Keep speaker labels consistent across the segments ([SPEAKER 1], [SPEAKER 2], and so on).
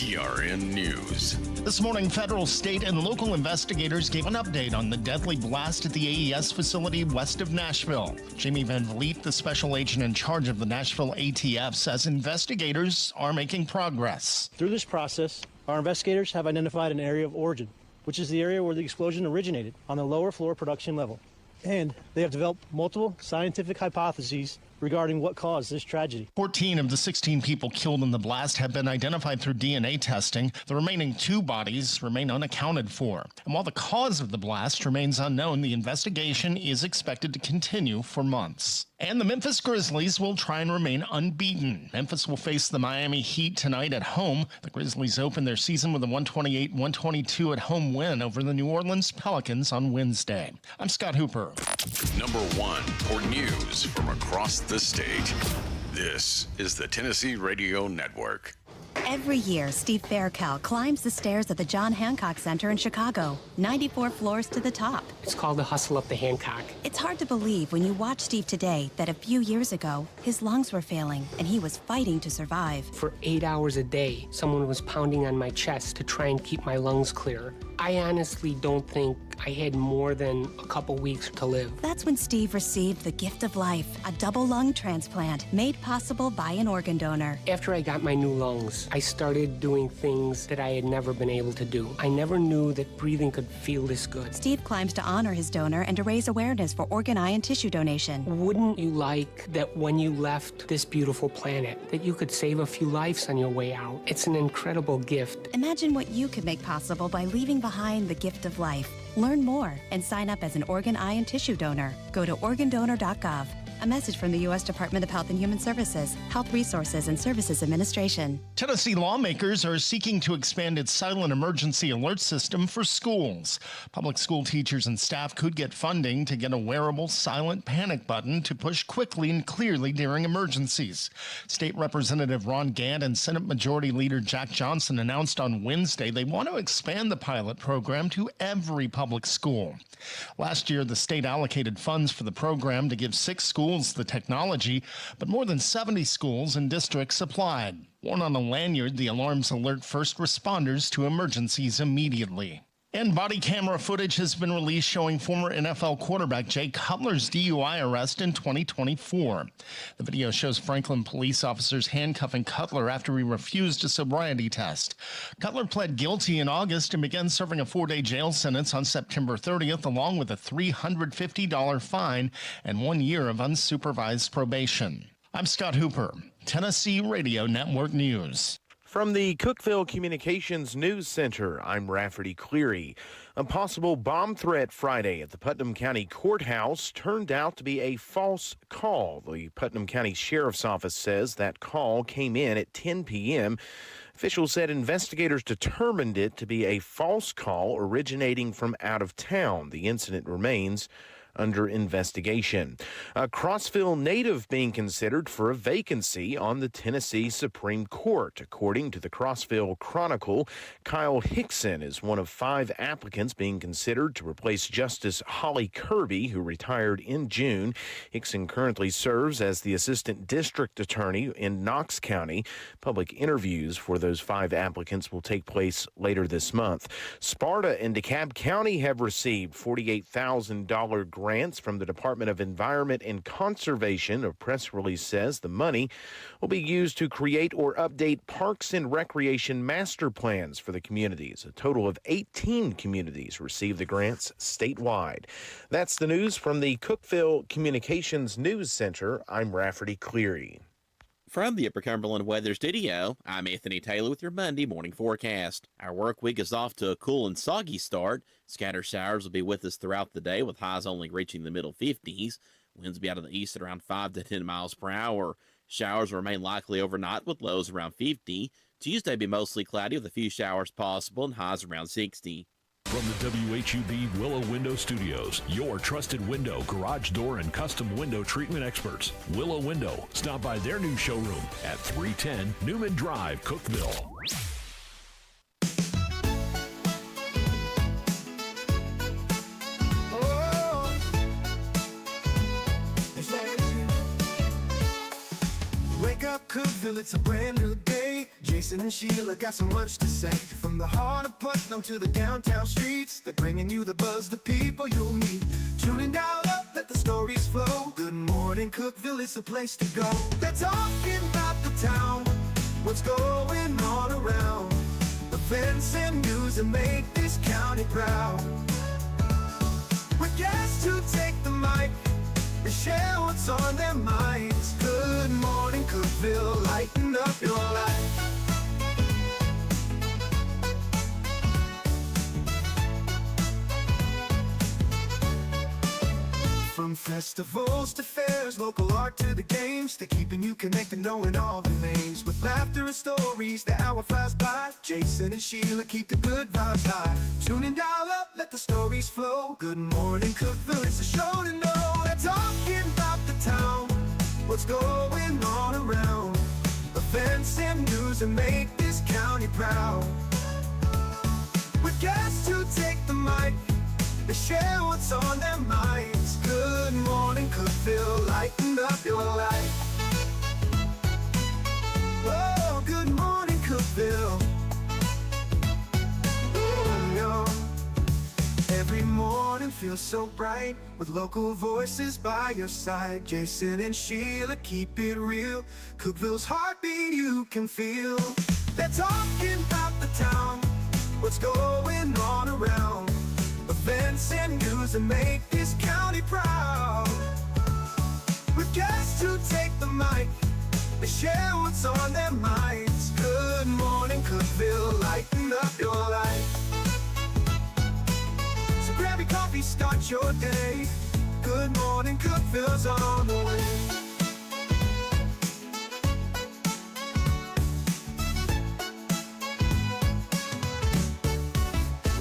[SPEAKER 1] TRN News.
[SPEAKER 2] This morning, federal, state, and local investigators gave an update on the deadly blast at the AES facility west of Nashville. Jamie Van Vliet, the special agent in charge of the Nashville ATF, says investigators are making progress.
[SPEAKER 3] Through this process, our investigators have identified an area of origin, which is the area where the explosion originated on the lower floor production level. And they have developed multiple scientific hypotheses regarding what caused this tragedy. 14
[SPEAKER 2] of the 16 people killed in the blast have been identified through DNA testing. The remaining 2 bodies remain unaccounted for. And while the cause of the blast remains unknown, the investigation is expected to continue for months. And the Memphis Grizzlies will try and remain unbeaten. Memphis will face the Miami Heat tonight at home. The Grizzlies open their season with a 128-122 at home win over the New Orleans Pelicans on Wednesday. I'm Scott Hooper.
[SPEAKER 1] Number 1 for news from across the state. This is the Tennessee Radio Network.
[SPEAKER 4] Every year, Steve Faircal climbs the stairs at the John Hancock Center in Chicago, 94 floors to the top.
[SPEAKER 5] It's called the hustle up the Hancock.
[SPEAKER 4] It's hard to believe when you watch Steve today that a few years ago, his lungs were failing and he was fighting to survive.
[SPEAKER 5] For 8 hours a day, someone was pounding on my chest to try and keep my lungs clear. I honestly don't think I had more than a couple weeks to live.
[SPEAKER 4] That's when Steve received the gift of life, a double lung transplant made possible by an organ donor.
[SPEAKER 5] After I got my new lungs, I started doing things that I had never been able to do. I never knew that breathing could feel this good.
[SPEAKER 4] Steve climbs to honor his donor and to raise awareness for organ, eye, and tissue donation.
[SPEAKER 5] Wouldn't you like that when you left this beautiful planet, that you could save a few lives on your way out? It's an incredible gift.
[SPEAKER 4] Imagine what you could make possible by leaving behind the gift of life. Learn more and sign up as an organ, eye, and tissue donor. Go to organdonor.gov. A message from the U.S. Department of Health and Human Services, Health Resources and Services Administration.
[SPEAKER 2] Tennessee lawmakers are seeking to expand its silent emergency alert system for schools. Public school teachers and staff could get funding to get a wearable silent panic button to push quickly and clearly during emergencies. State Representative Ron Gant and Senate Majority Leader Jack Johnson announced on Wednesday they want to expand the pilot program to every public school. Last year, the state allocated funds for the program to give 6 schools the technology, but more than 70 schools and districts applied. Worn on a lanyard, the alarms alert first responders to emergencies immediately. And body camera footage has been released showing former NFL quarterback Jay Cutler's DUI arrest in 2024. The video shows Franklin police officers handcuffing Cutler after he refused a sobriety test. Cutler pled guilty in August and began serving a 4-day jail sentence on September 30th, along with a $350 fine and 1 year of unsupervised probation. I'm Scott Hooper, Tennessee Radio Network News.
[SPEAKER 6] From the Cookeville Communications News Center, I'm Rafferty Cleary. A possible bomb threat Friday at the Putnam County Courthouse turned out to be a false call. The Putnam County Sheriff's Office says that call came in at 10 p.m. Officials said investigators determined it to be a false call originating from out of town. The incident remains under investigation. A Crossville native being considered for a vacancy on the Tennessee Supreme Court. According to the Crossville Chronicle, Kyle Hickson is one of 5 applicants being considered to replace Justice Holly Kirby, who retired in June. Hickson currently serves as the Assistant District Attorney in Knox County. Public interviews for those 5 applicants will take place later this month. Sparta and DeKalb County have received $48,000 grants from the Department of Environment and Conservation. A press release says the money will be used to create or update parks and recreation master plans for the communities. A total of 18 communities receive the grants statewide. That's the news from the Cookeville Communications News Center. I'm Rafferty Cleary.
[SPEAKER 7] From the Upper Cumberland Weather Studio, I'm Anthony Taylor with your Monday morning forecast. Our work week is off to a cool and soggy start. Scattered showers will be with us throughout the day, with highs only reaching the middle 50s. Winds will be out of the east at around 5 to 10 miles per hour. Showers will remain likely overnight with lows around 50. Tuesday will be mostly cloudy with a few showers possible and highs around 60.
[SPEAKER 8] From the WHUB Willow Window Studios, your trusted window, garage door, and custom window treatment experts. Willow Window. Stop by their new showroom at 310 Newman Drive, Cookeville.
[SPEAKER 9] Oh, wake up, Cookeville, it's a brand new day. Jason and Sheila got so much to say. From the heart of Putnam to the downtown streets, they're bringing you the buzz, the people you'll meet. Tuning dial up, let the stories flow. Good morning, Cookeville is the place to go. They're talking about the town, what's going on around. Events and news that make this county proud. With guests who take the mic, they share what's on their minds. Good morning, Cookeville, lighten up your life. From festivals to fairs, local art to the games, they're keeping you connected, knowing all the names. With laughter and stories, the hour flies by. Jason and Sheila keep the good vibes high. Tune in, dial up, let the stories flow. Good morning, Cookeville, it's a show to know. They're talking about the town, what's going on around. Events and news that make this county proud. With guests who take the mic, they share what's on their minds. Good morning, Cookeville, lighten up your life. Oh, good morning, Cookeville. Oh, no. Every morning feels so bright with local voices by your side. Jason and Sheila keep it real. Cookeville's heartbeat you can feel. They're talking about the town, what's going on around. Events and news that make this county proud. With guests who take the mic, they share what's on their minds. Good morning, Cookeville, lighten up your life. So grab your coffee, start your day. Good morning, Cookeville's on the way.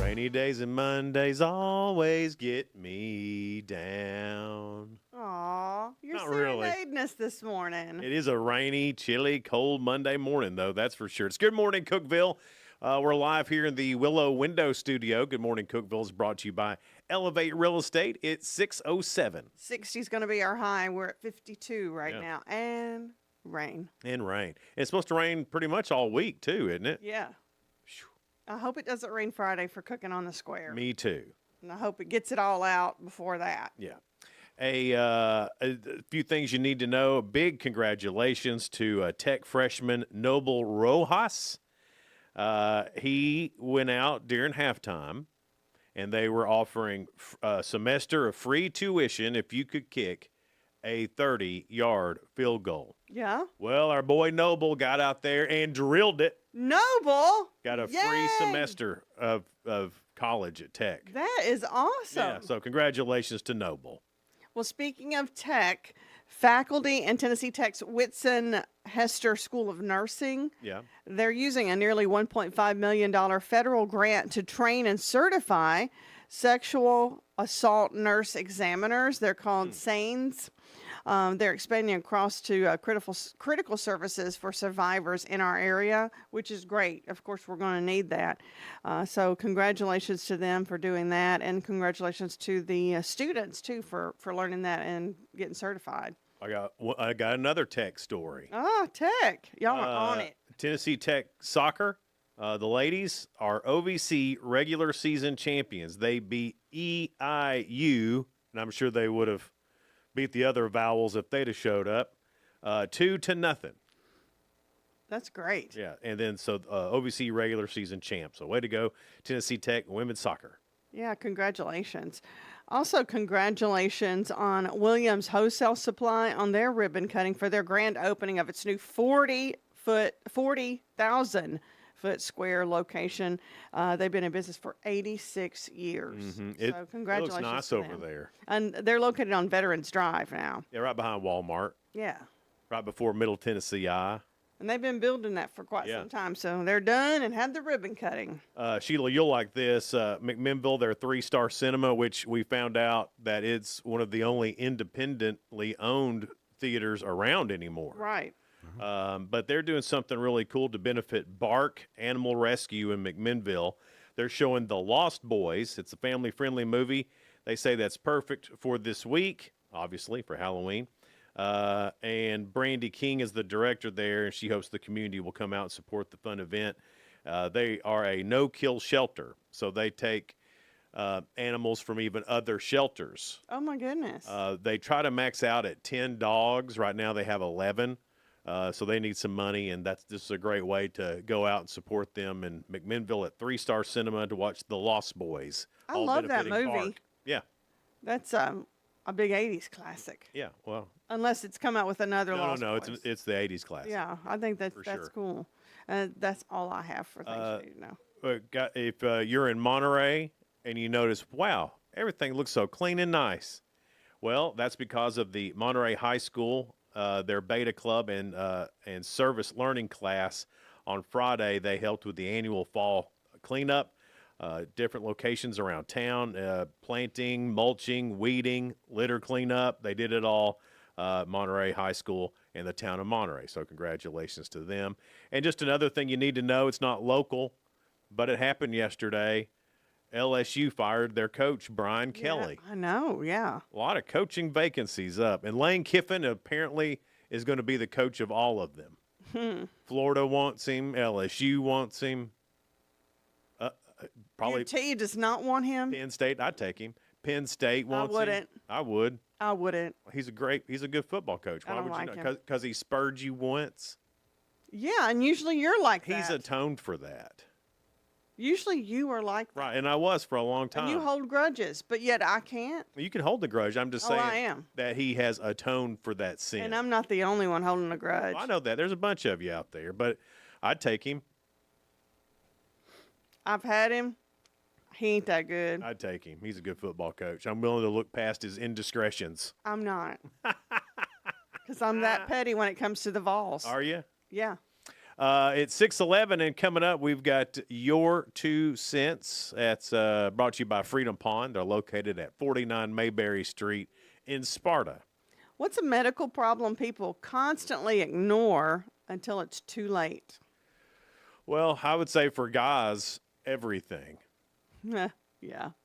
[SPEAKER 10] Rainy days and Mondays always get me down.
[SPEAKER 11] Aw, you're
[SPEAKER 10] Not really.
[SPEAKER 11] serenading us this morning.
[SPEAKER 10] It is a rainy, chilly, cold Monday morning, though, that's for sure. It's Good Morning, Cookeville. We're live here in the Willow Window Studio. Good Morning, Cookeville is brought to you by Elevate Real Estate. It's 6:07.
[SPEAKER 11] 60 is going to be our high. We're at 52 right now. And rain.
[SPEAKER 10] And rain. It's supposed to rain pretty much all week, too, isn't it?
[SPEAKER 11] Yeah. I hope it doesn't rain Friday for cooking on the square.
[SPEAKER 10] Me too.
[SPEAKER 11] And I hope it gets it all out before that.
[SPEAKER 10] Yeah. A few things you need to know. A big congratulations to Tech freshman Noble Rojas. He went out during halftime, and they were offering a semester of free tuition if you could kick a 30-yard field goal.
[SPEAKER 11] Yeah.
[SPEAKER 10] Well, our boy Noble got out there and drilled it.
[SPEAKER 11] Noble.
[SPEAKER 10] Got a
[SPEAKER 11] Yay!
[SPEAKER 10] free semester of college at Tech.
[SPEAKER 11] That is awesome.
[SPEAKER 10] Yeah, so congratulations to Noble.
[SPEAKER 11] Well, speaking of Tech, faculty in Tennessee Tech's Whitson Hester School of Nursing, they're using a nearly $1.5 million federal grant to train and certify sexual assault nurse examiners. They're called SANES. They're expanding across to critical services for survivors in our area, which is great. Of course, we're going to need that. So congratulations to them for doing that, and congratulations to the students, too, for learning that and getting certified.
[SPEAKER 10] I got another Tech story.
[SPEAKER 11] Oh, Tech. Y'all are on it.
[SPEAKER 10] Tennessee Tech soccer. The ladies are OVC regular season champions. They beat EIU, and I'm sure they would have beat the other vowels if they'd have showed up, 2-0.
[SPEAKER 11] That's great.
[SPEAKER 10] Yeah, and then so OVC regular season champ. So way to go, Tennessee Tech women's soccer.
[SPEAKER 11] Yeah, congratulations. Also, congratulations on Williams Wholesale Supply on their ribbon cutting for their grand opening of its new 40,000 foot square location. They've been in business for 86 years.
[SPEAKER 10] Mm-hmm.
[SPEAKER 11] So congratulations.
[SPEAKER 10] It looks nice
[SPEAKER 11] to
[SPEAKER 10] over
[SPEAKER 11] them.
[SPEAKER 10] there.
[SPEAKER 11] And they're located on Veterans Drive now.
[SPEAKER 10] Yeah, right behind Walmart.
[SPEAKER 11] Yeah.
[SPEAKER 10] Right before Middle Tennessee Eye.
[SPEAKER 11] And they've been building that for quite some time. So they're done and had the ribbon cutting.
[SPEAKER 10] Sheila, you'll like this. McMinnville, their 3-star cinema, which we found out that it's one of the only independently owned theaters around anymore.
[SPEAKER 11] Right.
[SPEAKER 10] But they're doing something really cool to benefit Bark Animal Rescue in McMinnville. They're showing The Lost Boys. It's a family-friendly movie. They say that's perfect for this week, obviously, for Halloween. And Brandy King is the director there, and she hopes the community will come out and support the fun event. They are a no-kill shelter, so they take animals from even other shelters.
[SPEAKER 11] Oh, my goodness.
[SPEAKER 10] They try to max out at 10 dogs. Right now they have 11, so they need some money, and this is a great way to go out and support them in McMinnville at 3 Star Cinema to watch The Lost Boys.
[SPEAKER 11] I love that
[SPEAKER 10] benefiting
[SPEAKER 11] movie.
[SPEAKER 10] Bark. Yeah.
[SPEAKER 11] That's a big 80s classic.
[SPEAKER 10] Yeah, well.
[SPEAKER 11] Unless it's come out with another Lost
[SPEAKER 10] No,
[SPEAKER 11] Boys.
[SPEAKER 10] it's the 80s classic.
[SPEAKER 11] Yeah, I think that's
[SPEAKER 10] sure.
[SPEAKER 11] cool. That's all I have for things you know.
[SPEAKER 10] If you're in Monterey and you notice, wow, everything looks so clean and nice. Well, that's because of the Monterey High School, their beta club and service learning class. On Friday, they helped with the annual fall cleanup, different locations around town, planting, mulching, weeding, litter cleanup. They did it all. Monterey High School and the town of Monterey. So congratulations to them. And just another thing you need to know, it's not local, but it happened yesterday. LSU fired their coach, Brian Kelly.
[SPEAKER 11] I know, yeah.
[SPEAKER 10] A lot of coaching vacancies up. And Lane Kiffin apparently is going to be the coach of all of them. Florida wants him. LSU wants him. Probably
[SPEAKER 11] UT does not want him.
[SPEAKER 10] Penn State, I'd take him. Penn State wants
[SPEAKER 11] wouldn't.
[SPEAKER 10] him. I would.
[SPEAKER 11] I wouldn't.
[SPEAKER 10] He's a good football coach. Why
[SPEAKER 11] I don't
[SPEAKER 10] would you
[SPEAKER 11] like
[SPEAKER 10] not?
[SPEAKER 11] him.
[SPEAKER 10] Because he spurred you once.
[SPEAKER 11] Yeah, and usually you're like that.
[SPEAKER 10] He's atoned for that.
[SPEAKER 11] Usually you are like that.
[SPEAKER 10] Right, and I was for a long time.
[SPEAKER 11] And you hold grudges, but yet I can't.
[SPEAKER 10] You can hold the grudge. I'm just saying
[SPEAKER 11] I am.
[SPEAKER 10] that he has atoned for that sin.
[SPEAKER 11] And I'm not the only one holding a grudge.
[SPEAKER 10] Well, I know that. There's a bunch of you out there, but I'd take him.
[SPEAKER 11] I've had him. He ain't that good.
[SPEAKER 10] I'd take him. He's a good football coach. I'm willing to look past his indiscretions.
[SPEAKER 11] I'm not. Because I'm that petty when it comes to the Vols.
[SPEAKER 10] Are you?
[SPEAKER 11] Yeah.
[SPEAKER 10] It's 6:11, and coming up, we've got Your 2 Cents. That's brought to you by Freedom Pond. They're located at 49 Mayberry Street in Sparta.
[SPEAKER 11] What's a medical problem people constantly ignore until it's too late?
[SPEAKER 10] Well, I would say for guys, everything.
[SPEAKER 11] Yeah.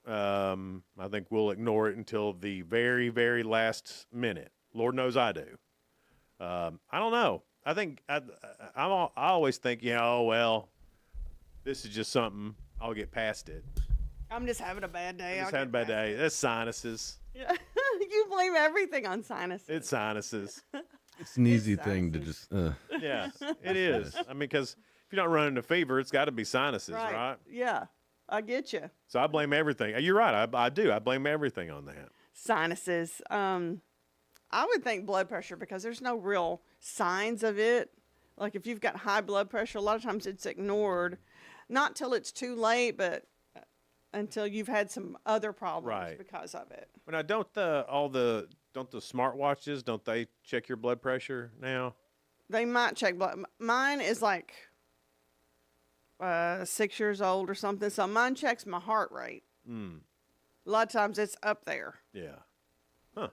[SPEAKER 10] I think we'll ignore it until the very, very last minute. Lord knows I do. I don't know. I think I always think, well, this is just something. I'll get past it.
[SPEAKER 11] I'm just having a bad day.
[SPEAKER 10] Just having a bad day. That's sinuses.
[SPEAKER 11] Yeah. You blame everything on sinuses.
[SPEAKER 10] It's sinuses.
[SPEAKER 12] It's an easy thing to just.
[SPEAKER 10] Yeah, it is. I mean, because if you're not running a fever, it's got to be sinuses, right?
[SPEAKER 11] Yeah, I get you.
[SPEAKER 10] So I blame everything. You're right. I do. I blame everything on that.
[SPEAKER 11] Sinuses. I would think blood pressure because there's no real signs of it. Like if you've got high blood pressure, a lot of times it's ignored, not till it's too late, but until you've had some other problems because of it.
[SPEAKER 10] Now, don't the smartwatches, don't they check your blood pressure now?
[SPEAKER 11] They might check blood. Mine is like 6 years old or something, so mine checks my heart rate. A lot of times it's up there.
[SPEAKER 10] Yeah. Huh.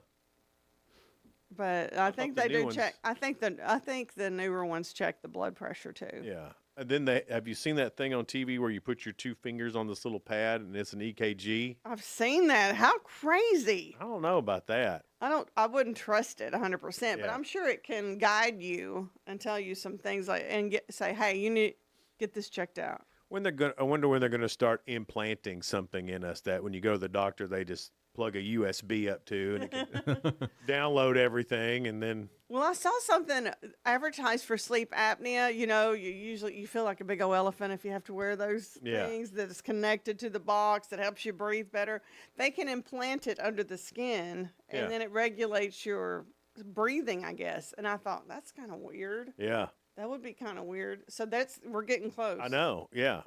[SPEAKER 11] But I think they do check. I think the newer ones check the blood pressure too.
[SPEAKER 10] Yeah. And then have you seen that thing on TV where you put your 2 fingers on this little pad and it's an EKG?
[SPEAKER 11] I've seen that. How crazy.
[SPEAKER 10] I don't know about that.
[SPEAKER 11] I wouldn't trust it 100%, but I'm sure it can guide you and tell you some things say, hey, you need to get this checked out.
[SPEAKER 10] I wonder when they're going to start implanting something in us that when you go to the doctor, they just plug a USB up to and it can download everything and then.
[SPEAKER 11] Well, I saw something advertised for sleep apnea. You feel like a big old elephant if you have to wear those things that is connected to the box that helps you breathe better. They can implant it under the skin and then it regulates your breathing, I guess. And I thought that's kind of weird.
[SPEAKER 10] Yeah.
[SPEAKER 11] That would be kind of weird. So we're getting close.
[SPEAKER 10] I know. Yeah.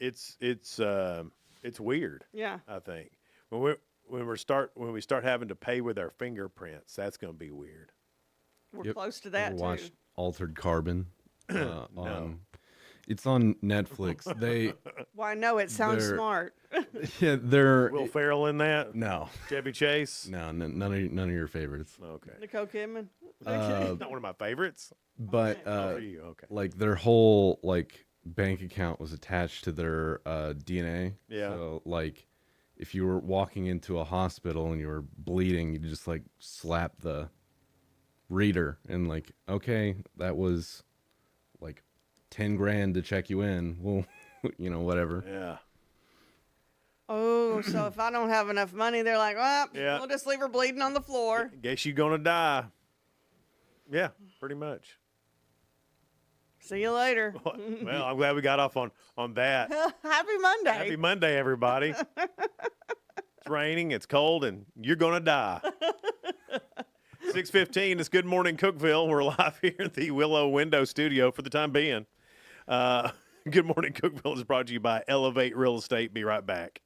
[SPEAKER 10] It's weird.
[SPEAKER 11] Yeah.
[SPEAKER 10] I think when we start having to pay with our fingerprints, that's going to be weird.
[SPEAKER 11] We're close to that too.
[SPEAKER 12] Watched Altered Carbon.
[SPEAKER 10] No.
[SPEAKER 12] It's on Netflix.
[SPEAKER 11] Well, I know it sounds smart.
[SPEAKER 12] Yeah, they're
[SPEAKER 10] Will Ferrell in that?
[SPEAKER 12] No.
[SPEAKER 10] Chevy Chase?
[SPEAKER 12] No, none of your favorites.
[SPEAKER 10] Okay.
[SPEAKER 11] Nicole Kidman.
[SPEAKER 10] Not one of my favorites.
[SPEAKER 12] But
[SPEAKER 10] for you. Okay.
[SPEAKER 12] like their whole bank account was attached to their DNA.
[SPEAKER 10] Yeah.
[SPEAKER 12] So if you were walking into a hospital and you were bleeding, you just slap the reader and like, okay, that was like 10 grand to check you in. Well, whatever.
[SPEAKER 10] Yeah.
[SPEAKER 11] Oh, so if I don't have enough money, they're like, well,
[SPEAKER 10] Yeah.
[SPEAKER 11] we'll just leave her bleeding on the floor.
[SPEAKER 10] Guess you're going to die. Yeah, pretty much.
[SPEAKER 11] See you later.
[SPEAKER 10] Well, I'm glad we got off on that.
[SPEAKER 11] Happy Monday.
[SPEAKER 10] Happy Monday, everybody. It's raining, it's cold, and you're going to die. 6:15, it's Good Morning Cookeville. We're live here at the Willow Window Studio for the time being. Good Morning Cookeville is brought to you by Elevate Real Estate. Be right back.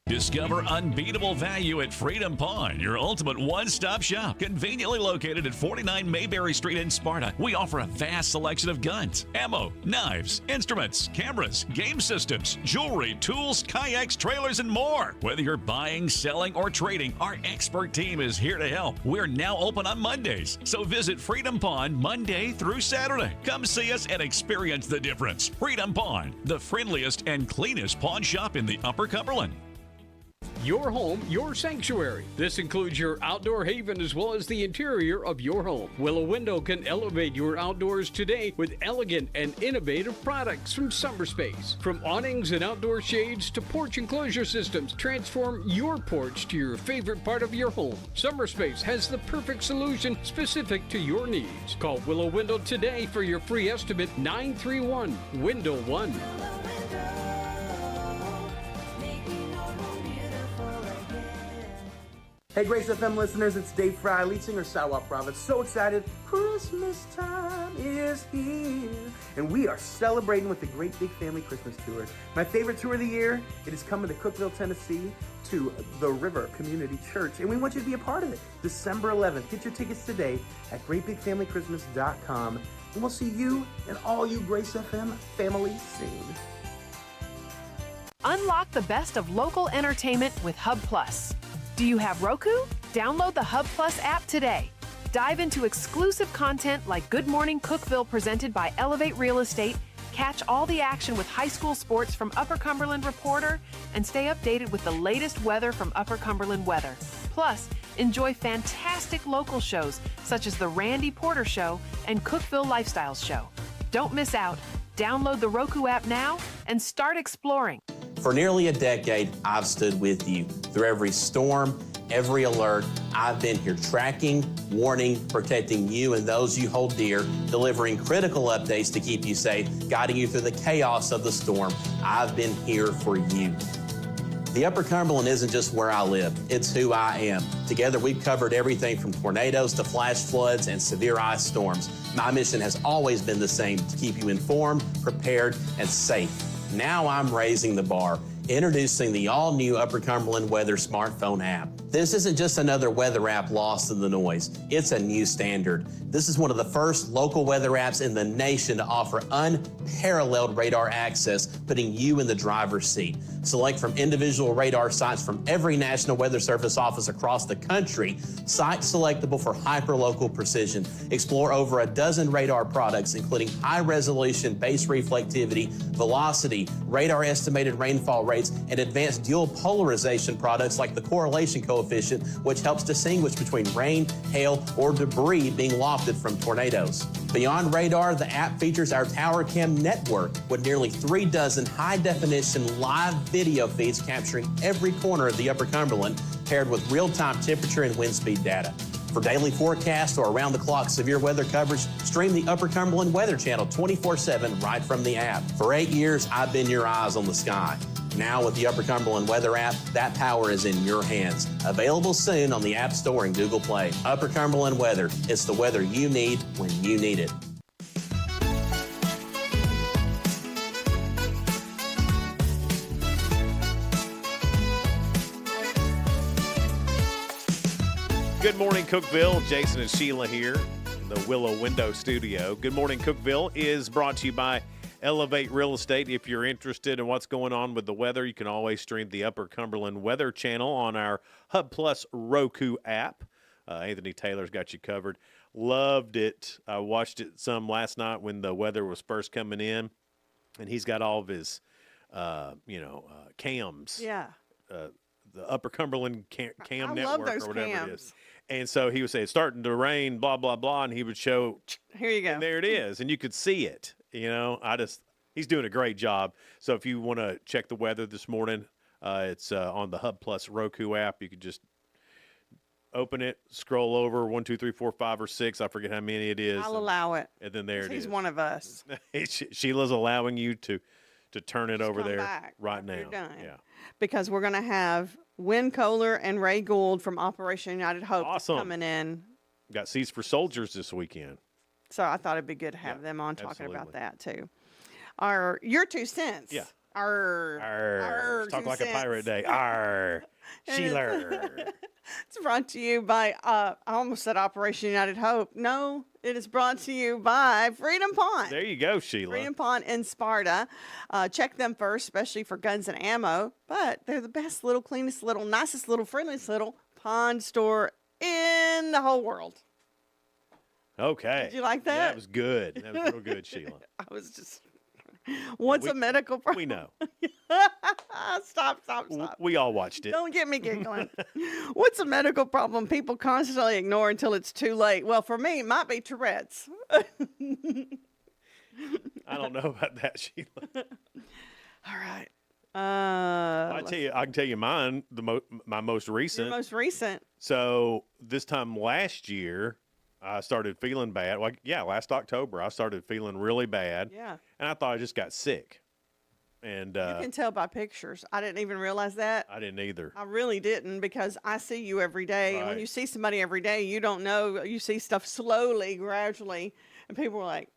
[SPEAKER 8] Discover unbeatable value at Freedom Pawn, your ultimate one-stop shop. Conveniently located at 49 Mayberry Street in Sparta, we offer a vast selection of guns, ammo, knives, instruments, cameras, game systems, jewelry, tools, kayaks, trailers, and more. Whether you're buying, selling, or trading, our expert team is here to help. We're now open on Mondays, so visit Freedom Pawn Monday through Saturday. Come see us and experience the difference. Freedom Pawn, the friendliest and cleanest pawn shop in the Upper Cumberland.
[SPEAKER 13] Your home, your sanctuary. This includes your outdoor haven as well as the interior of your home. Willow Window can elevate your outdoors today with elegant and innovative products from SummerSpace. From awnings and outdoor shades to porch enclosure systems, transform your porch to your favorite part of your home. SummerSpace has the perfect solution specific to your needs. Call Willow Window today for your free estimate, 931-WINDOW-1.
[SPEAKER 14] Hey Grace FM listeners, it's Dave Fry, lead singer Sawa Province. So excited, Christmas time is here. And we are celebrating with the Great Big Family Christmas Tour. My favorite tour of the year, it is coming to Cookeville, Tennessee to the River Community Church. And we want you to be a part of it. December 11th. Get your tickets today at greatbigfamilychristmas.com. And we'll see you and all you Grace FM family soon.
[SPEAKER 15] Unlock the best of local entertainment with Hub Plus. Do you have Roku? Download the Hub Plus app today. Dive into exclusive content like Good Morning Cookeville presented by Elevate Real Estate, catch all the action with high school sports from Upper Cumberland Reporter, and stay updated with the latest weather from Upper Cumberland Weather. Plus, enjoy fantastic local shows such as The Randy Porter Show and Cookeville Lifestyles Show. Don't miss out. Download the Roku app now and start exploring.
[SPEAKER 7] For nearly a decade, I've stood with you. Through every storm, every alert, I've been here tracking, warning, protecting you and those you hold dear, delivering critical updates to keep you safe, guiding you through the chaos of the storm. I've been here for you. The Upper Cumberland isn't just where I live, it's who I am. Together, we've covered everything from tornadoes to flash floods and severe ice storms. My mission has always been the same, to keep you informed, prepared, and safe. Now I'm raising the bar, introducing the all-new Upper Cumberland Weather smartphone app. This isn't just another weather app lost in the noise. It's a new standard. This is one of the first local weather apps in the nation to offer unparalleled radar access, putting you in the driver's seat. Select from individual radar sites from every National Weather Service office across the country, sites selectable for hyperlocal precision. Explore over a dozen radar products, including high-resolution base reflectivity, velocity, radar estimated rainfall rates, and advanced dual polarization products like the correlation coefficient, which helps distinguish between rain, hail, or debris being lofted from tornadoes. Beyond radar, the app features our Tower Cam network with nearly 3 dozen high-definition live video feeds capturing every corner of the Upper Cumberland, paired with real-time temperature and wind speed data. For daily forecasts or around-the-clock severe weather coverage, stream the Upper Cumberland Weather Channel 24/7 right from the app. For 8 years, I've been your eyes on the sky. Now with the Upper Cumberland Weather app, that power is in your hands. Available soon on the App Store and Google Play. Upper Cumberland Weather. It's the weather you need when you need it.
[SPEAKER 10] Good morning, Cookeville. Jason and Sheila here in the Willow Window Studio. Good morning, Cookeville is brought to you by Elevate Real Estate. If you're interested in what's going on with the weather, you can always stream the Upper Cumberland Weather Channel on our Hub Plus Roku app. Anthony Taylor's got you covered. Loved it. I watched it some last night when the weather was first coming in, and he's got all of his, cams.
[SPEAKER 11] Yeah.
[SPEAKER 10] Upper Cumberland Cam
[SPEAKER 11] I
[SPEAKER 10] Network
[SPEAKER 11] love those
[SPEAKER 10] or whatever
[SPEAKER 11] cams.
[SPEAKER 10] it is. And so he would say, it's starting to rain, blah, blah, blah. And he would show,
[SPEAKER 11] here you go.
[SPEAKER 10] And there it is. And you could see it. He's doing a great job. So if you want to check the weather this morning, it's on the Hub Plus Roku app. You could just open it, scroll over 1, 2, 3, 4, 5, or 6. I forget how many it is.
[SPEAKER 11] I'll allow it.
[SPEAKER 10] And then there it is.
[SPEAKER 11] He's one of us.
[SPEAKER 10] Sheila's allowing you to turn it over
[SPEAKER 11] come
[SPEAKER 10] there
[SPEAKER 11] back
[SPEAKER 10] right now.
[SPEAKER 11] you're done.
[SPEAKER 10] Yeah.
[SPEAKER 11] Because we're going to have Win Kohler and Ray Gould from Operation United Hope
[SPEAKER 10] Awesome.
[SPEAKER 11] coming in.
[SPEAKER 10] Got Seats for Soldiers this weekend.
[SPEAKER 11] So I thought it'd be good to have them on talking about
[SPEAKER 10] absolutely.
[SPEAKER 11] that too. Your 2 cents.
[SPEAKER 10] Yeah.
[SPEAKER 11] Our
[SPEAKER 10] Talk
[SPEAKER 11] 2
[SPEAKER 10] like a pirate
[SPEAKER 11] cents.
[SPEAKER 10] day. Arr.
[SPEAKER 11] And
[SPEAKER 10] Sheila.
[SPEAKER 11] It's brought to you by, I almost said Operation United Hope. No, it is brought to you by Freedom Pond.
[SPEAKER 10] There you go, Sheila.
[SPEAKER 11] Freedom Pond in Sparta. Check them first, especially for guns and ammo. But they're the best little, cleanest little, nicest little, friendliest little pond store in the whole world.
[SPEAKER 10] Okay.
[SPEAKER 11] Did you like
[SPEAKER 10] Yeah,
[SPEAKER 11] that?
[SPEAKER 10] that was good. That was real good, Sheila.
[SPEAKER 11] I was just, what's a medical problem?
[SPEAKER 10] We know.
[SPEAKER 11] Stop.
[SPEAKER 10] We all watched it.
[SPEAKER 11] Don't get me giggling. What's a medical problem people constantly ignore until it's too late? Well, for me, it might be Tourette's.
[SPEAKER 10] I don't know about that, Sheila.
[SPEAKER 11] All right.
[SPEAKER 10] I can tell you mine. My most recent.
[SPEAKER 11] Your most recent.
[SPEAKER 10] So this time last year, I started feeling bad. Last October, I started feeling really bad.
[SPEAKER 11] Yeah.
[SPEAKER 10] And I thought I just got sick. And
[SPEAKER 11] You can tell by pictures. I didn't even realize that.
[SPEAKER 10] I didn't either.
[SPEAKER 11] I really didn't, because I see you every day. And when
[SPEAKER 10] Right.
[SPEAKER 11] you see somebody every day, you don't know. You see stuff slowly, gradually. And people were like,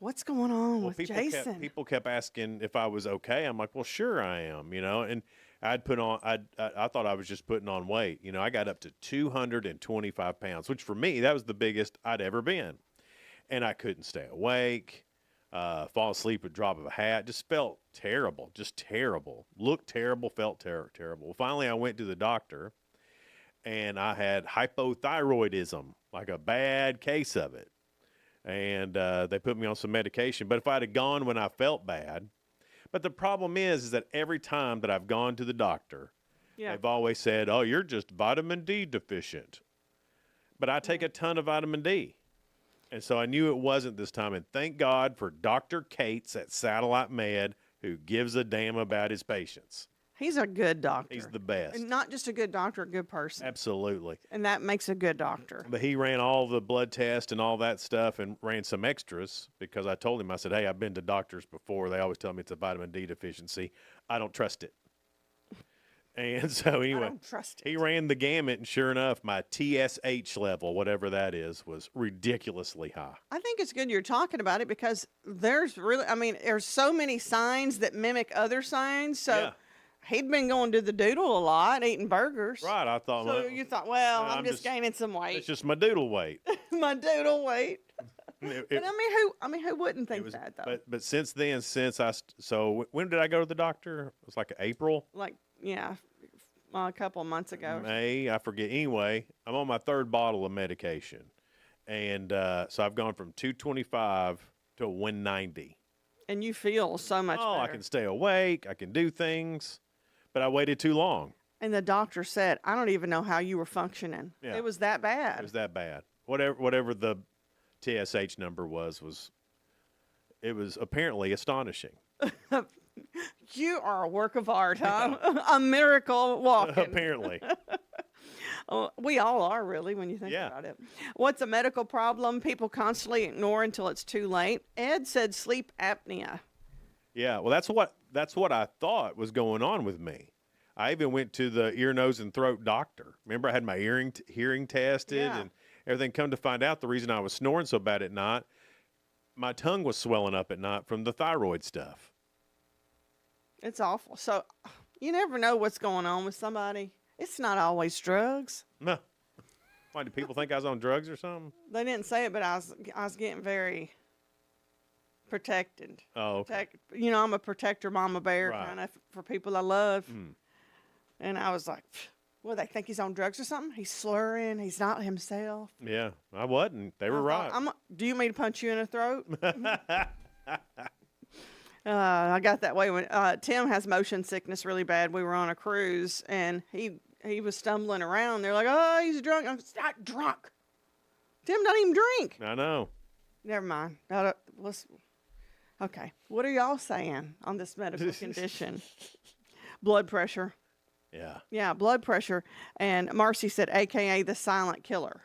[SPEAKER 11] what's going on with Jason?
[SPEAKER 10] People kept asking if I was okay. I'm like, well, sure I am, and I thought I was just putting on weight. I got up to 225 pounds, which for me, that was the biggest I'd ever been. And I couldn't stay awake, fall asleep at the drop of a hat. Just felt terrible, just terrible. Looked terrible, felt terrible. Well, finally, I went to the doctor, and I had hypothyroidism, like a bad case of it. And they put me on some medication. But if I'd have gone when I felt bad, but the problem is that every time that I've gone to the doctor, they've always said, oh, you're just vitamin D deficient. But I take a ton of vitamin D. And so I knew it wasn't this time. And thank God for Dr. Cates at Satellite Med, who gives a damn about his patients.
[SPEAKER 11] He's a good doctor.
[SPEAKER 10] He's the best.
[SPEAKER 11] And not just a good doctor, a good person.
[SPEAKER 10] Absolutely.
[SPEAKER 11] And that makes a good doctor.
[SPEAKER 10] But he ran all the blood tests and all that stuff and ran some extras because I told him, I said, hey, I've been to doctors before. They always tell me it's a vitamin D deficiency. I don't trust it. And so anyway,
[SPEAKER 11] I don't trust it.
[SPEAKER 10] He ran the gamut, and sure enough, my TSH level, whatever that is, was ridiculously high.
[SPEAKER 11] I think it's good you're talking about it, because there's so many signs that mimic other signs. So he'd been going to the Doodle a lot, eating burgers.
[SPEAKER 10] Right. I thought,
[SPEAKER 11] So you thought, well, I'm just gaining some weight.
[SPEAKER 10] It's just my doodle weight.
[SPEAKER 11] My doodle weight.
[SPEAKER 10] But
[SPEAKER 11] who wouldn't think that, though?
[SPEAKER 10] But since then, so when did I go to the doctor? It was like April.
[SPEAKER 11] A couple of months ago.
[SPEAKER 10] May, I forget. Anyway, I'm on my 3rd bottle of medication. And so I've gone from 225 to 190.
[SPEAKER 11] And you feel so much better.
[SPEAKER 10] I can stay awake. I can do things. But I waited too long.
[SPEAKER 11] And the doctor said, I don't even know how you were functioning.
[SPEAKER 10] Yeah.
[SPEAKER 11] It was that bad.
[SPEAKER 10] It was that bad. Whatever the TSH number was it was apparently astonishing.
[SPEAKER 11] You are a work of art, huh? A miracle walking.
[SPEAKER 10] Apparently.
[SPEAKER 11] We all are, really, when you think about it. What's a medical problem people constantly ignore until it's too late? Ed said sleep apnea.
[SPEAKER 10] Yeah, well, that's what I thought was going on with me. I even went to the ear, nose, and throat doctor. Remember, I had my hearing tested and everything. Come to find out, the reason I was snoring so bad at night, my tongue was swelling up at night from the thyroid stuff.
[SPEAKER 11] It's awful. So you never know what's going on with somebody. It's not always drugs.
[SPEAKER 10] No. Why, do people think I was on drugs or something?
[SPEAKER 11] They didn't say it, but I was getting very protected.
[SPEAKER 10] Oh, okay.
[SPEAKER 11] I'm a protector mama bear kind of for people I love. And I was like, well, they think he's on drugs or something? He's slurring. He's not himself.
[SPEAKER 10] Yeah, I wasn't. They were right.
[SPEAKER 11] Do you mean to punch you in the throat? I got that way when Tim has motion sickness really bad. We were on a cruise and he was stumbling around. They're like, "Oh, he's drunk." I'm not drunk. Tim don't even drink.
[SPEAKER 10] I know.
[SPEAKER 11] Never mind. Okay. What are y'all saying on this medical condition? Blood pressure.
[SPEAKER 10] Yeah.
[SPEAKER 11] Yeah, blood pressure. And Marcy said, AKA the silent killer.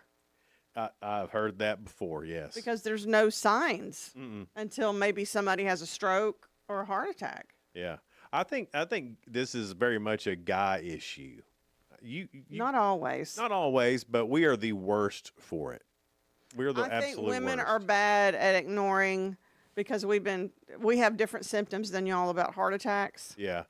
[SPEAKER 10] I've heard that before, yes.
[SPEAKER 11] Because there's no signs until maybe somebody has a stroke or a heart attack.
[SPEAKER 10] Yeah. I think this is very much a guy issue. You
[SPEAKER 11] Not always.
[SPEAKER 10] Not always, but we are the worst for it. We're the
[SPEAKER 11] I think
[SPEAKER 10] absolute
[SPEAKER 11] women
[SPEAKER 10] worst.
[SPEAKER 11] are bad at ignoring because we have different symptoms than y'all about heart attacks.
[SPEAKER 10] Yeah.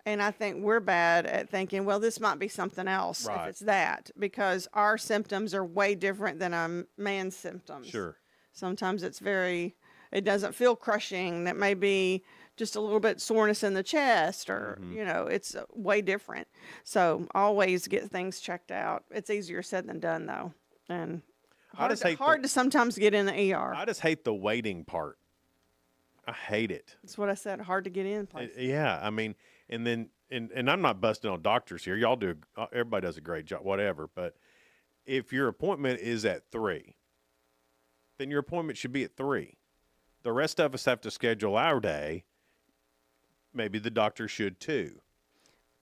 [SPEAKER 11] And I think we're bad at thinking, well, this might be something else if it's that, because our symptoms are way different than a man's symptoms.
[SPEAKER 10] Sure.
[SPEAKER 11] Sometimes it doesn't feel crushing. That may be just a little bit soreness in the chest or, it's way different. So always get things checked out. It's easier said than done, though. And hard to sometimes get in the ER.
[SPEAKER 10] I just hate the waiting part. I hate it.
[SPEAKER 11] That's what I said. Hard to get in places.
[SPEAKER 10] Yeah. I mean, and then, and I'm not busting on doctors here. Y'all everybody does a great job, whatever. But if your appointment is at 3, then your appointment should be at 3. The rest of us have to schedule our day. Maybe the doctor should too.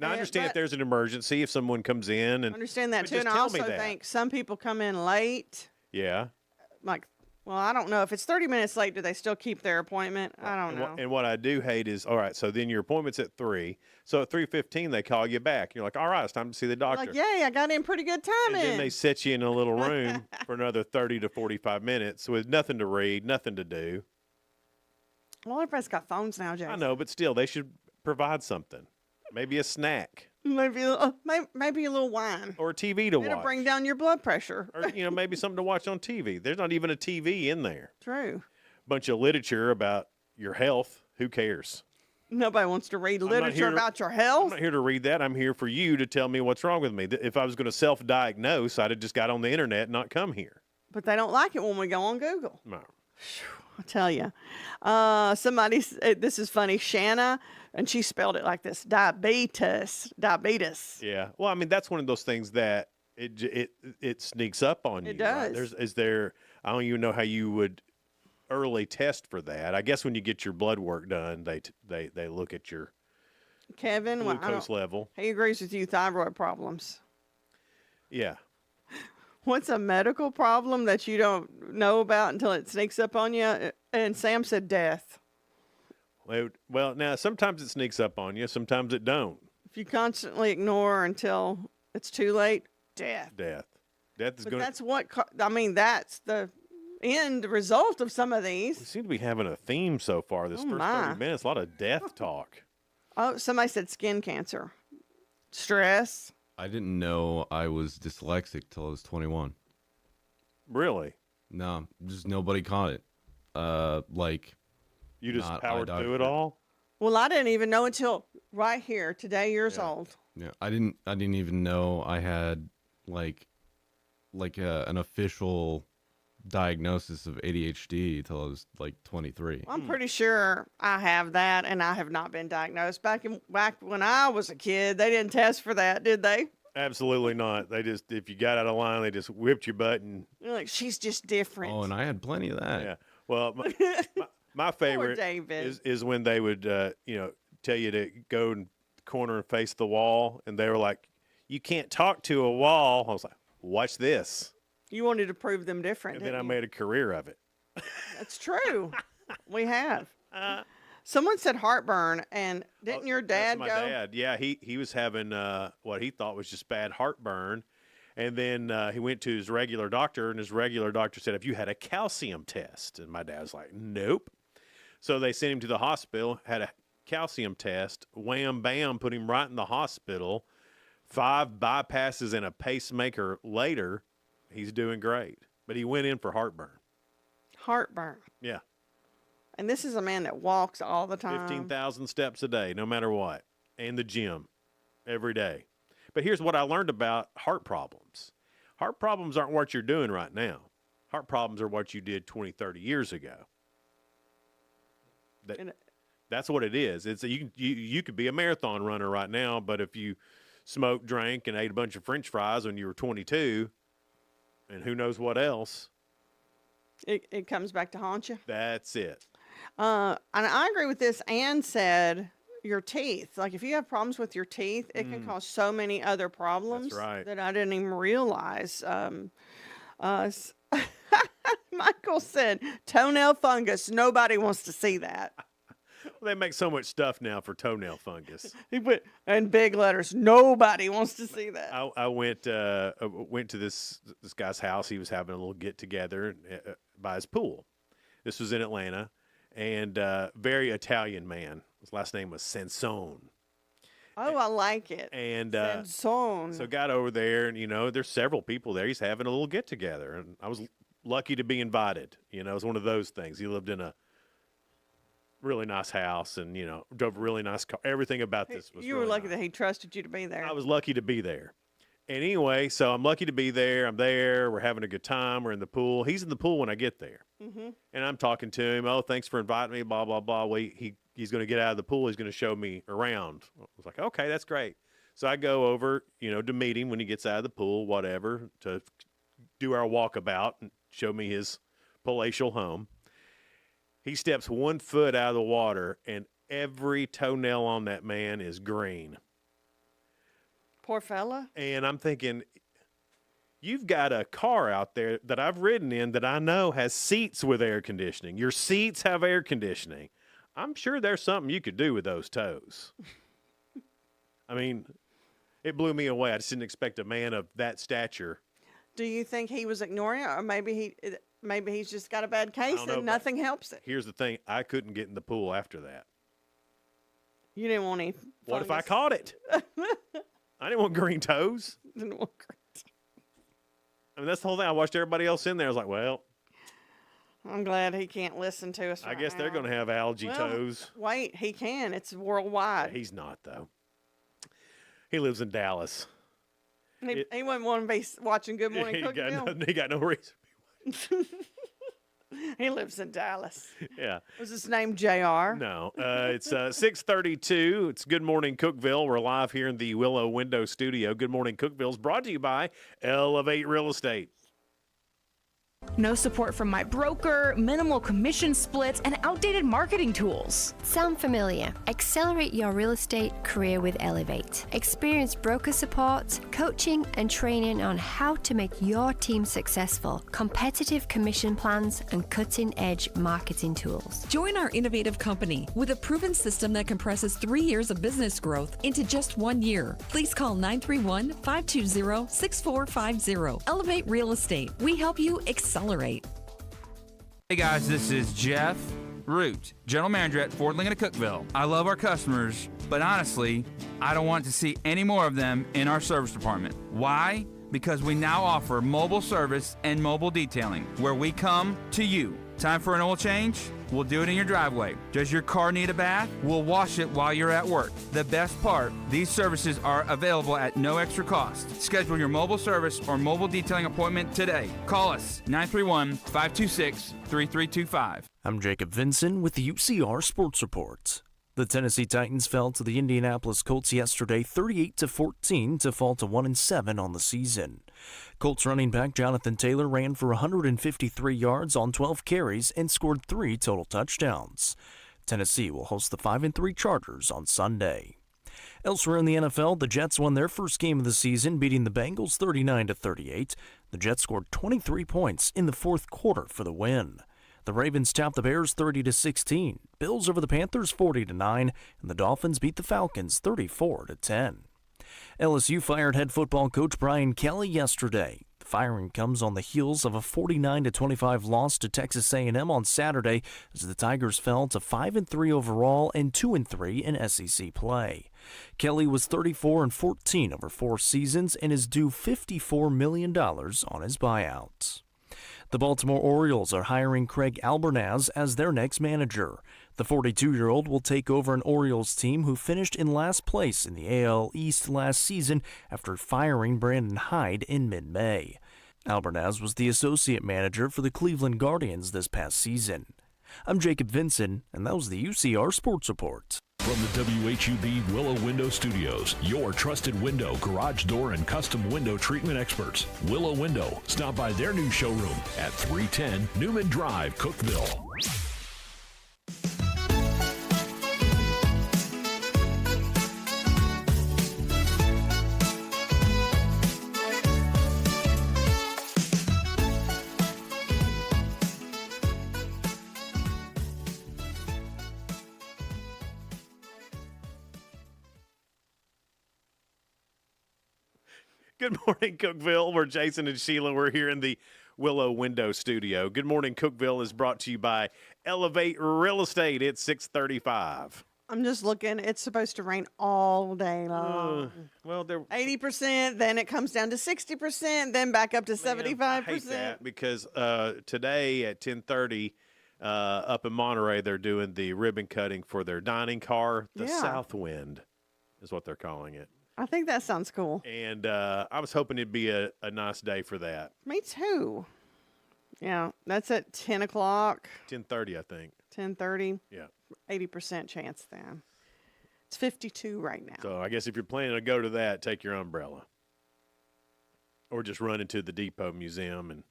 [SPEAKER 10] Now, I understand if there's an emergency, if someone comes in. And
[SPEAKER 11] understand that too. And I also think some people come in late.
[SPEAKER 10] Yeah.
[SPEAKER 11] Like, well, I don't know. If it's 30 minutes late, do they still keep their appointment? I don't know.
[SPEAKER 10] And what I do hate is, all right, so then your appointment's at 3. So at 3:15, they call you back. You're like, all right, it's time to see the doctor.
[SPEAKER 11] Like, yay, I got in pretty good time.
[SPEAKER 10] And then they set you in a little room for another 30 to 45 minutes with nothing to read, nothing to do.
[SPEAKER 11] Well, everybody's got phones now, Jason.
[SPEAKER 10] I know, but still, they should provide something. Maybe a snack.
[SPEAKER 11] Maybe a little wine.
[SPEAKER 10] Or a TV to watch.
[SPEAKER 11] It'll bring down your blood pressure.
[SPEAKER 10] Or, maybe something to watch on TV. There's not even a TV in there.
[SPEAKER 11] True.
[SPEAKER 10] Bunch of literature about your health. Who cares?
[SPEAKER 11] Nobody wants to read literature about your health.
[SPEAKER 10] I'm not here to read that. I'm here for you to tell me what's wrong with me. If I was going to self-diagnose, I'd have just got on the internet and not come here.
[SPEAKER 11] But they don't like it when we go on Google.
[SPEAKER 10] No.
[SPEAKER 11] I'll tell you. This is funny, Shanna, and she spelled it like this, diabetes.
[SPEAKER 10] Yeah. Well, I mean, that's one of those things that it sneaks up on you.
[SPEAKER 11] It does.
[SPEAKER 10] Right? I don't even know how you would early test for that. I guess when you get your blood work done, they look at your
[SPEAKER 11] Kevin,
[SPEAKER 10] glucose level.
[SPEAKER 11] He agrees with you, thyroid problems.
[SPEAKER 10] Yeah.
[SPEAKER 11] What's a medical problem that you don't know about until it sneaks up on you? And Sam said death.
[SPEAKER 10] Well, now, sometimes it sneaks up on you. Sometimes it don't.
[SPEAKER 11] If you constantly ignore until it's too late, death.
[SPEAKER 10] Death is going to...
[SPEAKER 11] That's the end result of some of these.
[SPEAKER 10] We seem to be having a theme so far this first 30 minutes. A lot of death talk.
[SPEAKER 11] Oh, somebody said skin cancer. Stress.
[SPEAKER 12] I didn't know I was dyslexic till I was 21.
[SPEAKER 10] Really?
[SPEAKER 12] No, just nobody caught it.
[SPEAKER 10] You just powered through it all?
[SPEAKER 11] Well, I didn't even know until right here today, years old.
[SPEAKER 12] Yeah, I didn't even know I had an official diagnosis of ADHD till I was 23.
[SPEAKER 11] Well, I'm pretty sure I have that, and I have not been diagnosed. Back when I was a kid, they didn't test for that, did they?
[SPEAKER 10] Absolutely not. They just, if you got out of line, they just whipped your butt and...
[SPEAKER 11] You're like, she's just different.
[SPEAKER 12] Oh, and I had plenty of that.
[SPEAKER 10] Yeah. Well, my favorite is when they would, tell you to go in the corner and face the wall, and they were like, you can't talk to a wall. I was like, watch this.
[SPEAKER 11] You wanted to prove them different,
[SPEAKER 10] and then I made a career of it.
[SPEAKER 11] That's true. We have. Someone said heartburn, and didn't your dad
[SPEAKER 10] go? My dad, yeah, he was having what he thought was just bad heartburn, and then he went to his regular doctor, and his regular doctor said, have you had a calcium test? And my dad's like, nope. So they sent him to the hospital, had a calcium test, wham, bam, put him right in the hospital. 5 bypasses and a pacemaker later, he's doing great. But he went in for heartburn.
[SPEAKER 11] Heartburn.
[SPEAKER 10] Yeah.
[SPEAKER 11] And this is a man that walks all the time.
[SPEAKER 10] 15,000 steps a day, no matter what. And the gym every day. But here's what I learned about heart problems. Heart problems aren't what you're doing right now. Heart problems are what you did 20, 30 years ago. That's what it is. It's you could be a marathon runner right now, but if you smoked, drank, and ate a bunch of French fries when you were 22, and who knows what else,
[SPEAKER 11] it comes back to haunt you.
[SPEAKER 10] that's it.
[SPEAKER 11] And I agree with this. Ann said your teeth. Like if you have problems with your teeth, it can cause so many other problems
[SPEAKER 10] That's right.
[SPEAKER 11] that I didn't even realize. Michael said toenail fungus. Nobody wants to see that.
[SPEAKER 10] Well, they make so much stuff now for toenail fungus.
[SPEAKER 11] He put in big letters. Nobody wants to see that.
[SPEAKER 10] I went to this guy's house. He was having a little get together by his pool. This was in Atlanta, and very Italian man. His last name was Sansone.
[SPEAKER 11] Oh, I like it.
[SPEAKER 10] And
[SPEAKER 11] Sansone.
[SPEAKER 10] so got over there, and there's several people there. He's having a little get together, and I was lucky to be invited. It was one of those things. He lived in a really nice house, and drove a really nice car. Everything about this was.
[SPEAKER 11] You
[SPEAKER 10] really
[SPEAKER 11] were lucky
[SPEAKER 10] nice.
[SPEAKER 11] that he trusted you to be there.
[SPEAKER 10] I was lucky to be there. And anyway, so I'm lucky to be there. I'm there. We're having a good time. We're in the pool. He's in the pool when I get there.
[SPEAKER 11] Mm-hmm.
[SPEAKER 10] And I'm talking to him. Oh, thanks for inviting me, blah, blah, blah. Well, he's going to get out of the pool. He's going to show me around. I was like, okay, that's great. So I go over, to meet him when he gets out of the pool, whatever, to do our walkabout and show me his palatial home. He steps 1 foot out of the water, and every toenail on that man is green.
[SPEAKER 11] Poor fella.
[SPEAKER 10] And I'm thinking, you've got a car out there that I've ridden in that I know has seats with air conditioning. Your seats have air conditioning. I'm sure there's something you could do with those toes. I mean, it blew me away. I just didn't expect a man of that stature.
[SPEAKER 11] Do you think he was ignoring it, or maybe he's just got a bad case and nothing helps it?
[SPEAKER 10] Here's the thing. I couldn't get in the pool after that.
[SPEAKER 11] You didn't want any fungus.
[SPEAKER 10] What if I caught it? I didn't want green toes.
[SPEAKER 11] Didn't want green toes.
[SPEAKER 10] I mean, that's the whole thing. I watched everybody else in there. I was like, well,
[SPEAKER 11] I'm glad he can't listen to us.
[SPEAKER 10] I guess they're going to have algae toes.
[SPEAKER 11] Wait, he can. It's worldwide.
[SPEAKER 10] He's not, though. He lives in Dallas.
[SPEAKER 11] He wouldn't want to be watching Good Morning Cookeville.
[SPEAKER 10] He got no reason.
[SPEAKER 11] He lives in Dallas.
[SPEAKER 10] Yeah.
[SPEAKER 11] Was his name JR?
[SPEAKER 10] No. It's 6:32. It's Good Morning Cookeville. We're live here in the Willow Window Studio. Good Morning Cookeville is brought to you by Elevate Real Estate.
[SPEAKER 16] No support from my broker, minimal commission splits, and outdated marketing tools.
[SPEAKER 17] Sound familiar? Accelerate your real estate career with Elevate. Experience broker support, coaching, and training on how to make your team successful, competitive commission plans, and cutting-edge marketing tools.
[SPEAKER 18] Join our innovative company with a proven system that compresses 3 years of business growth into just 1 year. Please call 931-520-6450. Elevate Real Estate. We help you accelerate.
[SPEAKER 19] Hey guys, this is Jeff Root, General Manager at Ford Lincoln of Cookeville. I love our customers, but honestly, I don't want to see any more of them in our service department. Why? Because we now offer mobile service and mobile detailing, where we come to you. Time for an oil change? We'll do it in your driveway. Does your car need a bath? We'll wash it while you're at work. The best part, these services are available at no extra cost. Schedule your mobile service or mobile detailing appointment today. Call us 931-526-3325.
[SPEAKER 20] I'm Jacob Vinson with the UCR Sports Report. The Tennessee Titans fell to the Indianapolis Colts yesterday 38-14 to fall to 1-7 on the season. Colts running back Jonathan Taylor ran for 153 yards on 12 carries and scored 3 total touchdowns. Tennessee will host the 5-3 Chargers on Sunday. Elsewhere in the NFL, the Jets won their first game of the season, beating the Bengals 39-38. The Jets scored 23 points in the fourth quarter for the win. The Ravens topped the Bears 30-16, Bills over the Panthers 40-9, and the Dolphins beat the Falcons 34-10. LSU fired head football coach Brian Kelly yesterday. The firing comes on the heels of a 49-25 loss to Texas A&M on Saturday as the Tigers fell to 5-3 overall and 2-3 in SEC play. Kelly was 34-14 over 4 seasons and is due $54 million on his buyout. The Baltimore Orioles are hiring Craig Albernaz as their next manager. The 42-year-old will take over an Orioles team who finished in last place in the AL East last season after firing Brandon Hyde in mid-May. Albernaz was the associate manager for the Cleveland Guardians this past season. I'm Jacob Vinson, and that was the UCR Sports Report.
[SPEAKER 8] From the WHUB Willow Window Studios, your trusted window, garage door, and custom window treatment experts. Willow Window. Stop by their new showroom at 310 Newman Drive, Cookeville.
[SPEAKER 10] Good morning, Cookeville. We're Jason and Sheila. We're here in the Willow Window Studio. Good morning, Cookeville is brought to you by Elevate Real Estate. It's 6:35.
[SPEAKER 11] I'm just looking. It's supposed to rain all day long.
[SPEAKER 10] Well, there
[SPEAKER 11] 80%, then it comes down to 60%, then back up to 75%.
[SPEAKER 10] I hate that because today at 10:30 up in Monterey, they're doing the ribbon cutting for their dining car. The South Wind is what they're calling it.
[SPEAKER 11] I think that sounds cool.
[SPEAKER 10] And I was hoping it'd be a nice day for that.
[SPEAKER 11] Me too. Yeah, that's at 10 o'clock.
[SPEAKER 10] 10:30, I think.
[SPEAKER 11] 10:30.
[SPEAKER 10] Yeah.
[SPEAKER 11] 80% chance then. It's 52 right now.
[SPEAKER 10] So I guess if you're planning to go to that, take your umbrella. Or just run into the Depot Museum and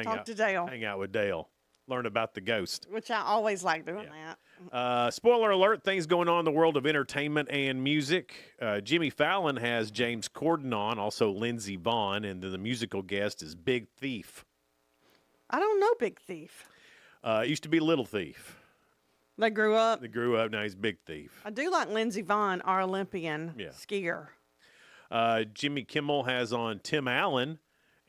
[SPEAKER 11] Talk to Dale.
[SPEAKER 10] Hang out with Dale. Learn about the ghost.
[SPEAKER 11] Which I always like doing that.
[SPEAKER 10] Spoiler alert, things going on in the world of entertainment and music. Jimmy Fallon has James Corden on, also Lindsey Vonn, and then the musical guest is Big Thief.
[SPEAKER 11] I don't know Big Thief.
[SPEAKER 10] It used to be Little Thief.
[SPEAKER 11] They grew up.
[SPEAKER 10] Now he's Big Thief.
[SPEAKER 11] I do like Lindsey Vonn, our Olympian skier.
[SPEAKER 10] Jimmy Kimmel has on Tim Allen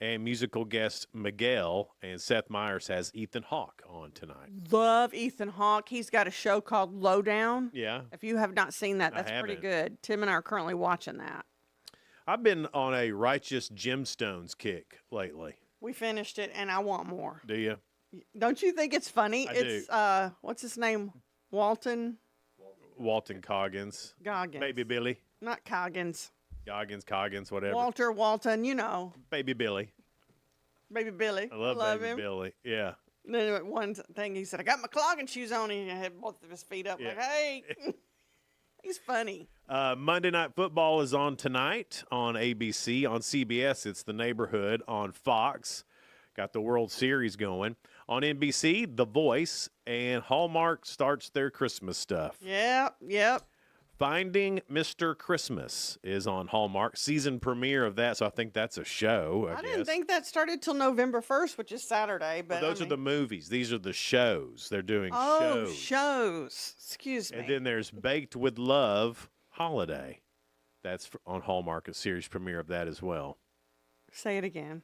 [SPEAKER 10] and musical guest Miguel, and Seth Meyers has Ethan Hawke on tonight.
[SPEAKER 11] Love Ethan Hawke. He's got a show called Lowdown.
[SPEAKER 10] Yeah.
[SPEAKER 11] If you have not seen that,
[SPEAKER 10] I
[SPEAKER 11] that's pretty
[SPEAKER 10] haven't.
[SPEAKER 11] good. Tim and I are currently watching that.
[SPEAKER 10] I've been on a Righteous Gemstones kick lately.
[SPEAKER 11] We finished it, and I want more.
[SPEAKER 10] Do you?
[SPEAKER 11] Don't you think it's funny?
[SPEAKER 10] I
[SPEAKER 11] It's what's his name? Walton
[SPEAKER 10] Coggins.
[SPEAKER 11] Goggins.
[SPEAKER 10] Baby Billy.
[SPEAKER 11] Not Coggins.
[SPEAKER 10] Coggins, whatever.
[SPEAKER 11] Walton, you know.
[SPEAKER 10] Baby Billy.
[SPEAKER 11] Baby Billy.
[SPEAKER 10] I love Baby
[SPEAKER 11] him.
[SPEAKER 10] Billy. Yeah.
[SPEAKER 11] And then one thing he said, I got my clogging shoes on, and he had both of his feet up. Like, hey. He's funny.
[SPEAKER 10] Monday Night Football is on tonight on ABC. On CBS, it's The Neighborhood. On Fox, got the World Series going. On NBC, The Voice, and Hallmark starts their Christmas stuff.
[SPEAKER 11] Yep.
[SPEAKER 10] Finding Mr. Christmas is on Hallmark. Season premiere of that, so I think that's a show, I guess.
[SPEAKER 11] Didn't think that started till November 1st, which is Saturday. But
[SPEAKER 10] Those are the movies. These are the shows. They're doing shows.
[SPEAKER 11] Shows. Excuse me.
[SPEAKER 10] And then there's Baked with Love Holiday. That's on Hallmark, a series premiere of that as well.
[SPEAKER 11] Say it again.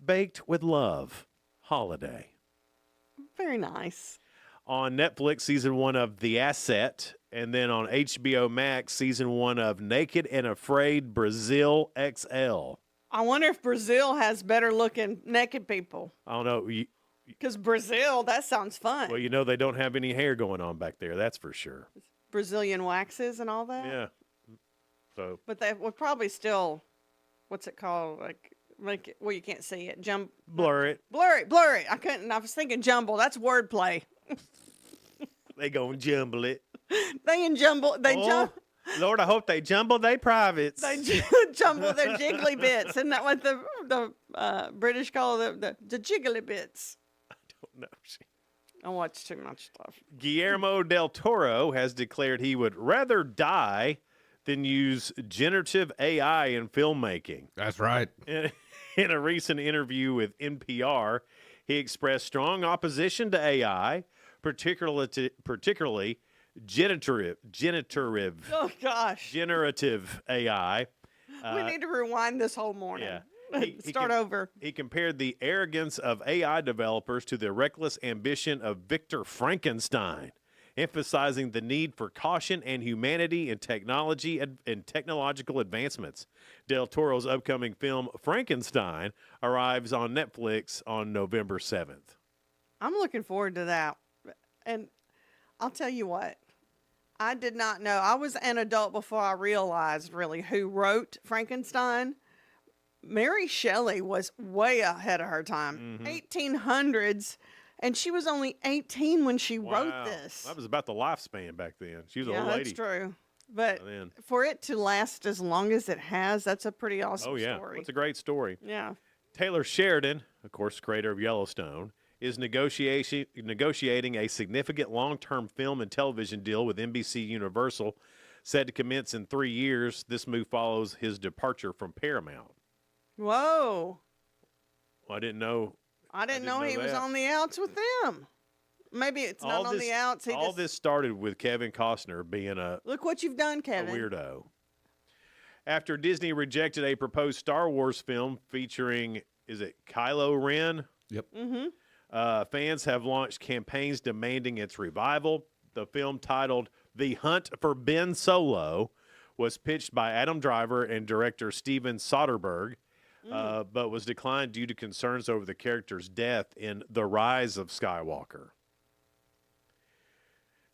[SPEAKER 10] Baked with Love Holiday.
[SPEAKER 11] Very nice.
[SPEAKER 10] On Netflix, season 1 of The Asset. And then on HBO Max, season 1 of Naked and Afraid Brazil XL.
[SPEAKER 11] I wonder if Brazil has better looking naked people.
[SPEAKER 10] I don't know.
[SPEAKER 11] Because Brazil, that sounds fun.
[SPEAKER 10] Well, you know they don't have any hair going on back there. That's for sure.
[SPEAKER 11] Brazilian waxes and all that.
[SPEAKER 10] Yeah. So.
[SPEAKER 11] But they would probably still, what's it called? Like, make it, well, you can't see it.
[SPEAKER 10] Blur it.
[SPEAKER 11] Blur it. I couldn't. I was thinking jumble. That's wordplay.
[SPEAKER 10] They gonna jumble it.
[SPEAKER 11] They jumble.
[SPEAKER 10] Lord, I hope they jumble they privates.
[SPEAKER 11] They jumble their jiggly bits. Isn't that what the British call the jiggly bits?
[SPEAKER 10] I don't know.
[SPEAKER 11] I watch too much stuff.
[SPEAKER 10] Guillermo del Toro has declared he would rather die than use generative AI in filmmaking.
[SPEAKER 12] That's right.
[SPEAKER 10] In a recent interview with NPR, he expressed strong opposition to AI, particularly generative.
[SPEAKER 11] Oh gosh.
[SPEAKER 10] Generative AI.
[SPEAKER 11] We need to rewind this whole morning. Yeah. Start over.
[SPEAKER 10] He compared the arrogance of AI developers to the reckless ambition of Victor Frankenstein, emphasizing the need for caution and humanity in technology and technological advancements. Del Toro's upcoming film Frankenstein arrives on Netflix on November 7th.
[SPEAKER 11] I'm looking forward to that. And I'll tell you what, I did not know. I was an adult before I realized really who wrote Frankenstein. Mary Shelley was way ahead of her time. 1800s, And she was only 18 when she wrote
[SPEAKER 10] Wow.
[SPEAKER 11] this.
[SPEAKER 10] That was about the lifespan back then. She was an
[SPEAKER 11] Yeah,
[SPEAKER 10] old lady.
[SPEAKER 11] that's true. But
[SPEAKER 10] then.
[SPEAKER 11] for it to last as long as it has, that's a pretty awesome
[SPEAKER 10] Oh, yeah.
[SPEAKER 11] story.
[SPEAKER 10] It's a great story.
[SPEAKER 11] Yeah.
[SPEAKER 10] Taylor Sheridan, of course, creator of Yellowstone, is negotiating a significant long-term film and television deal with NBC Universal, set to commence in 3 years. This move follows his departure from Paramount.
[SPEAKER 11] Whoa.
[SPEAKER 10] Well, I didn't know.
[SPEAKER 11] I didn't know he was
[SPEAKER 10] that.
[SPEAKER 11] on the outs with them. Maybe it's not on the outs.
[SPEAKER 10] All this started with Kevin Costner being a
[SPEAKER 11] Look what you've done, Kevin.
[SPEAKER 10] weirdo. After Disney rejected a proposed Star Wars film featuring, is it Kylo Ren?
[SPEAKER 12] Yep.
[SPEAKER 11] Mm-hmm.
[SPEAKER 10] Fans have launched campaigns demanding its revival. The film, titled The Hunt for Ben Solo, was pitched by Adam Driver and director Steven Soderbergh, but was declined due to concerns over the character's death in The Rise of Skywalker.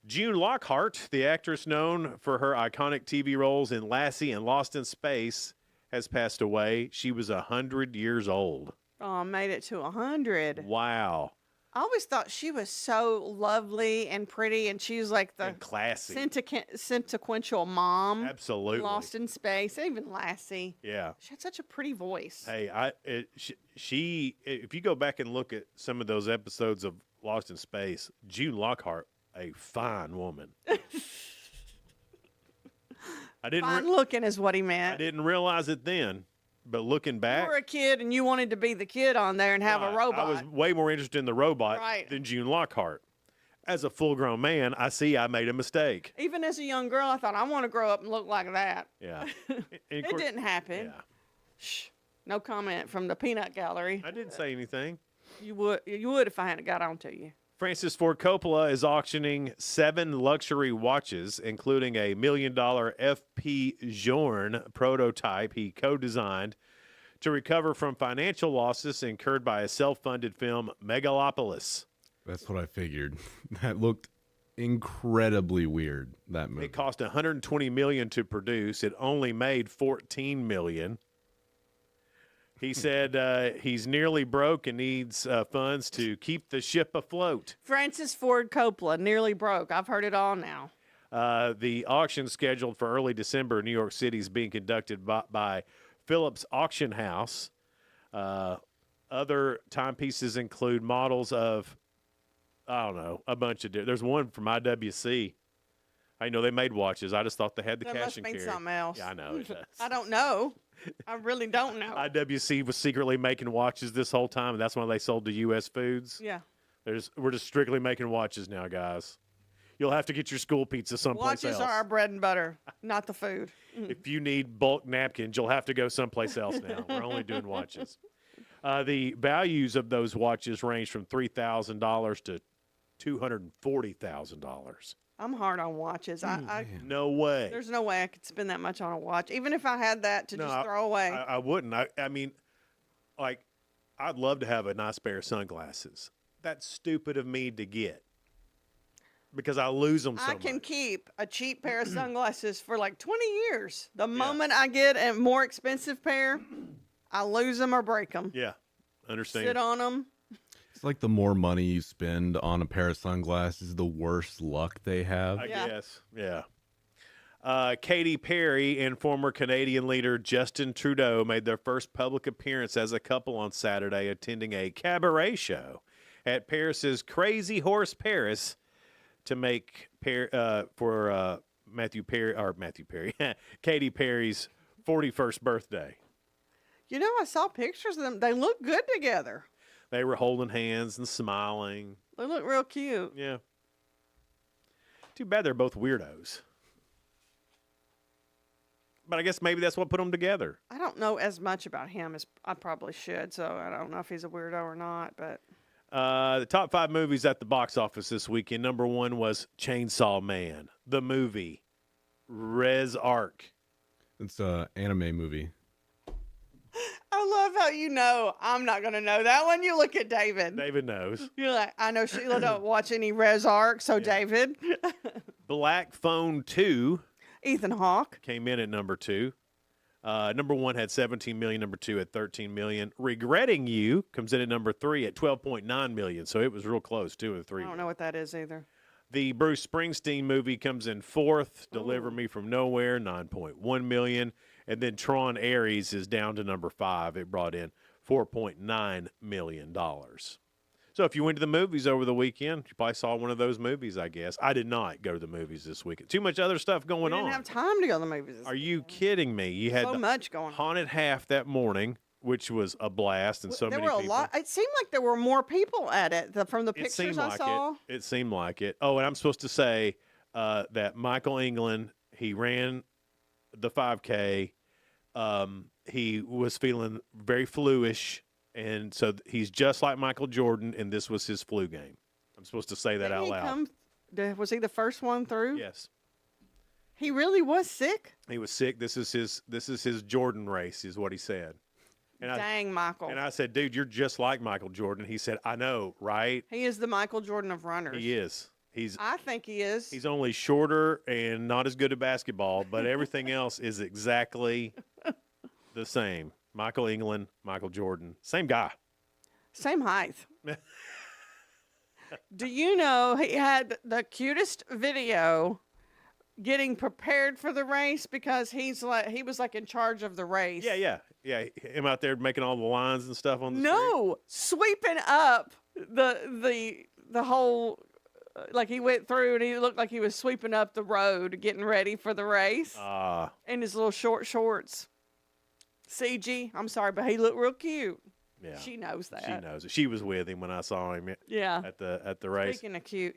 [SPEAKER 10] June Lockhart, the actress known for her iconic TV roles in Lassie and Lost in Space, has passed away. She was 100 years old.
[SPEAKER 11] Oh, made it to 100.
[SPEAKER 10] Wow.
[SPEAKER 11] I always thought she was so lovely and pretty, and she's like the
[SPEAKER 10] And classy.
[SPEAKER 11] sentimental mom.
[SPEAKER 10] Absolutely.
[SPEAKER 11] Lost in Space, even Lassie.
[SPEAKER 10] Yeah.
[SPEAKER 11] She had such a pretty voice.
[SPEAKER 10] Hey, she if you go back and look at some of those episodes of Lost in Space, June Lockhart, a fine woman. I didn't
[SPEAKER 11] Fine looking is what he meant.
[SPEAKER 10] I didn't realize it then, but looking back,
[SPEAKER 11] You were a kid and you wanted to be the kid on there and have a robot.
[SPEAKER 10] I was way more interested in the robot
[SPEAKER 11] Right.
[SPEAKER 10] than June Lockhart. As a full-grown man, I see I made a mistake.
[SPEAKER 11] Even as a young girl, I thought I want to grow up and look like that.
[SPEAKER 10] Yeah.
[SPEAKER 11] It didn't happen.
[SPEAKER 10] Yeah.
[SPEAKER 11] Shh. No comment from the peanut gallery.
[SPEAKER 10] I didn't say anything.
[SPEAKER 11] You would if I hadn't got on to you.
[SPEAKER 10] Francis Ford Coppola is auctioning 7 luxury watches, including a $1 million FP Journe prototype he co-designed, to recover from financial losses incurred by a self-funded film, Megalopolis.
[SPEAKER 12] That's what I figured. That looked incredibly weird, that movie.
[SPEAKER 10] It cost $120 million to produce. It only made $14 million. He said he's nearly broke and needs funds to keep the ship afloat.
[SPEAKER 11] Francis Ford Coppola, nearly broke. I've heard it all now.
[SPEAKER 10] The auction scheduled for early December in New York City is being conducted by Phillips Auction House. Other timepieces include models of, I don't know, a bunch of different. There's one from IWC. I know they made watches. I just thought they had the
[SPEAKER 11] That
[SPEAKER 10] cash
[SPEAKER 11] must
[SPEAKER 10] and
[SPEAKER 11] mean
[SPEAKER 10] carry.
[SPEAKER 11] something else.
[SPEAKER 10] Yeah, I know it does.
[SPEAKER 11] I don't know. I really don't know.
[SPEAKER 10] IWC was secretly making watches this whole time, and that's why they sold to U.S. Foods.
[SPEAKER 11] Yeah.
[SPEAKER 10] We're just strictly making watches now, guys. You'll have to get your school pizza someplace
[SPEAKER 11] Watches
[SPEAKER 10] else.
[SPEAKER 11] are our bread and butter, not the food.
[SPEAKER 10] If you need bulk napkins, you'll have to go someplace else now. We're only doing watches. The values of those watches range from $3,000 to $240,000.
[SPEAKER 11] I'm hard on watches.
[SPEAKER 10] No way.
[SPEAKER 11] There's no way I could spend that much on a watch, even if I had that to just throw away.
[SPEAKER 10] I wouldn't. I mean, like, I'd love to have a nice pair of sunglasses. That's stupid of me to get because I lose them so
[SPEAKER 11] I can
[SPEAKER 10] much.
[SPEAKER 11] keep a cheap pair of sunglasses for like 20 years. The moment I get a more expensive pair, I lose them or break them.
[SPEAKER 10] Yeah, understand.
[SPEAKER 11] Sit on them.
[SPEAKER 12] It's like the more money you spend on a pair of sunglasses, the worse luck they have.
[SPEAKER 10] I guess, yeah. Katy Perry and former Canadian leader Justin Trudeau made their first public appearance as a couple on Saturday, attending a cabaret show at Paris's Crazy Horse Paris to make for Katy Perry's 41st birthday.
[SPEAKER 11] You know, I saw pictures of them. They look good together.
[SPEAKER 10] They were holding hands and smiling.
[SPEAKER 11] They look real cute.
[SPEAKER 10] Yeah. Too bad they're both weirdos. But I guess maybe that's what put them together.
[SPEAKER 11] I don't know as much about him as I probably should, so I don't know if he's a weirdo or not. But
[SPEAKER 10] the top 5 movies at the box office this weekend. Number 1 was Chainsaw Man, the movie. Res Arc.
[SPEAKER 12] It's an anime movie.
[SPEAKER 11] I love how you know I'm not going to know that one. You look at David.
[SPEAKER 10] David knows.
[SPEAKER 11] You're like, I know Sheila don't watch any Res Arc, so David.
[SPEAKER 10] Black Phone 2.
[SPEAKER 11] Ethan Hawke.
[SPEAKER 10] Came in at number 2. Number 1 had 17 million. Number 2 had 13 million. Regretting You comes in at number 3 at 12.9 million. So it was real close, 2 and 3.
[SPEAKER 11] I don't know what that is either.
[SPEAKER 10] The Bruce Springsteen movie comes in 4th. Deliver Me From Nowhere, 9.1 million. And then Tron Ares is down to number 5. It brought in $4.9 million. So if you went to the movies over the weekend, you probably saw one of those movies, I guess. I did not go to the movies this weekend. Too much other stuff going on.
[SPEAKER 11] We didn't have time to go to the movies.
[SPEAKER 10] Are you kidding me? You had
[SPEAKER 11] So much going on.
[SPEAKER 10] Haunted Half that morning, which was a blast, and so
[SPEAKER 11] there
[SPEAKER 10] many
[SPEAKER 11] were a
[SPEAKER 10] people.
[SPEAKER 11] lot. It seemed like there were more people at it from the
[SPEAKER 10] It seemed
[SPEAKER 11] pictures I
[SPEAKER 10] like
[SPEAKER 11] saw.
[SPEAKER 10] it. It seemed like it. Oh, and I'm supposed to say that Michael England, he ran the 5K. He was feeling very flu-ish, and so he's just like Michael Jordan, and this was his flu game. I'm supposed to say that out loud.
[SPEAKER 11] Was he the first one through?
[SPEAKER 10] Yes.
[SPEAKER 11] He really was sick?
[SPEAKER 10] He was sick. This is his Jordan race, is what he said. And
[SPEAKER 11] Dang, Michael.
[SPEAKER 10] And I said, dude, you're just like Michael Jordan. He said, I know, right?
[SPEAKER 11] He is the Michael Jordan of runners.
[SPEAKER 10] He is.
[SPEAKER 11] I think he is.
[SPEAKER 10] He's only shorter and not as good at basketball, but everything else is exactly the same. Michael England, Michael Jordan, same guy.
[SPEAKER 11] Same height. Do you know he had the cutest video getting prepared for the race because he was like in charge of the race.
[SPEAKER 10] Yeah. Him out there making all the lines and stuff on the
[SPEAKER 11] No, sweeping up the whole. Like he went through and he looked like he was sweeping up the road, getting ready for the race. In his little short shorts. CG, I'm sorry, but he looked real cute.
[SPEAKER 10] Yeah.
[SPEAKER 11] She knows that.
[SPEAKER 10] She knows it. She was with him when I saw him at the race.
[SPEAKER 11] Speaking of cute,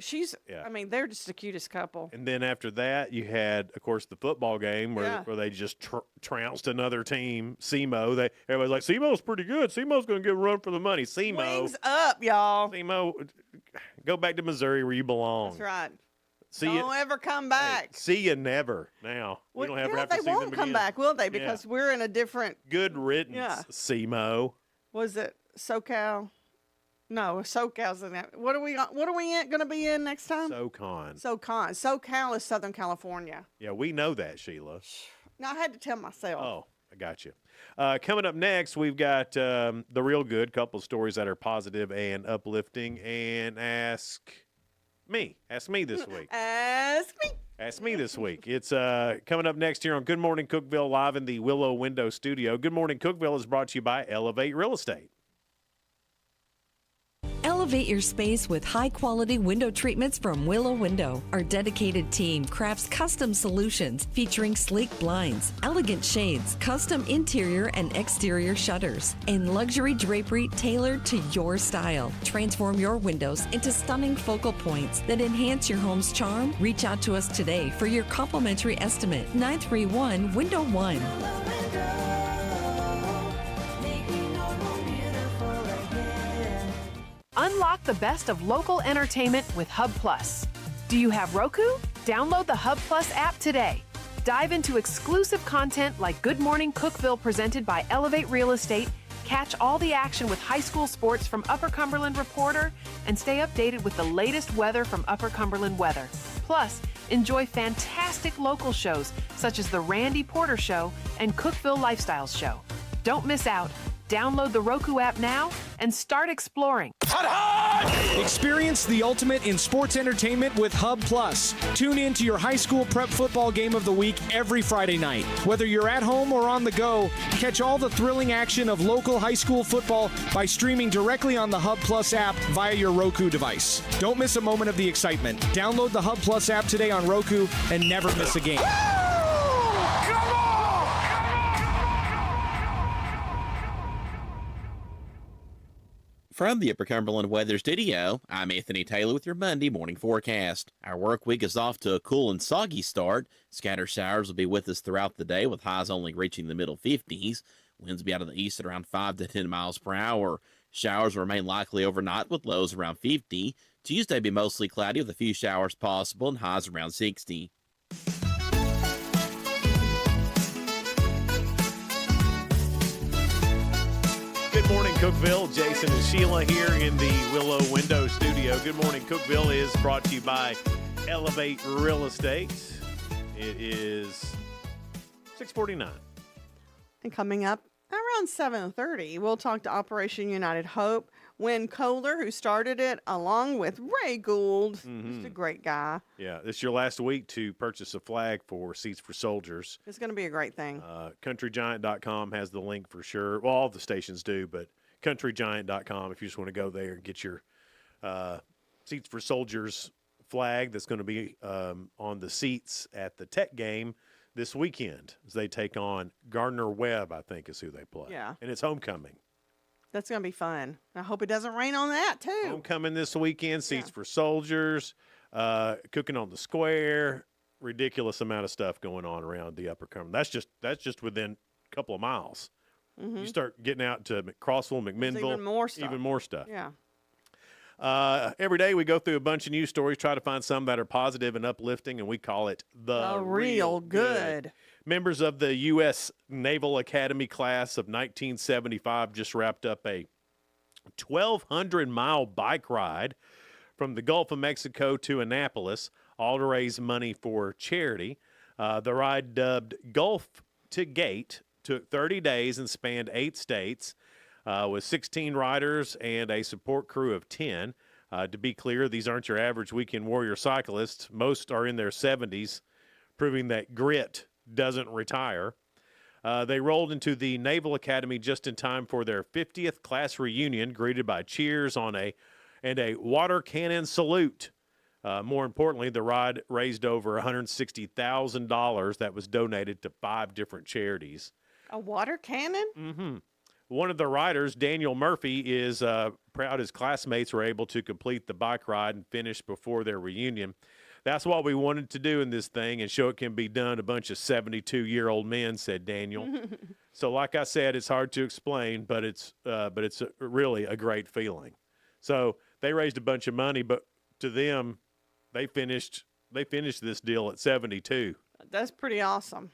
[SPEAKER 11] they're just the cutest couple.
[SPEAKER 10] And then after that, you had, of course, the football game where they just trounced another team, SEMO. Everybody's like, SEMO's pretty good. SEMO's going to get a run for the money. SEMO.
[SPEAKER 11] Wings up, y'all.
[SPEAKER 10] SEMO, go back to Missouri where you belong.
[SPEAKER 11] That's right.
[SPEAKER 10] Don't
[SPEAKER 11] ever come back.
[SPEAKER 10] See you never now. We don't ever have to see them again.
[SPEAKER 11] They won't come back, will they? Because we're in a different.
[SPEAKER 10] Good riddance, SEMO.
[SPEAKER 11] Was it SoCal? No, SoCal's in that. What are we going to be in next time?
[SPEAKER 10] SoCon.
[SPEAKER 11] SoCal is Southern California.
[SPEAKER 10] Yeah, we know that, Sheila.
[SPEAKER 11] Now I had to tell myself.
[SPEAKER 10] Oh, I got you. Coming up next, we've got the real good couple stories that are positive and uplifting. And Ask Me this week. Ask me this week. It's coming up next here on Good Morning Cookeville, live in the Willow Window Studio. Good Morning Cookeville is brought to you by Elevate Real Estate.
[SPEAKER 18] Elevate your space with high-quality window treatments from Willow Window. Our dedicated team crafts custom solutions featuring sleek blinds, elegant shades, custom interior and exterior shutters, and luxury drapery tailored to your style. Transform your windows into stunning focal points that enhance your home's charm. Reach out to us today for your complimentary estimate. 931-Window-1.
[SPEAKER 15] Unlock the best of local entertainment with Hub Plus. Do you have Roku? Download the Hub Plus app today. Dive into exclusive content like Good Morning Cookeville presented by Elevate Real Estate, catch all the action with high school sports from Upper Cumberland Reporter, and stay updated with the latest weather from Upper Cumberland Weather. Plus, enjoy fantastic local shows such as The Randy Porter Show and Cookeville Lifestyles Show. Don't miss out. Download the Roku app now and start exploring.
[SPEAKER 21] Experience the ultimate in sports entertainment with Hub Plus. Tune in to your high school prep football game of the week every Friday night. Whether you're at home or on the go, catch all the thrilling action of local high school football by streaming directly on the Hub Plus app via your Roku device. Don't miss a moment of the excitement. Download the Hub Plus app today on Roku and never miss a game.
[SPEAKER 7] From the Upper Cumberland Weather Studio, I'm Anthony Taylor with your Monday morning forecast. Our work week is off to a cool and soggy start. Scattered showers will be with us throughout the day, with highs only reaching the middle 50s. Winds will be out of the east at around 5 to 10 miles per hour. Showers will remain likely overnight with lows around 50. Tuesday will be mostly cloudy with a few showers possible and highs around 60.
[SPEAKER 10] Good morning, Cookeville. Jason and Sheila here in the Willow Window Studio. Good Morning Cookeville is brought to you by Elevate Real Estate. It is 6:49.
[SPEAKER 11] And coming up around 7:30, we'll talk to Operation United Hope. Win Kohler, who started it, along with Ray Gould, just a great guy.
[SPEAKER 10] Yeah, it's your last week to purchase a flag for Seats for Soldiers.
[SPEAKER 11] It's going to be a great thing.
[SPEAKER 10] CountryGiant.com has the link for sure. Well, all the stations do, but CountryGiant.com if you just want to go there and get your Seats for Soldiers flag that's going to be on the seats at the Tech game this weekend as they take on Gardner-Webb, I think is who they play.
[SPEAKER 11] Yeah.
[SPEAKER 10] And it's homecoming.
[SPEAKER 11] That's going to be fun. I hope it doesn't rain on that, too.
[SPEAKER 10] Homecoming this weekend, Seats for Soldiers, Cooking on the Square, ridiculous amount of stuff going on around the Upper Cumberland. That's just within a couple of miles. You start getting out to Crossville, McMinnville,
[SPEAKER 11] even more stuff. Yeah.
[SPEAKER 10] Every day we go through a bunch of news stories, try to find some that are positive and uplifting, and we call it the
[SPEAKER 11] real good.
[SPEAKER 10] Members of the U.S. Naval Academy class of 1975 just wrapped up a 1,200-mile bike ride from the Gulf of Mexico to Annapolis, all to raise money for charity. The ride, dubbed Gulf to Gate, took 30 days and spanned 8 states. With 16 riders and a support crew of 10. To be clear, these aren't your average weekend warrior cyclists. Most are in their 70s, proving that grit doesn't retire. They rolled into the Naval Academy just in time for their 50th class reunion, greeted by cheers and a water cannon salute. More importantly, the ride raised over $160,000 that was donated to 5 different charities.
[SPEAKER 11] A water cannon?
[SPEAKER 10] Mm-hmm. One of the riders, Daniel Murphy, is proud his classmates were able to complete the bike ride and finish before their reunion. That's what we wanted to do in this thing and show it can be done. A bunch of 72-year-old men, said Daniel. So like I said, it's hard to explain, but it's really a great feeling. So they raised a bunch of money, but to them, they finished this deal at 72.
[SPEAKER 11] That's pretty awesome.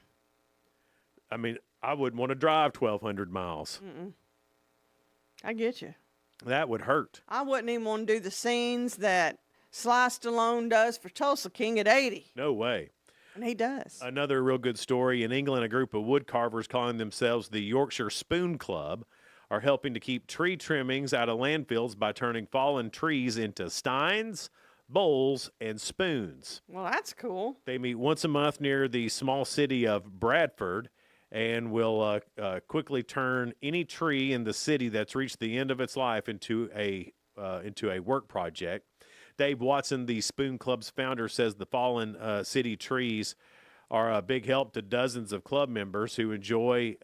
[SPEAKER 10] I mean, I wouldn't want to drive 1,200 miles.
[SPEAKER 11] I get you.
[SPEAKER 10] That would hurt.
[SPEAKER 11] I wouldn't even want to do the scenes that Sly Stallone does for Tulsa King at 80.
[SPEAKER 10] No way.
[SPEAKER 11] And he does.
[SPEAKER 10] Another real good story. In England, a group of wood carvers calling themselves the Yorkshire Spoon Club are helping to keep tree trimmings out of landfills by turning fallen trees into steins, bowls, and spoons.
[SPEAKER 11] Well, that's cool.
[SPEAKER 10] They meet once a month near the small city of Bradford and will quickly turn any tree in the city that's reached the end of its life into a work project. Dave Watson, the Spoon Club's founder, says the fallen city trees are a big help to dozens of club members who enjoy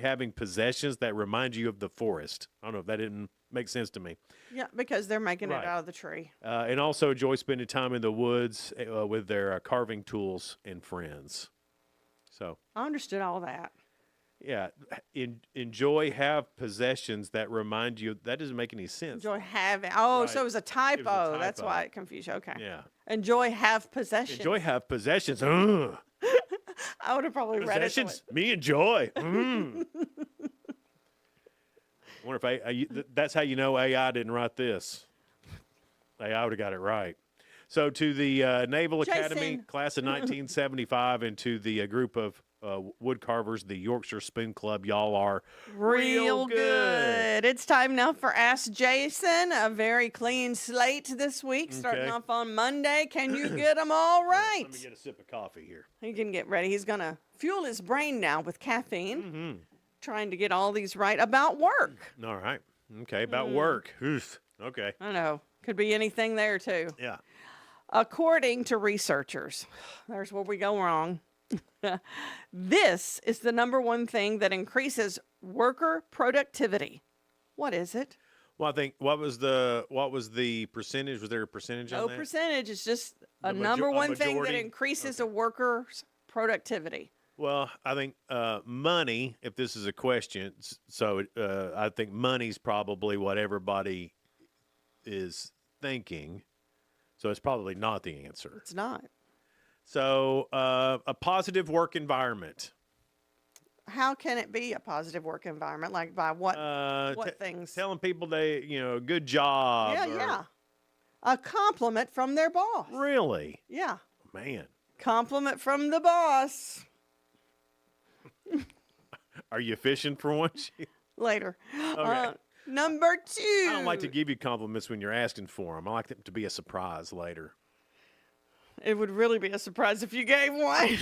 [SPEAKER 10] having possessions that remind you of the forest. I don't know if that didn't make sense to me.
[SPEAKER 11] Yeah, because they're making
[SPEAKER 10] Right.
[SPEAKER 11] it out of the tree.
[SPEAKER 10] And also enjoy spending time in the woods with their carving tools and friends. So,
[SPEAKER 11] I understood all that.
[SPEAKER 10] yeah, have possessions that remind you. That doesn't make any sense.
[SPEAKER 11] Enjoy having. Oh,
[SPEAKER 10] Right.
[SPEAKER 11] so it was a typo.
[SPEAKER 10] It was a
[SPEAKER 11] That's
[SPEAKER 10] typo.
[SPEAKER 11] why it confused you. Okay.
[SPEAKER 10] Yeah.
[SPEAKER 11] Enjoy have possession.
[SPEAKER 10] Enjoy have possessions. Ugh.
[SPEAKER 11] I would have probably read it.
[SPEAKER 10] Possessions. Me enjoy. Mm. I wonder if that's how you know AI didn't write this. AI would have got it right. So to the Naval Academy
[SPEAKER 11] Jason.
[SPEAKER 10] class of 1975 and to the group of wood carvers, the Yorkshire Spoon Club, y'all are
[SPEAKER 11] Real good. It's time now for Ask Jason. A very clean slate this week, starting
[SPEAKER 10] Okay.
[SPEAKER 11] off on Monday. Can you get them all right?
[SPEAKER 10] Let me get a sip of coffee here.
[SPEAKER 11] He can get ready. He's going to fuel his brain now with caffeine, trying to get all these right about work.
[SPEAKER 10] All right. Okay. About work. Oof. Okay.
[SPEAKER 11] I know. Could be anything there, too.
[SPEAKER 10] Yeah.
[SPEAKER 11] According to researchers, there's where we go wrong. This is the number one thing that increases worker productivity. What is it?
[SPEAKER 10] Well, I think what was the percentage? Was there a percentage on
[SPEAKER 11] No
[SPEAKER 10] that?
[SPEAKER 11] percentage. It's just a
[SPEAKER 10] The
[SPEAKER 11] number one thing that
[SPEAKER 10] majority?
[SPEAKER 11] increases a worker's productivity.
[SPEAKER 10] Well, I think money, if this is a question, so I think money's probably what everybody is thinking. So it's probably not the answer.
[SPEAKER 11] It's not.
[SPEAKER 10] So a positive work environment.
[SPEAKER 11] How can it be a positive work environment? Like by what things?
[SPEAKER 10] Telling people they, good job.
[SPEAKER 11] Yeah, yeah. A compliment from their boss.
[SPEAKER 10] Really?
[SPEAKER 11] Yeah.
[SPEAKER 10] man.
[SPEAKER 11] Compliment from the boss.
[SPEAKER 10] Are you fishing for one?
[SPEAKER 11] Later.
[SPEAKER 10] Okay.
[SPEAKER 11] Number 2.
[SPEAKER 10] I don't like to give you compliments when you're asking for them. I like them to be a surprise later.
[SPEAKER 11] It would really be a surprise if you gave one.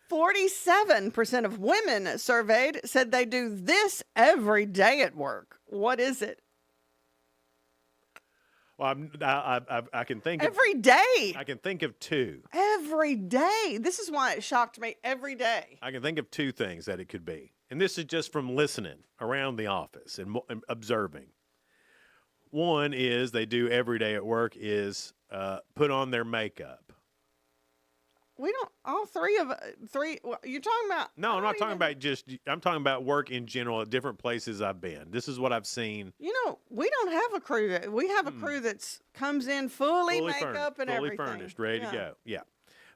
[SPEAKER 11] 47% of women surveyed said they do this every day at work. What is it?
[SPEAKER 10] Well, I can think
[SPEAKER 11] every day.
[SPEAKER 10] I can think of 2.
[SPEAKER 11] Every day. This is why it shocked me. Every day.
[SPEAKER 10] I can think of 2 things that it could be. And this is just from listening around the office and observing. One is they do every day at work is put on their makeup.
[SPEAKER 11] We don't, all three, you're talking about.
[SPEAKER 10] No, I'm not talking about I'm talking about work in general at different places I've been. This is what I've seen.
[SPEAKER 11] You know, we don't have a crew. We have a crew that comes in fully makeup
[SPEAKER 10] furnished,
[SPEAKER 11] and everything.
[SPEAKER 10] Fully furnished, ready to go. Yeah.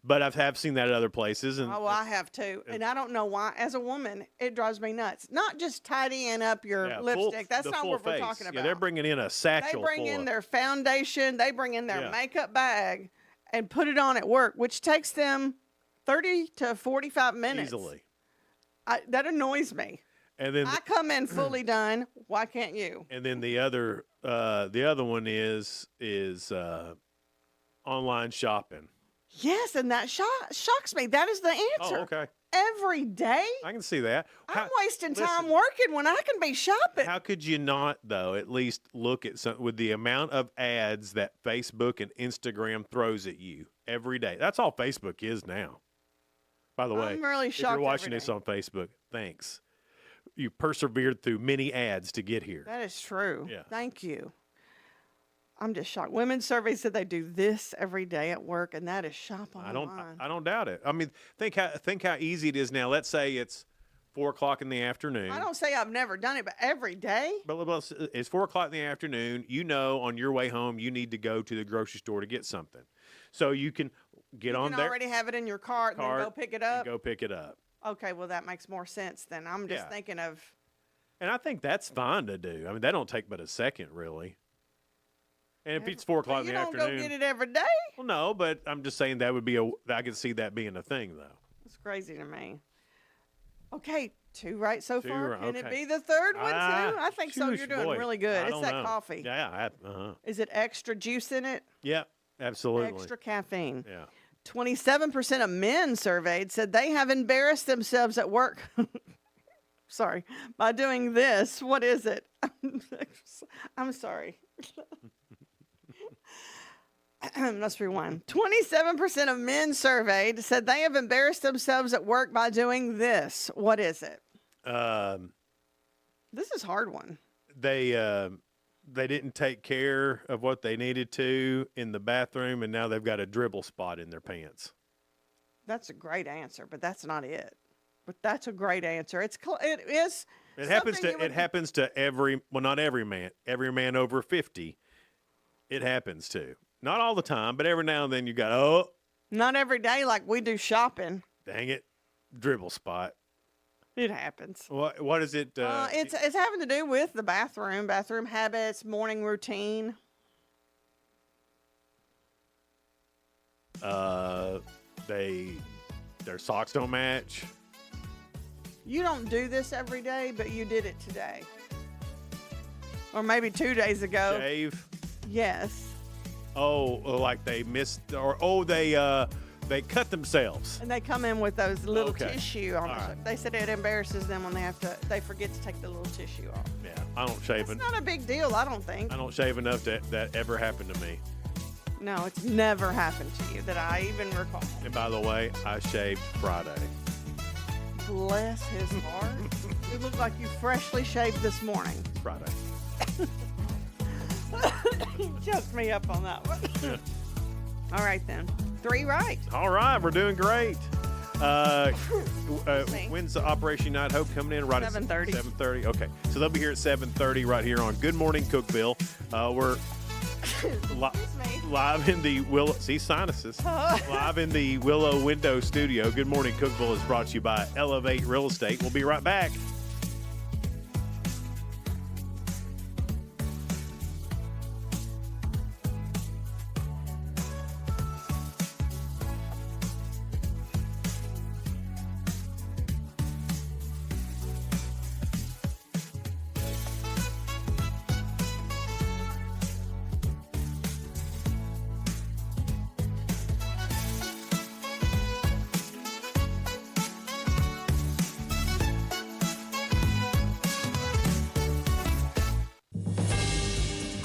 [SPEAKER 10] But I've seen that at other places. And,
[SPEAKER 11] oh, well, I have too. And I don't know why. As a woman, it drives me nuts. Not just tidying up your lipstick. That's not what we're talking about.
[SPEAKER 10] Yeah, they're bringing in a satchel.
[SPEAKER 11] They bring in their foundation. They bring in their makeup bag and put it on at work, which takes them 30 to 45 minutes.
[SPEAKER 10] Easily.
[SPEAKER 11] That annoys me.
[SPEAKER 10] And then
[SPEAKER 11] I come in fully done. Why can't you?
[SPEAKER 10] And then the other one is online shopping.
[SPEAKER 11] Yes, and that shocks me. That is the answer.
[SPEAKER 10] Oh, okay.
[SPEAKER 11] Every day?
[SPEAKER 10] I can see that.
[SPEAKER 11] I'm wasting time working when I can be shopping.
[SPEAKER 10] How could you not, though, at least look at some with the amount of ads that Facebook and Instagram throws at you every day? That's all Facebook is now. By the way,
[SPEAKER 11] I'm really shocked.
[SPEAKER 10] If you're watching this on Facebook, thanks. You persevered through many ads to get here.
[SPEAKER 11] That is true.
[SPEAKER 10] Yeah.
[SPEAKER 11] Thank you. I'm just shocked. Women's survey said they do this every day at work, and that is shop online.
[SPEAKER 10] I don't doubt it. I mean, think how easy it is now. Let's say it's 4:00 in the afternoon.
[SPEAKER 11] I don't say I've never done it, but every day.
[SPEAKER 10] But it's 4:00 in the afternoon. You know, on your way home, you need to go to the grocery store to get something, so you can get on there.
[SPEAKER 11] You can already have it in your cart and then go pick it up.
[SPEAKER 10] Go pick it up.
[SPEAKER 11] Okay, well that makes more sense than I'm just thinking of.
[SPEAKER 10] And I think that's fine to do. I mean, that don't take but a second, really. And if it's 4:00 in the afternoon,
[SPEAKER 11] you don't go get it every day.
[SPEAKER 10] Well, no, but I'm just saying that would be I could see that being a thing, though.
[SPEAKER 11] It's crazy to me. Okay, 2 right so far. Can it
[SPEAKER 10] okay.
[SPEAKER 11] be the third one too? I think so. You're doing
[SPEAKER 10] boy,
[SPEAKER 11] really good.
[SPEAKER 10] I
[SPEAKER 11] It's
[SPEAKER 10] don't
[SPEAKER 11] that
[SPEAKER 10] know.
[SPEAKER 11] coffee.
[SPEAKER 10] Yeah.
[SPEAKER 11] Is it extra juice in it?
[SPEAKER 10] Yeah, absolutely.
[SPEAKER 11] Extra caffeine.
[SPEAKER 10] Yeah.
[SPEAKER 11] 27% of men surveyed said they have embarrassed themselves at work. Sorry, by doing this. What is it? I'm sorry. Let's rewind. 27% of men surveyed said they have embarrassed themselves at work by doing this. What is it? This is a hard one.
[SPEAKER 10] They didn't take care of what they needed to in the bathroom, and now they've got a dribble spot in their pants.
[SPEAKER 11] That's a great answer, but that's not it. But that's a great answer. It is.
[SPEAKER 10] It happens to every, well, not every man over 50. It happens to. Not all the time, but every now and then you got,
[SPEAKER 11] not every day like we do shopping.
[SPEAKER 10] Dang it, dribble spot.
[SPEAKER 11] It happens.
[SPEAKER 10] What is it?
[SPEAKER 11] It's having to do with the bathroom habits, morning routine.
[SPEAKER 10] Their socks don't match.
[SPEAKER 11] You don't do this every day, but you did it today. Or maybe 2 days ago.
[SPEAKER 10] Shave?
[SPEAKER 11] Yes.
[SPEAKER 10] Oh, like they missed, they cut themselves.
[SPEAKER 11] And they come in with those little
[SPEAKER 10] Okay.
[SPEAKER 11] tissue on. They said it embarrasses them when they forget to take the little tissue off.
[SPEAKER 10] Yeah, I don't shave.
[SPEAKER 11] It's not a big deal, I don't think.
[SPEAKER 10] I don't shave enough that ever happened to me.
[SPEAKER 11] No, it's never happened to you that I even recall.
[SPEAKER 10] And by the way, I shaved Friday.
[SPEAKER 11] Bless his heart. You look like you freshly shaved this morning.
[SPEAKER 10] Friday.
[SPEAKER 11] You choked me up on that one.
[SPEAKER 10] Yeah.
[SPEAKER 11] All right, then. 3 right.
[SPEAKER 10] All right, we're doing great. When's the Operation Night Hope coming in? Right
[SPEAKER 11] 7:30.
[SPEAKER 10] 7:30. Okay, so they'll be here at 7:30 right here on Good Morning Cookeville. We're live in the Willow. See, sinuses. Live in the Willow Window Studio. Good Morning Cookeville is brought to you by Elevate Real Estate. We'll be right back.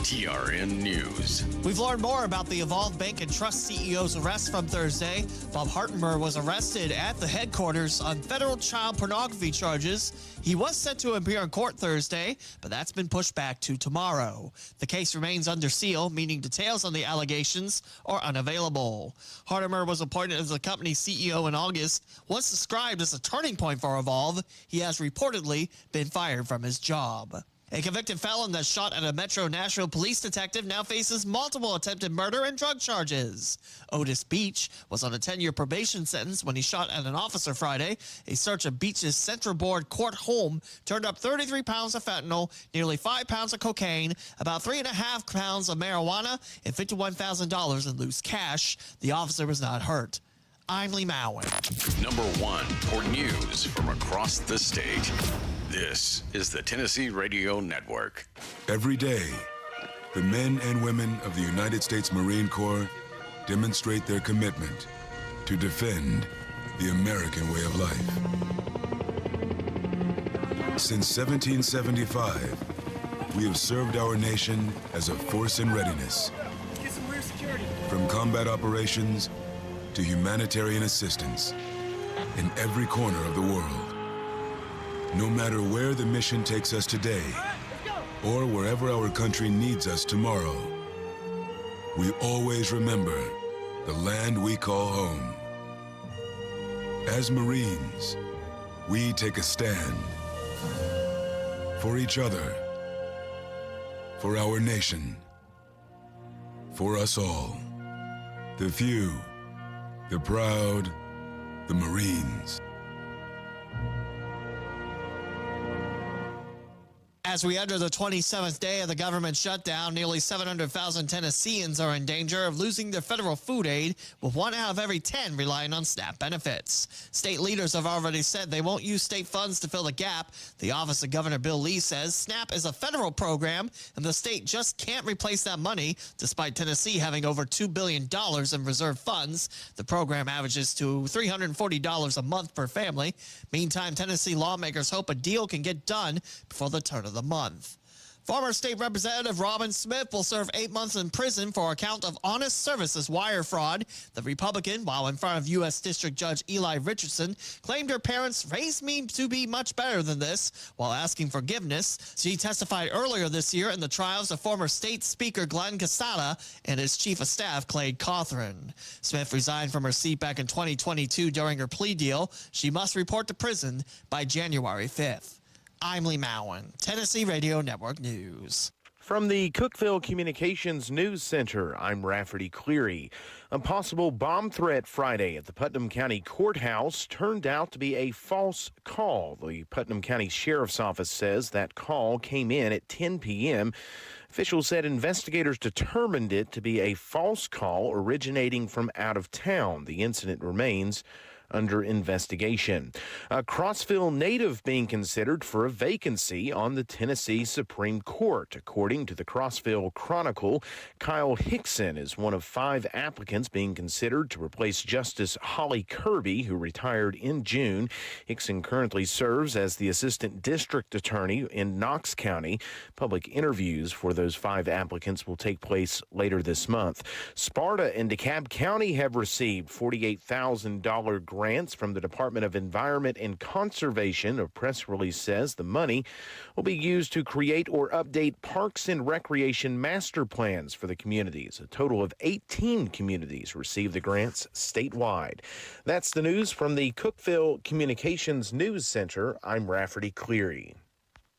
[SPEAKER 1] TRN News.
[SPEAKER 3] We've learned more about the Evolve Bank and Trust CEO's arrest from Thursday. Bob Hartenberg was arrested at the headquarters on federal child pornography charges. He was set to appear in court Thursday, but that's been pushed back to tomorrow. The case remains under seal, meaning details on the allegations are unavailable. Hartenberg was appointed as the company's CEO in August. Once described as a turning point for Evolve, he has reportedly been fired from his job. A convicted felon that shot at a Metro Nashville police detective now faces multiple attempted murder and drug charges. Otis Beach was on a 10-year probation sentence when he shot at an officer Friday. A search of Beach's Central Board court home turned up 33 pounds of fentanyl, nearly 5 pounds of cocaine, about 3.5 pounds of marijuana, and $51,000 in loose cash. The officer was not hurt. I'm Lee Mowen.
[SPEAKER 1] Number 1 for news from across the state. This is the Tennessee Radio Network.
[SPEAKER 22] Every day, the men and women of the United States Marine Corps demonstrate their commitment to defend the American way of life. Since 1775, we have served our nation as a force in readiness.
[SPEAKER 9] Get some rear security.
[SPEAKER 22] From combat operations to humanitarian assistance in every corner of the world. No matter where the mission takes us today, or wherever our country needs us tomorrow, we always remember the land we call home. As Marines, we take a stand for each other, for our nation, for us all. The few, the proud, the Marines.
[SPEAKER 3] As we enter the 27th day of the government shutdown, nearly 700,000 Tennesseans are in danger of losing their federal food aid, with 1 out of every 10 relying on SNAP benefits. State leaders have already said they won't use state funds to fill the gap. The office of Governor Bill Lee says SNAP is a federal program, and the state just can't replace that money, despite Tennessee having over $2 billion in reserve funds. The program averages to $340 a month per family. Meantime, Tennessee lawmakers hope a deal can get done before the turn of the month. Former State Representative Robin Smith will serve 8 months in prison for a count of honest services wire fraud. The Republican, while in front of U.S. District Judge Eli Richardson, claimed her parents raised me to be much better than this while asking forgiveness. She testified earlier this year in the trials of former State Speaker Glenn Casada and his Chief of Staff Clay Cawthron. Smith resigned from her seat back in 2022 during her plea deal. She must report to prison by January 5th. I'm Lee Mowen, Tennessee Radio Network News.
[SPEAKER 6] From the Cookeville Communications News Center, I'm Rafferty Cleary. A possible bomb threat Friday at the Putnam County Courthouse turned out to be a false call. The Putnam County Sheriff's Office says that call came in at 10 p.m. Officials said investigators determined it to be a false call originating from out of town. The incident remains under investigation. A Crossville native being considered for a vacancy on the Tennessee Supreme Court. According to the Crossville Chronicle, Kyle Hickson is one of 5 applicants being considered to replace Justice Holly Kirby, who retired in June. Hickson currently serves as the Assistant District Attorney in Knox County. Public interviews for those 5 applicants will take place later this month. Sparta and DeKalb County have received $48,000 grants from the Department of Environment and Conservation. A press release says the money will be used to create or update parks and recreation master plans for the communities. A total of 18 communities receive the grants statewide. That's the news from the Cookeville Communications News Center. I'm Rafferty Cleary.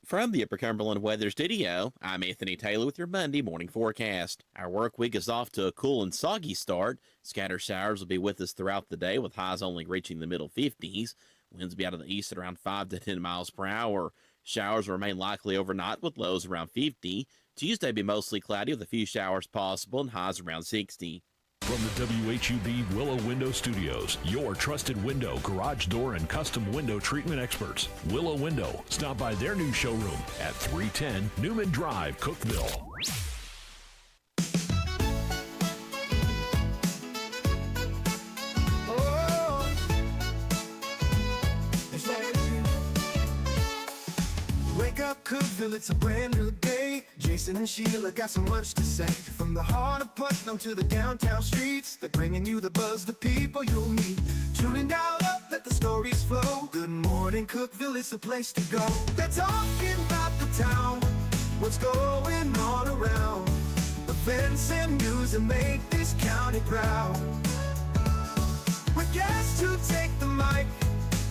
[SPEAKER 7] From the Upper Cumberland Weather Studio, I'm Anthony Taylor with your Monday morning forecast. Our work week is off to a cool and soggy start. Scattered showers will be with us throughout the day, with highs only reaching the middle 50s. Winds will be out of the east at around 5 to 10 miles per hour. Showers will remain likely overnight with lows around 50. Tuesday will be mostly cloudy with a few showers possible and highs around 60.
[SPEAKER 8] From the WHUB Willow Window Studios, your trusted window, garage door, and custom window treatment experts. Willow Window. Stop by their new showroom at 310 Newman Drive, Cookeville.
[SPEAKER 9] Wake up, Cookeville, it's a brand new day. me. Jason and Sheila got so much to say. From the heart of Putnam to the downtown streets, they're bringing you the buzz, the people you'll meet. Tuning dial up, let the stories flow. Good morning, Cookeville is the place to go. They're talking about the town, what's going on around. Events and news that make this county proud. With guests who take the mic,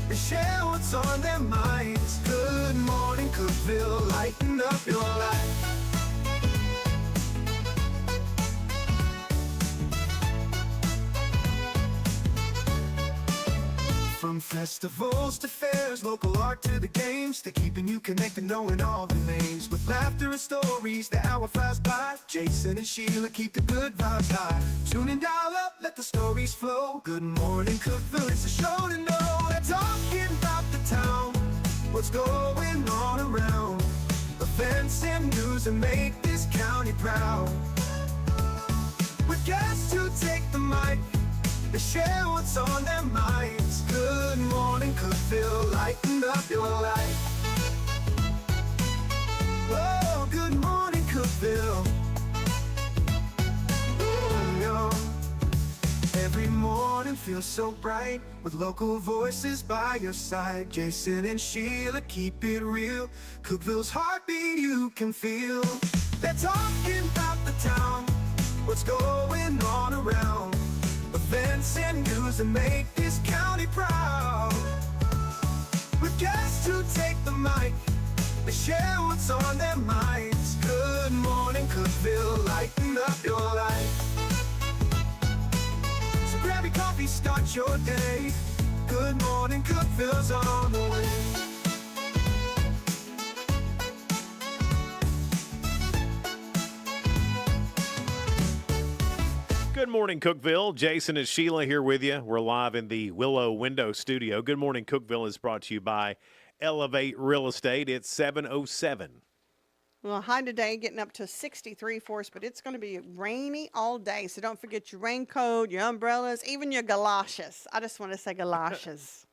[SPEAKER 9] they share what's on their minds. Good morning, Cookeville, lighten up your life. From festivals to fairs, local art to the games, they're keeping you connected, knowing all the names. With laughter and stories, the hour flies by. Jason and Sheila keep the good vibes high. Tune in, dial up, let the stories flow. Good morning, Cookeville, it's a show to know. They're talking about the town, what's going on around. Events and news that make this county proud. With guests who take the mic, they share what's on their minds. Good morning, Cookeville, lighten up your life. Oh, good morning, Cookeville. Oh, yo. Every morning feels so bright with local voices by your side. Jason and Sheila keep it real. Cookeville's heartbeat you can feel. They're talking about the town, what's going on around. Events and news that make this county proud. With guests who take the mic, they share what's on their minds. Good morning, Cookeville, lighten up your life. So grab your coffee, start your day. Good morning, Cookeville's on the way.
[SPEAKER 10] Good morning, Cookeville. Jason and Sheila here with you. We're live in the Willow Window Studio. Good morning, Cookeville is brought to you by Elevate Real Estate. It's 7:07.
[SPEAKER 11] Well, high today, getting up to 63 for us, but it's going to be rainy all day. So don't forget your raincoat, your umbrellas, even your galoshes. I just want to say galoshes.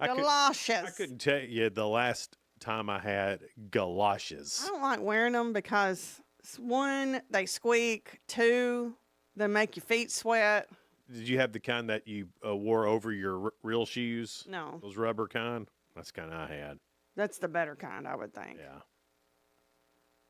[SPEAKER 11] Galoshes.
[SPEAKER 10] I couldn't tell you the last time I had galoshes.
[SPEAKER 11] I don't like wearing them because, one, they squeak. Two, they make your feet sweat.
[SPEAKER 10] Did you have the kind that you wore over your real shoes?
[SPEAKER 11] No.
[SPEAKER 10] Those rubber kind? That's the kind I had.
[SPEAKER 11] That's the better kind, I would think.
[SPEAKER 10] Yeah.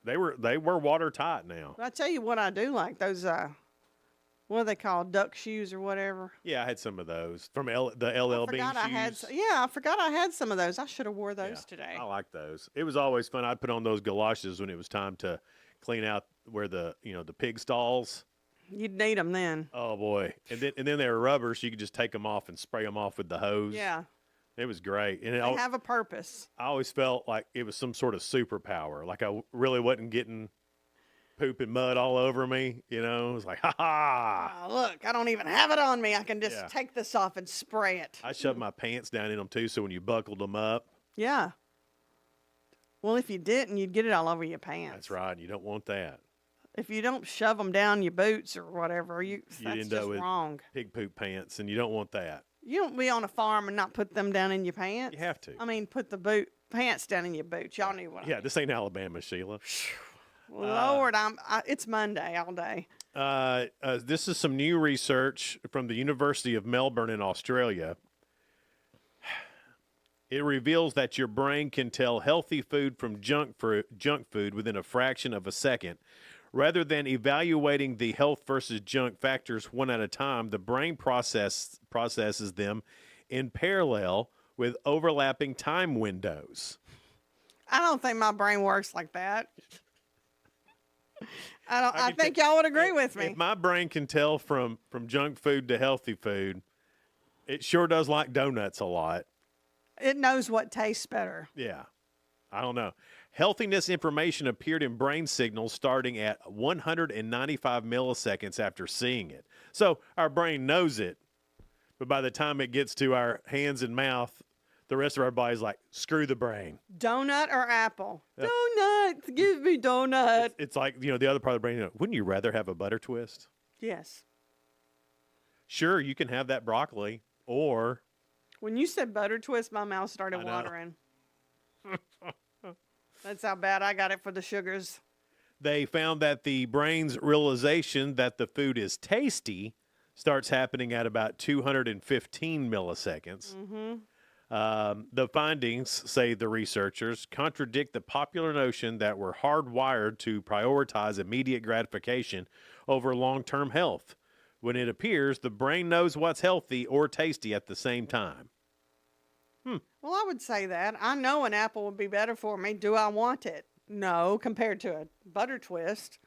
[SPEAKER 10] They were watertight now.
[SPEAKER 11] But I tell you what I do like, those, what are they called, duck shoes or whatever?
[SPEAKER 10] Yeah, I had some of those from the LL Bean shoes.
[SPEAKER 11] I forgot I had some of those. I should have wore those today.
[SPEAKER 10] I like those. It was always fun. I'd put on those galoshes when it was time to clean out where the pig stalls.
[SPEAKER 11] You'd need them then.
[SPEAKER 10] Oh boy! And then they were rubber, so you could just take them off and spray them off with the hose.
[SPEAKER 11] Yeah.
[SPEAKER 10] It was great. And
[SPEAKER 11] they have a purpose.
[SPEAKER 10] I always felt like it was some sort of superpower. Like I really wasn't getting poop and mud all over me. It was like, ha ha!
[SPEAKER 11] Oh, look, I don't even have it on me. I can just take this off and spray it.
[SPEAKER 10] I shoved my pants down in them too, so when you buckled them up.
[SPEAKER 11] Yeah. Well, if you didn't, you'd get it all over your pants.
[SPEAKER 10] That's right. You don't want that.
[SPEAKER 11] If you don't shove them down your boots or whatever, that's
[SPEAKER 10] end
[SPEAKER 11] just
[SPEAKER 10] up with
[SPEAKER 11] wrong.
[SPEAKER 10] Pig poop pants, and you don't want that.
[SPEAKER 11] You don't be on a farm and not put them down in your pants.
[SPEAKER 10] You have to.
[SPEAKER 11] I mean, put the pants down in your boots. Y'all knew what I mean.
[SPEAKER 10] This ain't Alabama, Sheila.
[SPEAKER 11] Lord, it's Monday all day.
[SPEAKER 10] This is some new research from the University of Melbourne in Australia. It reveals that your brain can tell healthy food from junk food within a fraction of a second. Rather than evaluating the health versus junk factors one at a time, the brain processes them in parallel with overlapping time windows.
[SPEAKER 11] I don't think my brain works like that. I think y'all would agree with me.
[SPEAKER 10] If my brain can tell from junk food to healthy food, it sure does like donuts a lot.
[SPEAKER 11] It knows what tastes better.
[SPEAKER 10] Yeah. I don't know. Healthiness information appeared in brain signals starting at 195 milliseconds after seeing it. So our brain knows it, but by the time it gets to our hands and mouth, the rest of our body's like, screw the brain.
[SPEAKER 11] Donut or apple? Donuts. Give me donut.
[SPEAKER 10] It's like, the other part of the brain, wouldn't you rather have a butter twist?
[SPEAKER 11] Yes.
[SPEAKER 10] Sure, you can have that broccoli, or...
[SPEAKER 11] When you said butter twist, my mouth started watering. That's how bad I got it for the sugars.
[SPEAKER 10] They found that the brain's realization that the food is tasty starts happening at about 215 milliseconds. The findings, say the researchers, contradict the popular notion that we're hardwired to prioritize immediate gratification over long-term health. When it appears, the brain knows what's healthy or tasty at the same time.
[SPEAKER 11] Well, I would say that. I know an apple would be better for me. Do I want it? No, compared to a butter twist.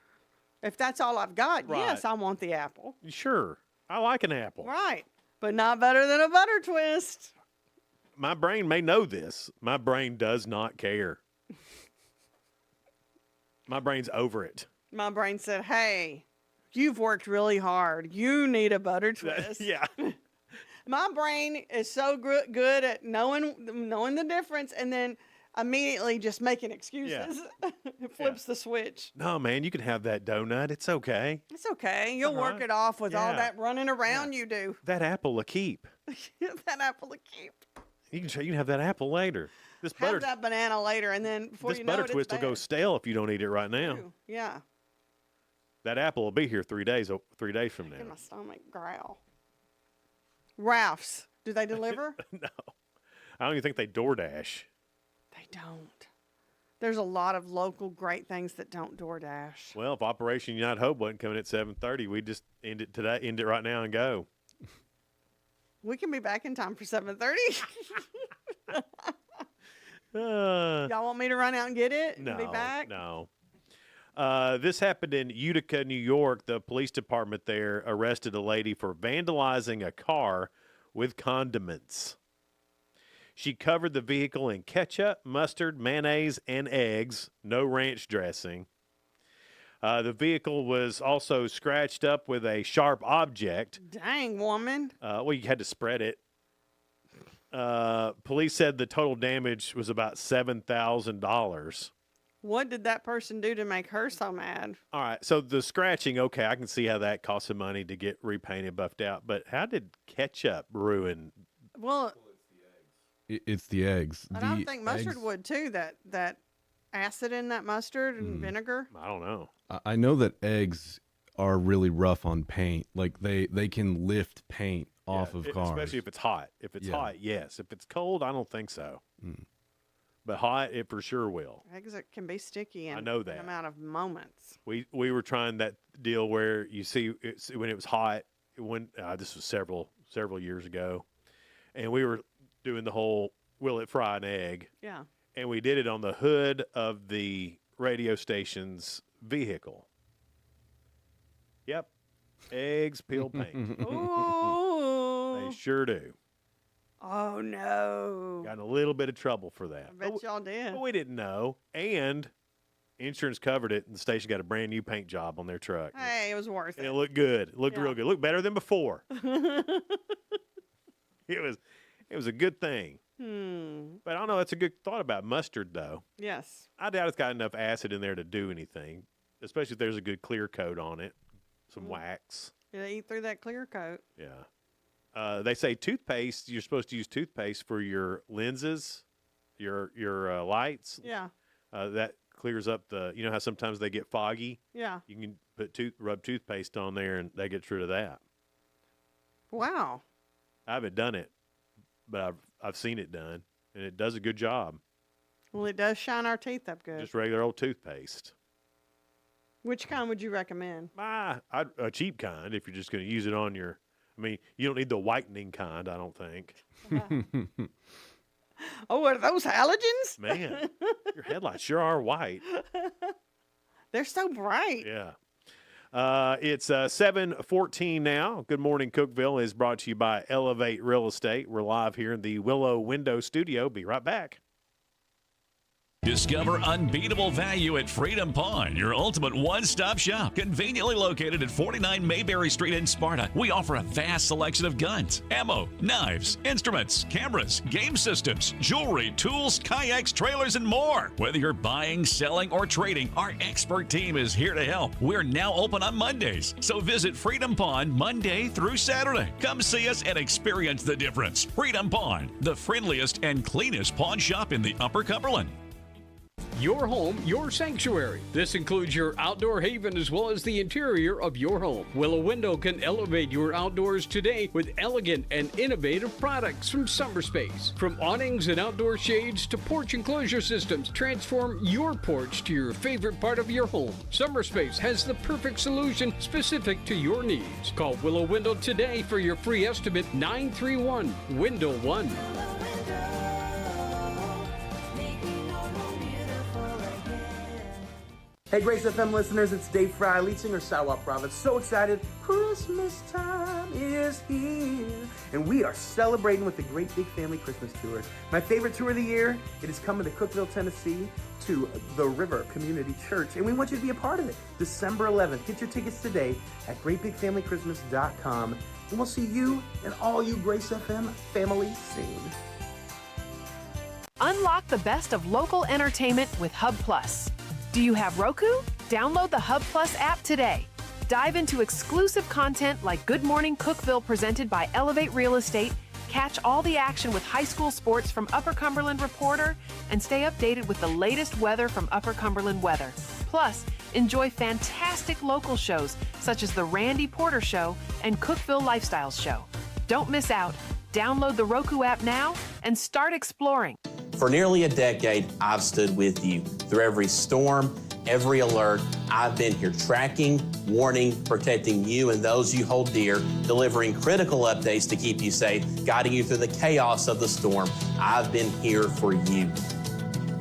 [SPEAKER 11] If that's all I've got, yes, I want the apple.
[SPEAKER 10] Sure. I like an apple.
[SPEAKER 11] Right. But not better than a butter twist.
[SPEAKER 10] My brain may know this. My brain does not care. My brain's over it.
[SPEAKER 11] My brain said, hey, you've worked really hard. You need a butter twist.
[SPEAKER 10] Yeah.
[SPEAKER 11] My brain is so good at knowing the difference and then immediately just making excuses. It flips the switch.
[SPEAKER 10] No, man, you can have that donut. It's okay.
[SPEAKER 11] It's okay. You'll work it off with all that running around you do.
[SPEAKER 10] That apple will keep.
[SPEAKER 11] That apple will keep.
[SPEAKER 10] You can have that apple later. This
[SPEAKER 11] Have that banana later, and then before
[SPEAKER 10] this
[SPEAKER 11] you know
[SPEAKER 10] butter
[SPEAKER 11] it,
[SPEAKER 10] twist will go stale if you don't eat it right now.
[SPEAKER 11] True. Yeah.
[SPEAKER 10] That apple will be here 3 days from now.
[SPEAKER 11] Making my stomach growl. Ralph's, do they deliver?
[SPEAKER 10] No. I don't even think they DoorDash.
[SPEAKER 11] They don't. There's a lot of local great things that don't DoorDash.
[SPEAKER 10] Well, if Operation United Hope wasn't coming at 7:30, we'd just end it right now and go.
[SPEAKER 11] We can be back in time for 7:30. Y'all want me to run out and get it and be back?
[SPEAKER 10] No. This happened in Utica, New York. The police department there arrested a lady for vandalizing a car with condiments. She covered the vehicle in ketchup, mustard, mayonnaise, and eggs. No ranch dressing. The vehicle was also scratched up with a sharp object.
[SPEAKER 11] Dang, woman.
[SPEAKER 10] Well, you had to spread it. Police said the total damage was about $7,000.
[SPEAKER 11] What did that person do to make her so mad?
[SPEAKER 10] All right, so the scratching, okay, I can see how that costs some money to get repainted, buffed out. But how did ketchup ruin?
[SPEAKER 11] Well,
[SPEAKER 12] it's the eggs.
[SPEAKER 11] and I think mustard would too. That acid in that mustard and vinegar.
[SPEAKER 10] I don't know.
[SPEAKER 12] I know that eggs are really rough on paint. Like they can lift paint off of cars.
[SPEAKER 10] Especially if it's hot. If it's hot, yes. If it's cold, I don't think so. But hot, it for sure will.
[SPEAKER 11] Eggs can be sticky in
[SPEAKER 10] I know that.
[SPEAKER 11] an amount of moments.
[SPEAKER 10] We were trying that deal where you see when it was hot. This was several years ago, and we were doing the whole will it fry an egg?
[SPEAKER 11] Yeah.
[SPEAKER 10] And we did it on the hood of the radio station's vehicle. Yep. Eggs peel paint.
[SPEAKER 11] Ooh.
[SPEAKER 10] They sure do.
[SPEAKER 11] Oh, no.
[SPEAKER 10] Got in a little bit of trouble for that.
[SPEAKER 11] I bet y'all did.
[SPEAKER 10] But we didn't know. And insurance covered it, and the station got a brand new paint job on their truck.
[SPEAKER 11] Hey, it was worth it.
[SPEAKER 10] And it looked good. It looked real good. It looked better than before. It was a good thing. But I don't know. That's a good thought about mustard, though.
[SPEAKER 11] Yes.
[SPEAKER 10] I doubt it's got enough acid in there to do anything, especially if there's a good clear coat on it, some wax.
[SPEAKER 11] Did they eat through that clear coat?
[SPEAKER 10] Yeah. They say toothpaste, you're supposed to use toothpaste for your lenses, your lights.
[SPEAKER 11] Yeah.
[SPEAKER 10] That clears up you know how sometimes they get foggy?
[SPEAKER 11] Yeah.
[SPEAKER 10] You can rub toothpaste on there and they get rid of that.
[SPEAKER 11] Wow.
[SPEAKER 10] I haven't done it, but I've seen it done, and it does a good job.
[SPEAKER 11] Well, it does shine our teeth up good.
[SPEAKER 10] Just regular old toothpaste.
[SPEAKER 11] Which kind would you recommend?
[SPEAKER 10] A cheap kind if you're just going to use it on your... I mean, you don't need the whitening kind, I don't think.
[SPEAKER 11] Oh, are those halogens?
[SPEAKER 10] Man, your headlights sure are white.
[SPEAKER 11] They're so bright.
[SPEAKER 10] Yeah. It's 7:14 now. Good Morning Cookeville is brought to you by Elevate Real Estate. We're live here in the Willow Window Studio. Be right back.
[SPEAKER 4] Discover unbeatable value at Freedom Pawn, your ultimate one-stop shop. Conveniently located at 49 Mayberry Street in Sparta, we offer a vast selection of guns, ammo, knives, instruments, cameras, game systems, jewelry, tools, kayaks, trailers, and more. Whether you're buying, selling, or trading, our expert team is here to help. We're now open on Mondays, so visit Freedom Pawn Monday through Saturday. Come see us and experience the difference. Freedom Pawn, the friendliest and cleanest pawn shop in the Upper Cumberland.
[SPEAKER 13] Your home, your sanctuary. This includes your outdoor haven as well as the interior of your home. Willow Window can elevate your outdoors today with elegant and innovative products from SummerSpace. From awnings and outdoor shades to porch enclosure systems, transform your porch to your favorite part of your home. SummerSpace has the perfect solution specific to your needs. Call Willow Window today for your free estimate. 931 Window 1.
[SPEAKER 14] Hey Grace FM listeners, it's Dave Fry, lead singer Sawa Province. So excited, Christmas time is here. And we are celebrating with the Great Big Family Christmas Tour. My favorite tour of the year, it is coming to Cookeville, Tennessee to the River Community Church. And we want you to be a part of it. December 11th. Get your tickets today at greatbigfamilychristmas.com. And we'll see you and all you Grace FM family soon.
[SPEAKER 15] Unlock the best of local entertainment with Hub Plus. Do you have Roku? Download the Hub Plus app today. Dive into exclusive content like Good Morning Cookeville presented by Elevate Real Estate, catch all the action with high school sports from Upper Cumberland Reporter, and stay updated with the latest weather from Upper Cumberland Weather. Plus, enjoy fantastic local shows such as The Randy Porter Show and Cookeville Lifestyles Show. Don't miss out. Download the Roku app now and start exploring.
[SPEAKER 7] For nearly a decade, I've stood with you. Through every storm, every alert, I've been here tracking, warning, protecting you and those you hold dear, delivering critical updates to keep you safe, guiding you through the chaos of the storm. I've been here for you.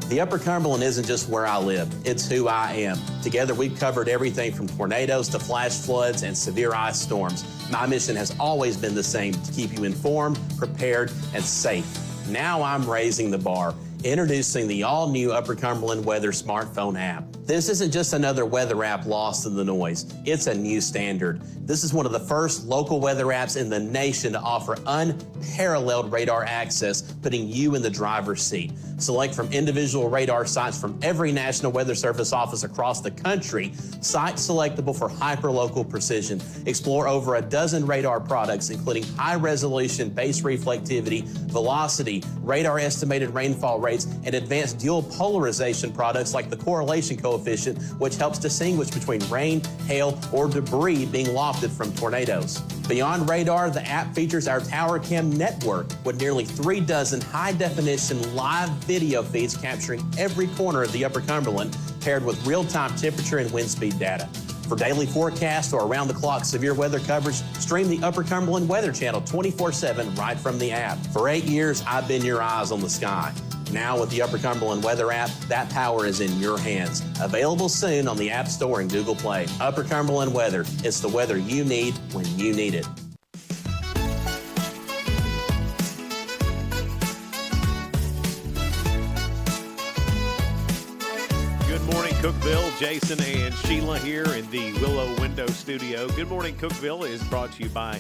[SPEAKER 7] The Upper Cumberland isn't just where I live, it's who I am. Together, we've covered everything from tornadoes to flash floods and severe ice storms. My mission has always been the same, to keep you informed, prepared, and safe. Now I'm raising the bar, introducing the all-new Upper Cumberland Weather smartphone app. This isn't just another weather app lost in the noise. It's a new standard. This is one of the first local weather apps in the nation to offer unparalleled radar access, putting you in the driver's seat. Select from individual radar sites from every National Weather Service office across the country, sites selectable for hyperlocal precision. Explore over a dozen radar products, including high-resolution base reflectivity, velocity, radar estimated rainfall rates, and advanced dual polarization products like the correlation coefficient, which helps distinguish between rain, hail, or debris being lofted from tornadoes. Beyond radar, the app features our Tower Cam network with nearly 3 dozen high-definition live video feeds capturing every corner of the Upper Cumberland, paired with real-time temperature and wind speed data. For daily forecasts or around-the-clock severe weather coverage, stream the Upper Cumberland Weather Channel 24/7 right from the app. For 8 years, I've been your eyes on the sky. Now with the Upper Cumberland Weather app, that power is in your hands. Available soon on the App Store and Google Play. Upper Cumberland Weather. It's the weather you need when you need it.
[SPEAKER 10] Good morning, Cookeville. Jason and Sheila here in the Willow Window Studio. Good morning, Cookeville is brought to you by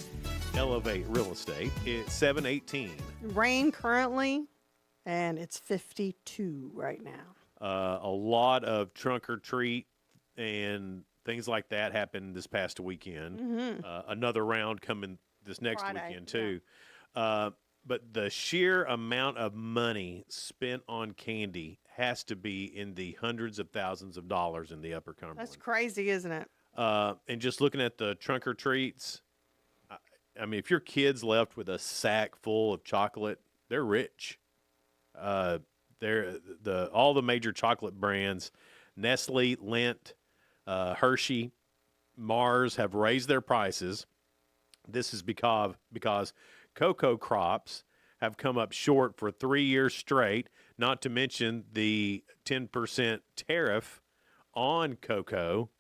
[SPEAKER 10] Elevate Real Estate. It's 7:18.
[SPEAKER 11] Rain currently, and it's 52 right now.
[SPEAKER 10] A lot of trunk or treat and things like that happened this past weekend. Another round coming this next
[SPEAKER 11] Friday,
[SPEAKER 10] weekend, too. But the sheer amount of money spent on candy has to be in the hundreds of thousands of dollars in the Upper Cumberland.
[SPEAKER 11] That's crazy, isn't it?
[SPEAKER 10] And just looking at the trunk or treats, I mean, if your kid's left with a sack full of chocolate, they're rich. All the major chocolate brands, Nestle, Lindt, Hershey, Mars have raised their prices. This is because cocoa crops have come up short for 3 years straight, not to mention the 10% tariff on cocoa,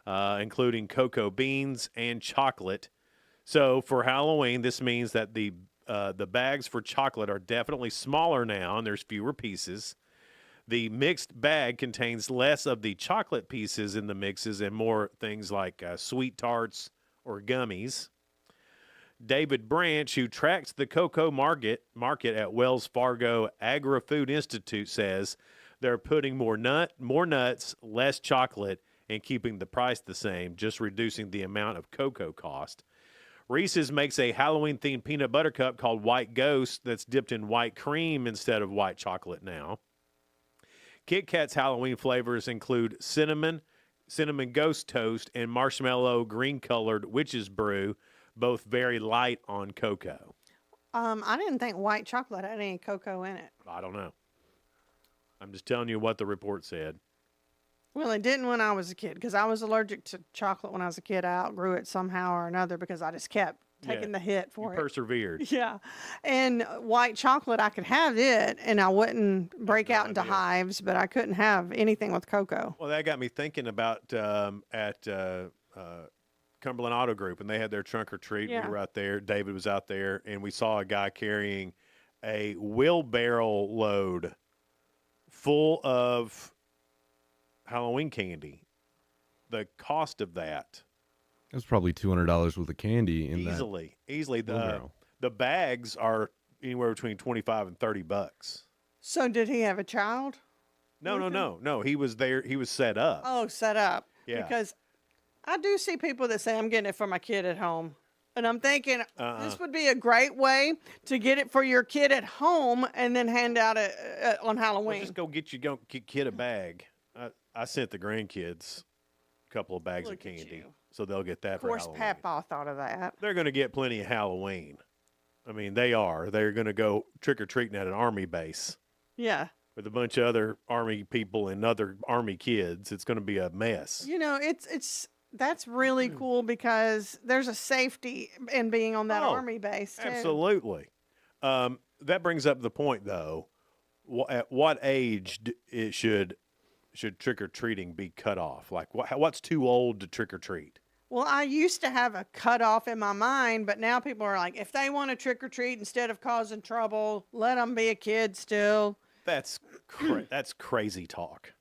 [SPEAKER 10] including cocoa beans and chocolate. So for Halloween, this means that the bags for chocolate are definitely smaller now, and there's fewer pieces. The mixed bag contains less of the chocolate pieces in the mixes and more things like sweet tarts or gummies. David Branch, who tracks the cocoa market at Wells Fargo Agri-Food Institute, says they're putting more nuts, less chocolate, and keeping the price the same, just reducing the amount of cocoa cost. Reese's makes a Halloween-themed peanut butter cup called White Ghost that's dipped in white cream instead of white chocolate now. Kit Kat's Halloween flavors include cinnamon ghost toast, and marshmallow green-colored witch's brew, both very light on cocoa.
[SPEAKER 11] I didn't think white chocolate had any cocoa in it.
[SPEAKER 10] I don't know. I'm just telling you what the report said.
[SPEAKER 11] Well, it didn't when I was a kid because I was allergic to chocolate when I was a kid. I outgrew it somehow or another because I just kept taking the hit for it.
[SPEAKER 10] Persevered.
[SPEAKER 11] Yeah. And white chocolate, I could have it and I wouldn't break out into hives, but I couldn't have anything with cocoa.
[SPEAKER 10] Well, that got me thinking about at Cumberland Auto Group, and they had their trunk or treat.
[SPEAKER 11] Yeah.
[SPEAKER 10] We were out there. David was out there, and we saw a guy carrying a wheelbarrow load full of Halloween candy. The cost of that.
[SPEAKER 12] It was probably $200 worth of candy in
[SPEAKER 10] Easily.
[SPEAKER 12] wheelbarrow.
[SPEAKER 10] The bags are anywhere between $25 and $30.
[SPEAKER 11] So did he have a child?
[SPEAKER 10] No. He was there. He was set up.
[SPEAKER 11] Oh, set up.
[SPEAKER 10] Yeah.
[SPEAKER 11] Because I do see people that say, I'm getting it for my kid at home. And I'm thinking, this would be a great way to get it for your kid at home and then hand out it on Halloween.
[SPEAKER 10] Well, just go get your kid a bag. I sent the grandkids a couple of bags of candy, so they'll get that for Halloween.
[SPEAKER 11] Of course, Papaw thought of that.
[SPEAKER 10] They're going to get plenty of Halloween. I mean, they are. They're going to go trick-or-treating at an Army base.
[SPEAKER 11] Yeah.
[SPEAKER 10] With a bunch of other Army people and other Army kids. It's going to be a mess.
[SPEAKER 11] You know, that's really cool because there's a safety in being on that Army base, too.
[SPEAKER 10] Absolutely. That brings up the point, though. At what age should trick-or-treating be cut off? Like, what's too old to trick-or-treat?
[SPEAKER 11] Well, I used to have a cutoff in my mind, but now people are like, if they want to trick-or-treat instead of causing trouble, let them be a kid still.
[SPEAKER 10] That's crazy talk.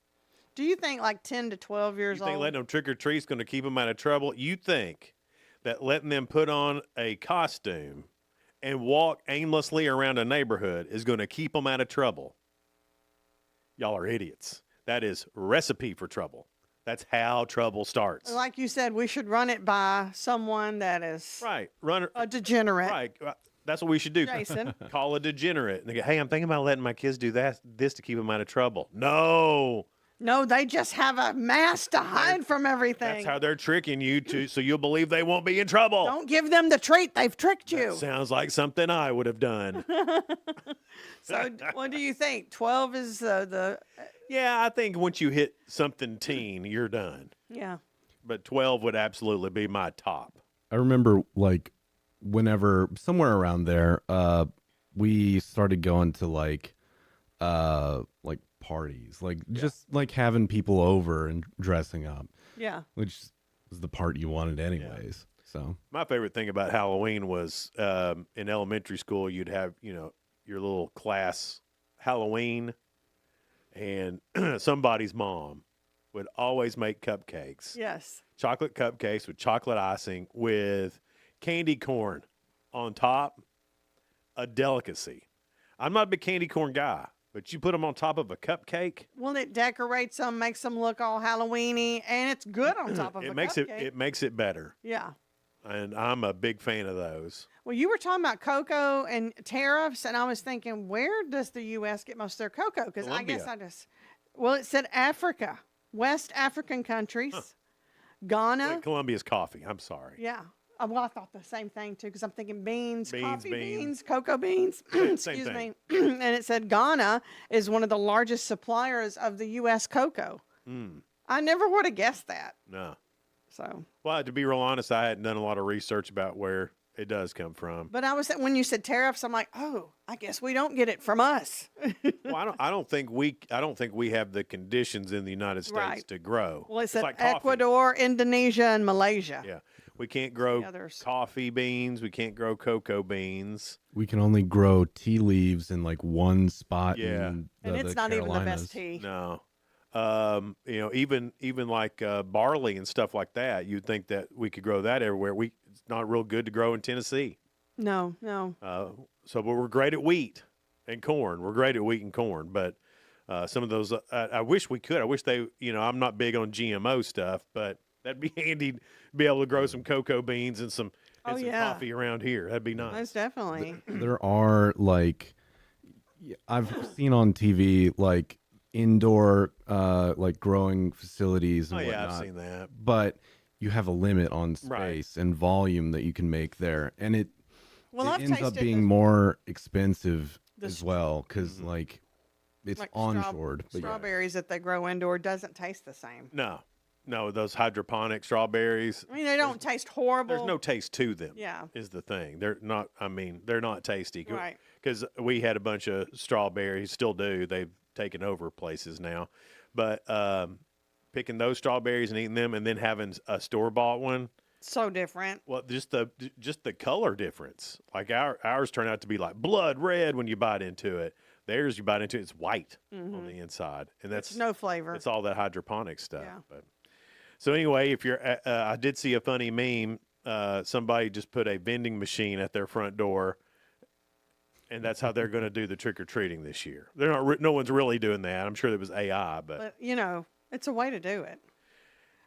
[SPEAKER 11] Do you think like 10 to 12 years
[SPEAKER 10] You think
[SPEAKER 11] old?
[SPEAKER 10] letting them trick-or-treat is going to keep them out of trouble? You think that letting them put on a costume and walk aimlessly around a neighborhood is going to keep them out of trouble? Y'all are idiots. That is recipe for trouble. That's how trouble starts.
[SPEAKER 11] Like you said, we should run it by someone that is a degenerate.
[SPEAKER 10] Right. That's what we should do.
[SPEAKER 11] Jason.
[SPEAKER 10] Call a degenerate. And they go, hey, I'm thinking about letting my kids do this to keep them out of trouble. No.
[SPEAKER 11] No, they just have a mask to hide from everything.
[SPEAKER 10] That's how they're tricking you so you'll believe they won't be in trouble.
[SPEAKER 11] Don't give them the treat. They've tricked you.
[SPEAKER 10] That sounds like something I would have done.
[SPEAKER 11] So what do you think? 12 is the...
[SPEAKER 10] Yeah, I think once you hit something teen, you're done.
[SPEAKER 11] Yeah.
[SPEAKER 10] But 12 would absolutely be my top.
[SPEAKER 12] I remember like whenever somewhere around there, we started going to like parties, just like having people over and dressing up.
[SPEAKER 11] Yeah.
[SPEAKER 12] Which was the part you wanted anyways. Yeah. So
[SPEAKER 10] my favorite thing about Halloween was in elementary school, you'd have, your little class Halloween, and somebody's mom would always make cupcakes.
[SPEAKER 11] Yes.
[SPEAKER 10] Chocolate cupcakes with chocolate icing with candy corn on top. A delicacy. I'm not a big candy corn guy, but you put them on top of a cupcake.
[SPEAKER 11] Well, it decorates them, makes them look all Halloween-y, and it's good on top of a cupcake.
[SPEAKER 10] It makes it better.
[SPEAKER 11] Yeah.
[SPEAKER 10] And I'm a big fan of those.
[SPEAKER 11] Well, you were talking about cocoa and tariffs, and I was thinking, where does the U.S. get most of their cocoa? Because I guess it said Africa, West African countries, Ghana.
[SPEAKER 10] Wait, Colombia's coffee. I'm sorry.
[SPEAKER 11] Yeah. Well, I thought the same thing, too, because I'm thinking coffee beans, cocoa beans. Excuse me. And it said Ghana is one of the largest suppliers of the U.S. cocoa. I never would have guessed that.
[SPEAKER 10] No.
[SPEAKER 11] So.
[SPEAKER 10] Well, to be real honest, I hadn't done a lot of research about where it does come from.
[SPEAKER 11] But when you said tariffs, I'm like, oh, I guess we don't get it from us.
[SPEAKER 10] Well, I don't think we have the conditions in the United States to grow.
[SPEAKER 11] Well, it said like Ecuador, Indonesia, and Malaysia.
[SPEAKER 10] Yeah. We can't grow coffee beans. We can't grow cocoa beans.
[SPEAKER 12] We can only grow tea leaves in like one spot.
[SPEAKER 10] Yeah.
[SPEAKER 12] In
[SPEAKER 11] and it's not even the best tea.
[SPEAKER 10] No. Even like barley and stuff like that, you'd think that we could grow that everywhere. It's not real good to grow in Tennessee.
[SPEAKER 11] No.
[SPEAKER 10] But we're great at wheat and corn. We're great at wheat and corn, but some of those, I wish we could. I wish they, I'm not big on GMO stuff, but that'd be handy to be able to grow some cocoa beans and some coffee around here. That'd be nice.
[SPEAKER 11] Most definitely.
[SPEAKER 12] There are I've seen on TV indoor like growing facilities and
[SPEAKER 10] Oh, yeah,
[SPEAKER 12] whatnot.
[SPEAKER 10] I've seen that.
[SPEAKER 12] But you have a limit on space
[SPEAKER 10] Right.
[SPEAKER 12] and volume that you can make there, and it
[SPEAKER 11] I've
[SPEAKER 12] ends up
[SPEAKER 11] tasted
[SPEAKER 12] being
[SPEAKER 11] the-
[SPEAKER 12] more expensive
[SPEAKER 11] the
[SPEAKER 12] as
[SPEAKER 11] str-
[SPEAKER 12] well because like it's
[SPEAKER 11] Like
[SPEAKER 12] onshored. But yeah.
[SPEAKER 11] strawberries that they grow indoor doesn't taste the same.
[SPEAKER 10] No, those hydroponic strawberries.
[SPEAKER 11] I mean, they don't taste horrible.
[SPEAKER 10] There's no taste to them.
[SPEAKER 11] Yeah.
[SPEAKER 10] Is the thing. They're not. I mean, they're not tasty.
[SPEAKER 11] Right.
[SPEAKER 10] Because we had a bunch of strawberries. Still do. They've taken over places now, but picking those strawberries and eating them, and then having a store bought one.
[SPEAKER 11] So different.
[SPEAKER 10] Well, just the color difference. Like ours turn out to be like blood red when you bite into it. Theirs, you bite into it, it's white on the inside, and that's
[SPEAKER 11] no flavor.
[SPEAKER 10] It's all that hydroponic stuff.
[SPEAKER 11] Yeah.
[SPEAKER 10] But so anyway, if you're, I did see a funny meme. Somebody just put a vending machine at their front door, and that's how they're going to do the trick or treating this year. They're not. No one's really doing that. I'm sure it was AI,
[SPEAKER 11] But it's a way to do it.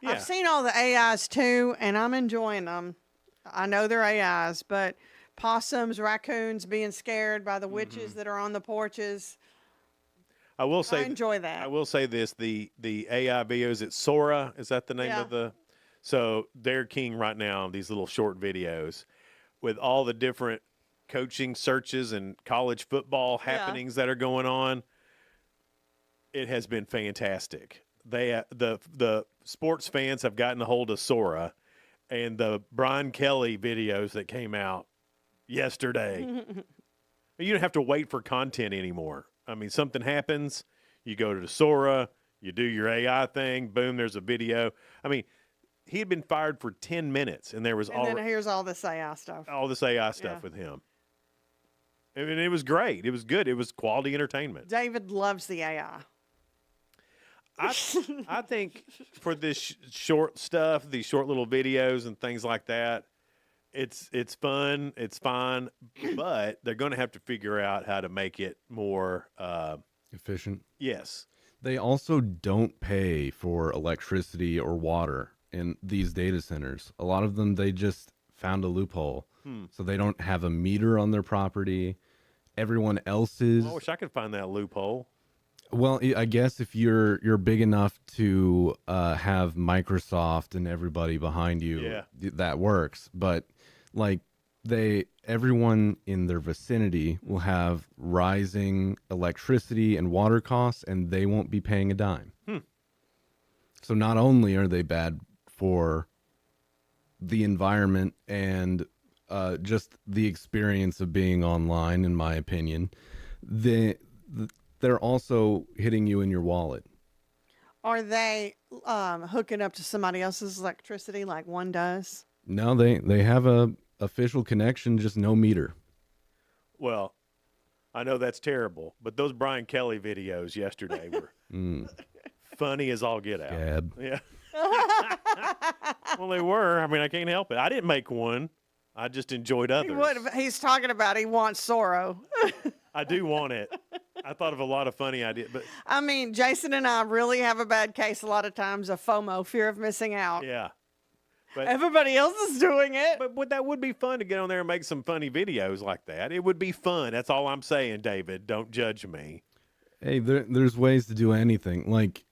[SPEAKER 10] Yeah.
[SPEAKER 11] I've seen all the AIs too, and I'm enjoying them. I know they're AIs, but possums, raccoons being scared by the witches that are on the porches.
[SPEAKER 10] I will say,
[SPEAKER 11] I enjoy that.
[SPEAKER 10] I will say this: the AI videos. It's Sora. Is that the name of the? So they're king right now. These little short videos with all the different coaching searches and college football happenings that are going on. It has been fantastic. They the sports fans have gotten a hold of Sora, and the Brian Kelly videos that came out yesterday. You don't have to wait for content anymore. I mean, something happens, you go to Sora, you do your AI thing, boom, there's a video. I mean, he had been fired for 10 minutes, and there was
[SPEAKER 11] And then here's all this AI stuff.
[SPEAKER 10] all this AI stuff with him. I mean, it was great. It was good. It was quality entertainment.
[SPEAKER 11] David loves the AI.
[SPEAKER 10] I think for this short stuff, these short little videos and things like that, it's fun, it's fine, but they're going to have to figure out how to make it more
[SPEAKER 12] efficient.
[SPEAKER 10] Yes.
[SPEAKER 12] They also don't pay for electricity or water in these data centers. A lot of them, they just found a loophole. So they don't have a meter on their property. Everyone else's.
[SPEAKER 10] I wish I could find that loophole.
[SPEAKER 12] Well, I guess if you're big enough to have Microsoft and everybody behind you, that works. But like everyone in their vicinity will have rising electricity and water costs, and they won't be paying a dime. So not only are they bad for the environment and just the experience of being online, in my opinion, they're also hitting you in your wallet.
[SPEAKER 11] Are they hooking up to somebody else's electricity like one does?
[SPEAKER 12] No, they have a official connection, just no meter.
[SPEAKER 10] Well, I know that's terrible, but those Brian Kelly videos yesterday were funny as all get out.
[SPEAKER 12] Gab.
[SPEAKER 10] Yeah. Well, they were. I mean, I can't help it. I didn't make one. I just enjoyed others.
[SPEAKER 11] He's talking about he wants Soro.
[SPEAKER 10] I do want it. I thought of a lot of funny ideas, but
[SPEAKER 11] I mean, Jason and I really have a bad case a lot of times of FOMO, fear of missing out.
[SPEAKER 10] yeah. But
[SPEAKER 11] Everybody else is doing it.
[SPEAKER 10] But that would be fun to get on there and make some funny videos like that. It would be fun. That's all I'm saying, David. Don't judge me.
[SPEAKER 12] Hey, there's ways to do anything. Like,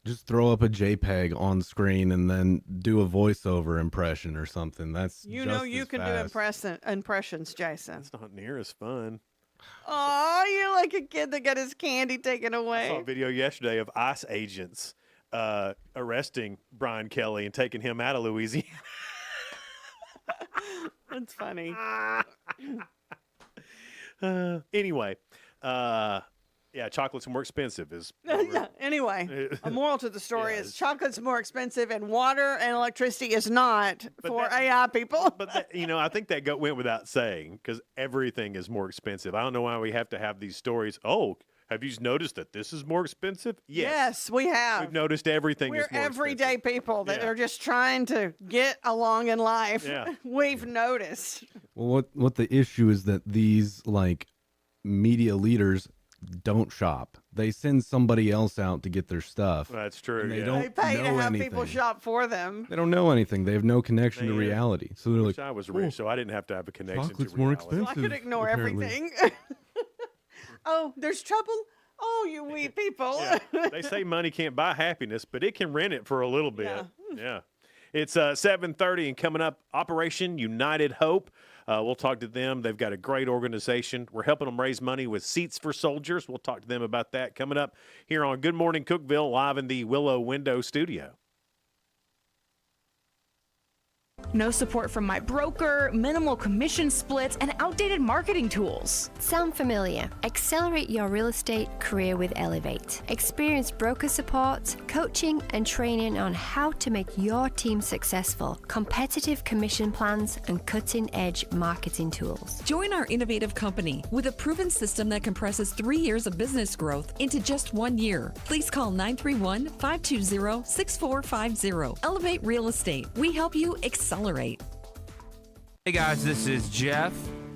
[SPEAKER 12] just throw up a JPEG on screen and then do a voiceover impression or something. That's
[SPEAKER 11] You
[SPEAKER 12] just
[SPEAKER 11] know you
[SPEAKER 12] as
[SPEAKER 11] can
[SPEAKER 12] fast.
[SPEAKER 11] do impressions, Jason.
[SPEAKER 10] It's not near as fun.
[SPEAKER 11] Oh, you're like a kid that got his candy taken
[SPEAKER 10] I saw
[SPEAKER 11] away.
[SPEAKER 10] a video yesterday of ICE agents arresting Brian Kelly and taking him out of Louisiana.
[SPEAKER 11] That's funny.
[SPEAKER 10] Anyway, yeah, chocolate's more expensive.
[SPEAKER 11] Yeah. Anyway, a moral to the story is chocolate's more expensive and water and electricity is not for AI people.
[SPEAKER 10] But that, I think that went without saying because everything is more expensive. I don't know why we have to have these stories. Oh, have you noticed that this is more expensive?
[SPEAKER 11] Yes, we have.
[SPEAKER 10] We've noticed everything
[SPEAKER 11] We're
[SPEAKER 10] is more
[SPEAKER 11] everyday people that
[SPEAKER 10] Yeah.
[SPEAKER 11] are just trying to get along in life.
[SPEAKER 10] Yeah.
[SPEAKER 11] We've noticed.
[SPEAKER 12] Well, what the issue is that these like media leaders don't shop. They send somebody else out to get their stuff.
[SPEAKER 10] That's true.
[SPEAKER 12] And they
[SPEAKER 10] yeah.
[SPEAKER 12] don't
[SPEAKER 11] They pay to
[SPEAKER 12] know
[SPEAKER 11] have
[SPEAKER 12] anything.
[SPEAKER 11] people shop for them.
[SPEAKER 12] They don't know anything. They have no connection to
[SPEAKER 10] Man.
[SPEAKER 12] reality. So they're
[SPEAKER 10] Wish
[SPEAKER 12] like,
[SPEAKER 10] I was rich, so I didn't have to have a connection
[SPEAKER 12] chocolate's
[SPEAKER 10] to
[SPEAKER 12] more
[SPEAKER 10] reality.
[SPEAKER 12] expensive.
[SPEAKER 11] I could ignore
[SPEAKER 12] apparently.
[SPEAKER 11] everything. Oh, there's trouble? Oh, you wee people.
[SPEAKER 10] Yeah. They say money can't buy happiness, but it can rent it for a little bit. Yeah. It's 7:30 and coming up, Operation United Hope. We'll talk to them. They've got a great organization. We're helping them raise money with Seats for Soldiers. We'll talk to them about that coming up here on Good Morning Cookeville, live in the Willow Window studio.
[SPEAKER 16] No support from my broker, minimal commission splits, and outdated marketing tools.
[SPEAKER 17] Sound familiar? Accelerate your real estate career with Elevate. Experience broker support, coaching, and training on how to make your team successful, competitive commission plans, and cutting-edge marketing tools.
[SPEAKER 18] Join our innovative company with a proven system that compresses 3 years of business growth into just 1 year. Please call 931-520-6450. Elevate Real Estate. We help you accelerate.
[SPEAKER 19] Hey guys, this is Jeff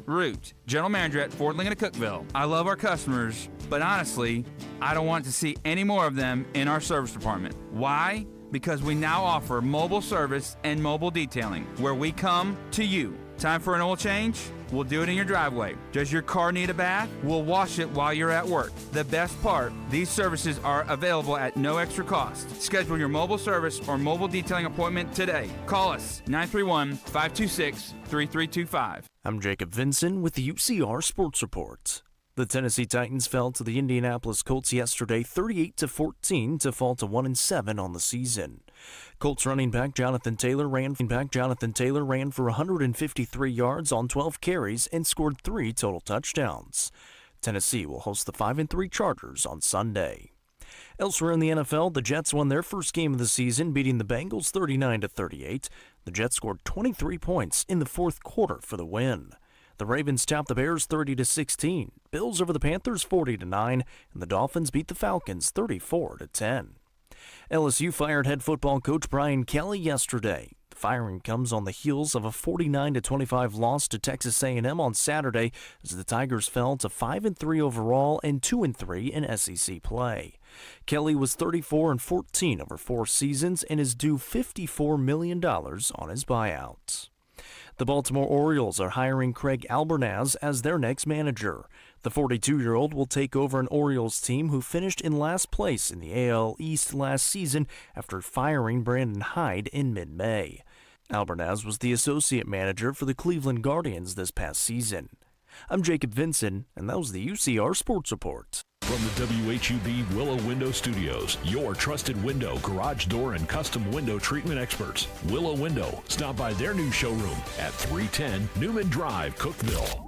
[SPEAKER 19] Root, General Manager at Ford Lincoln of Cookeville. I love our customers, but honestly, I don't want to see any more of them in our service department. Why? Because we now offer mobile service and mobile detailing, where we come to you. Time for an oil change? We'll do it in your driveway. Does your car need a bath? We'll wash it while you're at work. The best part, these services are available at no extra cost. Schedule your mobile service or mobile detailing appointment today. Call us 931-526-3325.
[SPEAKER 20] I'm Jacob Vinson with the UCR Sports Report. The Tennessee Titans fell to the Indianapolis Colts yesterday 38-14 to fall to 1-7 on the season. Colts running back Jonathan Taylor ran for 153 yards on 12 carries and scored 3 total touchdowns. Tennessee will host the 5-3 Chargers on Sunday. Elsewhere in the NFL, the Jets won their first game of the season, beating the Bengals 39-38. The Jets scored 23 points in the fourth quarter for the win. The Ravens topped the Bears 30-16, Bills over the Panthers 40-9, and the Dolphins beat the Falcons 34-10. LSU fired head football coach Brian Kelly yesterday. The firing comes on the heels of a 49-25 loss to Texas A&M on Saturday as the Tigers fell to 5-3 overall and 2-3 in SEC play. Kelly was 34-14 over 4 seasons and is due $54 million on his buyout. The Baltimore Orioles are hiring Craig Albernaz as their next manager. The 42-year-old will take over an Orioles team who finished in last place in the AL East last season after firing Brandon Hyde in mid-May. Albernaz was the associate manager for the Cleveland Guardians this past season. I'm Jacob Vinson, and that was the UCR Sports Report.
[SPEAKER 8] From the WHUB Willow Window Studios, your trusted window, garage door, and custom window treatment experts. Willow Window. Stop by their new showroom at 310 Newman Drive, Cookeville.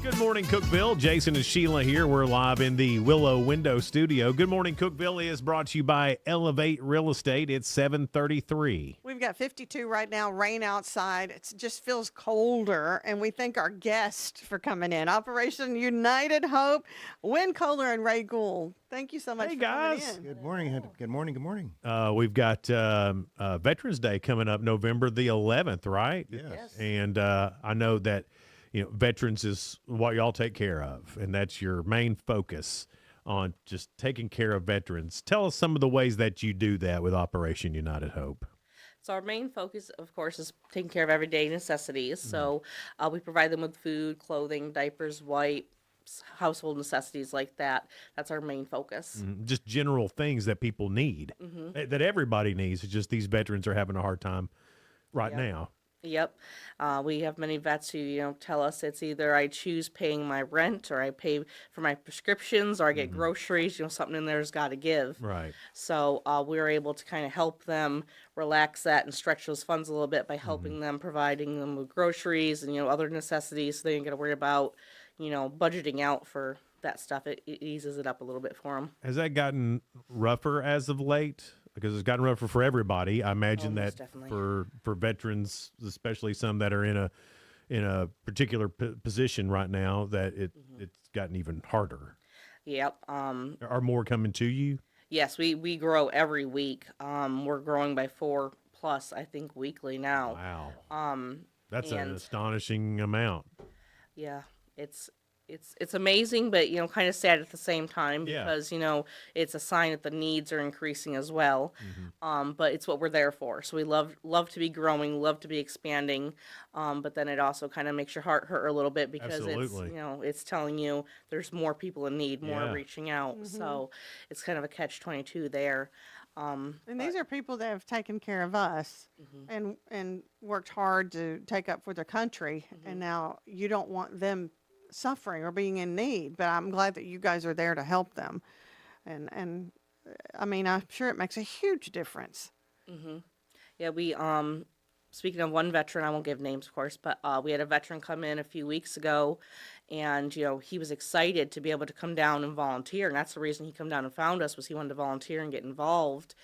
[SPEAKER 10] Good morning, Cookeville. Jason and Sheila here. We're live in the Willow Window studio. Good morning, Cookeville is brought to you by Elevate Real Estate. It's 7:33.
[SPEAKER 11] We've got 52 right now, rain outside. It just feels colder, and we thank our guests for coming in. Operation United Hope, Win Kohler and Ray Gould. Thank you so much for coming in.
[SPEAKER 2] Good morning. Good morning. Good morning.
[SPEAKER 10] We've got Veterans Day coming up November the 11th, right?
[SPEAKER 2] Yes.
[SPEAKER 10] And I know that veterans is what y'all take care of, and that's your main focus on just taking care of veterans. Tell us some of the ways that you do that with Operation United Hope.
[SPEAKER 5] So our main focus, of course, is taking care of everyday necessities. So we provide them with food, clothing, diapers, wipes, household necessities like that. That's our main focus.
[SPEAKER 10] Just general things that people need, that everybody needs. It's just these veterans are having a hard time right now.
[SPEAKER 5] Yep. We have many vets who, tell us it's either I choose paying my rent or I pay for my prescriptions or I get groceries, something in there's got to give.
[SPEAKER 10] Right.
[SPEAKER 5] So we're able to kind of help them relax that and stretch those funds a little bit by helping them, providing them with groceries and, other necessities so they don't got to worry about, budgeting out for that stuff. It eases it up a little bit for them.
[SPEAKER 10] Has that gotten rougher as of late? Because it's gotten rougher for everybody. I imagine that
[SPEAKER 5] definitely.
[SPEAKER 10] for veterans, especially some that are in a particular position right now, that it's gotten even harder.
[SPEAKER 5] Yep.
[SPEAKER 10] Are more coming to you?
[SPEAKER 5] Yes, we grow every week. We're growing by 4+, I think, weekly now.
[SPEAKER 10] Wow. That's an astonishing amount.
[SPEAKER 5] Yeah, it's it's amazing, but kind of sad at the same time
[SPEAKER 10] Yeah.
[SPEAKER 5] because it's a sign that the needs are increasing as well. But it's what we're there for. So we love to be growing, love to be expanding. But then it also kind of makes your heart hurt a little bit because
[SPEAKER 10] Absolutely.
[SPEAKER 5] it's telling you there's more people in need, more
[SPEAKER 10] Yeah.
[SPEAKER 5] reaching out. So it's kind of a catch-22 there.
[SPEAKER 11] And these are people that have taken care of us and worked hard to take up for their country. And now you don't want them suffering or being in need, but I'm glad that you guys are there to help them. And I mean, I'm sure it makes a huge difference.
[SPEAKER 5] Yeah, we speaking of one veteran, I won't give names, of course, but we had a veteran come in a few weeks ago, and he was excited to be able to come down and volunteer, and that's the reason he come down and found us was he wanted to volunteer and get involved.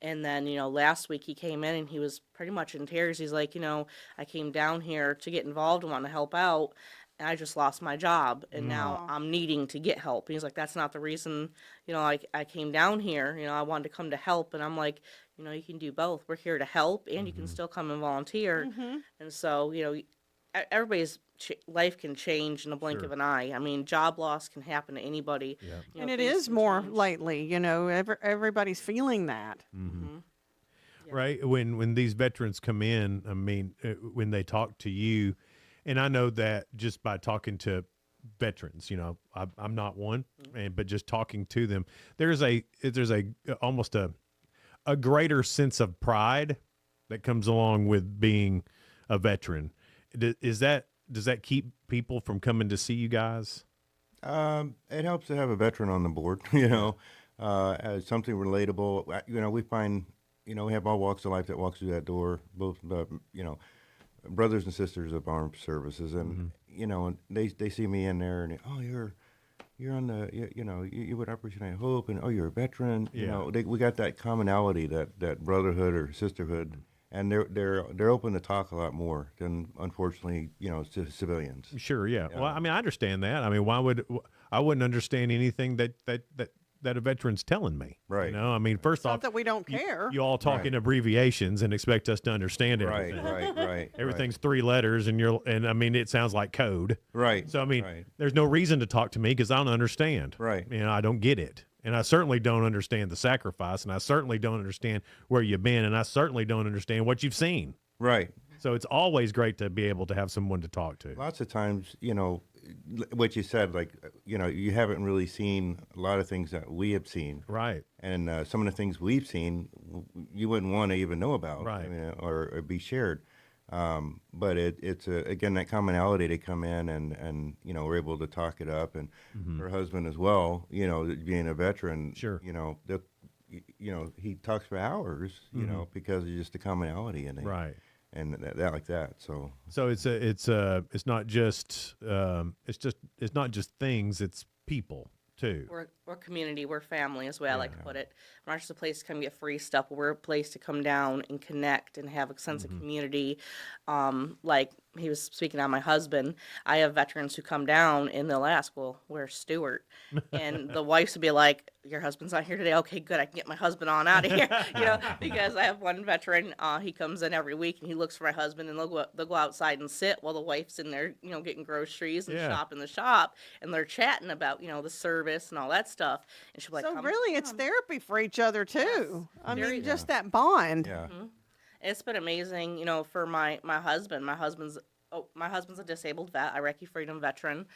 [SPEAKER 5] And then last week he came in and he was pretty much in tears. He's like, I came down here to get involved and want to help out, and I just lost my job, and now I'm needing to get help. And he's like, that's not the reason, I came down here. I wanted to come to help, and I'm like, you can do both. We're here to help, and you can still come and volunteer. And so, everybody's life can change in a blink of an eye. I mean, job loss can happen to anybody.
[SPEAKER 11] And it is more lately, everybody's feeling that.
[SPEAKER 10] Right. When these veterans come in, I mean, when they talk to you, and I know that just by talking to veterans, I'm not one, but just talking to them, there's almost a greater sense of pride that comes along with being a veteran. Does that keep people from coming to see you guys?
[SPEAKER 2] It helps to have a veteran on the board, as something relatable. We find, we have all walks of life that walks through that door, both, brothers and sisters of armed services. And, and they see me in there and, you're on the, you would Operation I Hope, and you're a veteran. We got that commonality, that brotherhood or sisterhood, and they're open to talk a lot more than, unfortunately, to civilians.
[SPEAKER 10] Sure, yeah. Well, I mean, I understand that. I mean, I wouldn't understand anything that a veteran's telling me.
[SPEAKER 2] Right.
[SPEAKER 10] I mean, first off,
[SPEAKER 11] Not that we don't care.
[SPEAKER 10] you all talk in abbreviations and expect us to understand everything.
[SPEAKER 2] Right.
[SPEAKER 10] Everything's 3 letters, and I mean, it sounds like code.
[SPEAKER 2] Right.
[SPEAKER 10] So I mean, there's no reason to talk to me because I don't understand.
[SPEAKER 2] Right.
[SPEAKER 10] I don't get it, and I certainly don't understand the sacrifice, and I certainly don't understand where you've been, and I certainly don't understand what you've seen.
[SPEAKER 2] Right.
[SPEAKER 10] So it's always great to be able to have someone to talk to.
[SPEAKER 2] Lots of times, what you said, like, you haven't really seen a lot of things that we have seen.
[SPEAKER 10] Right.
[SPEAKER 2] And some of the things we've seen, you wouldn't want to even know about.
[SPEAKER 10] Right.
[SPEAKER 2] I mean, or be shared. But it's again, that commonality to come in and we're able to talk it up. And her husband as well, being a veteran, he talks for hours, because of just the commonality in it.
[SPEAKER 10] Right.
[SPEAKER 2] And that like that. So
[SPEAKER 10] it's not just things, it's people too.
[SPEAKER 5] We're community, we're family is the way I like to put it. We're not just a place to come get free stuff, but we're a place to come down and connect and have a sense of community. Like he was speaking on my husband, I have veterans who come down and they'll ask, well, where's Stuart? And the wives will be like, your husband's not here today? Okay, good, I can get my husband on out of here. Because I have one veteran, he comes in every week and he looks for my husband, and they'll go outside and sit while the wife's in there, getting groceries and shop in the shop, and they're chatting about, the service and all that stuff. And she'll be like,
[SPEAKER 11] So really, it's therapy for each other too. I mean, just that bond.
[SPEAKER 2] Yeah.
[SPEAKER 5] It's been amazing, for my husband. My husband's a disabled vet, Iraqi freedom veteran.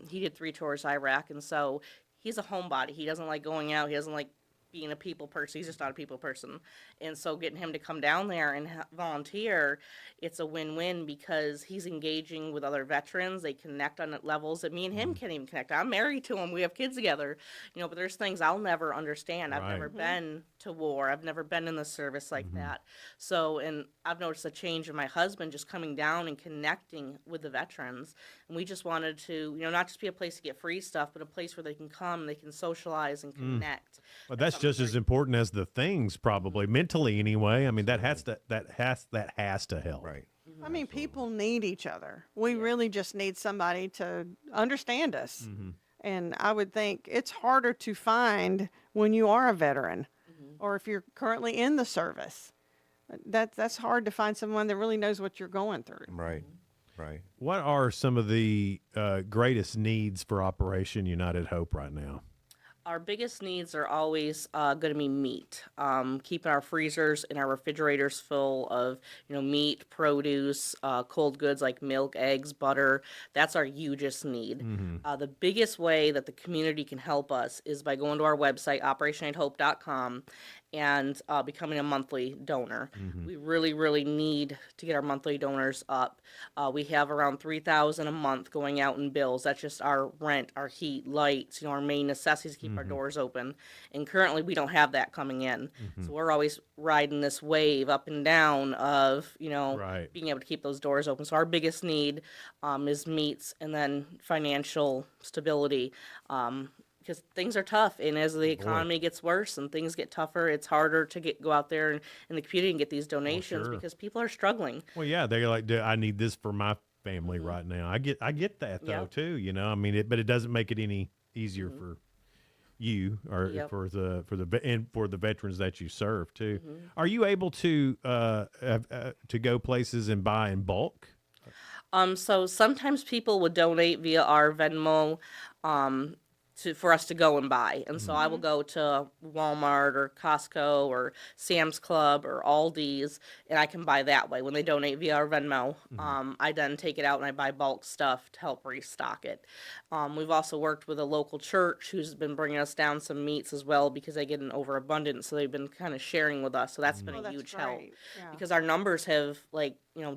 [SPEAKER 5] He did 3 tours to Iraq, and so he's a homebody. He doesn't like going out. He doesn't like being a people person. He's just not a people person. And so getting him to come down there and volunteer, it's a win-win because he's engaging with other veterans. They connect on levels that me and him can't even connect. I'm married to him. We have kids together, but there's things I'll never understand. I've never been to war. I've never been in the service like that. So, and I've noticed a change in my husband just coming down and connecting with the veterans. And we just wanted to, not just be a place to get free stuff, but a place where they can come, they can socialize and connect.
[SPEAKER 10] Well, that's just as important as the things, probably mentally anyway. I mean, that has to help.
[SPEAKER 2] Right.
[SPEAKER 11] I mean, people need each other. We really just need somebody to understand us. And I would think it's harder to find when you are a veteran or if you're currently in the service. That's hard to find someone that really knows what you're going through.
[SPEAKER 2] Right. Right.
[SPEAKER 10] What are some of the greatest needs for Operation United Hope right now?
[SPEAKER 5] Our biggest needs are always going to be meat. Keeping our freezers and our refrigerators full of, meat, produce, cold goods like milk, eggs, butter. That's our hugest need. The biggest way that the community can help us is by going to our website, operationaidhope.com, and becoming a monthly donor. We really, really need to get our monthly donors up. We have around $3,000 a month going out in bills. That's just our rent, our heat, lights, our main necessities to keep our doors open. And currently we don't have that coming in. So we're always riding this wave up and down of,
[SPEAKER 10] Right.
[SPEAKER 5] being able to keep those doors open. So our biggest need is meats and then financial stability. Because things are tough, and as the economy gets worse and things get tougher, it's harder to go out there in the community and get these donations
[SPEAKER 10] sure.
[SPEAKER 5] because people are struggling.
[SPEAKER 10] Well, yeah, they're like, I need this for my family right now. I get that though
[SPEAKER 5] Yep.
[SPEAKER 10] too. I mean, but it doesn't make it any easier for you or
[SPEAKER 5] Yep.
[SPEAKER 10] for the veterans that you serve too. Are you able to go places and buy in bulk?
[SPEAKER 5] So sometimes people would donate via our Venmo, for us to go and buy. And so I will go to Walmart or Costco or Sam's Club or Aldi's, and I can buy that way. When they donate via our Venmo, I then take it out and I buy bulk stuff to help restock it. We've also worked with a local church who's been bringing us down some meats as well because they get an overabundance, so they've been kind of sharing with us. So that's been a huge help because our numbers have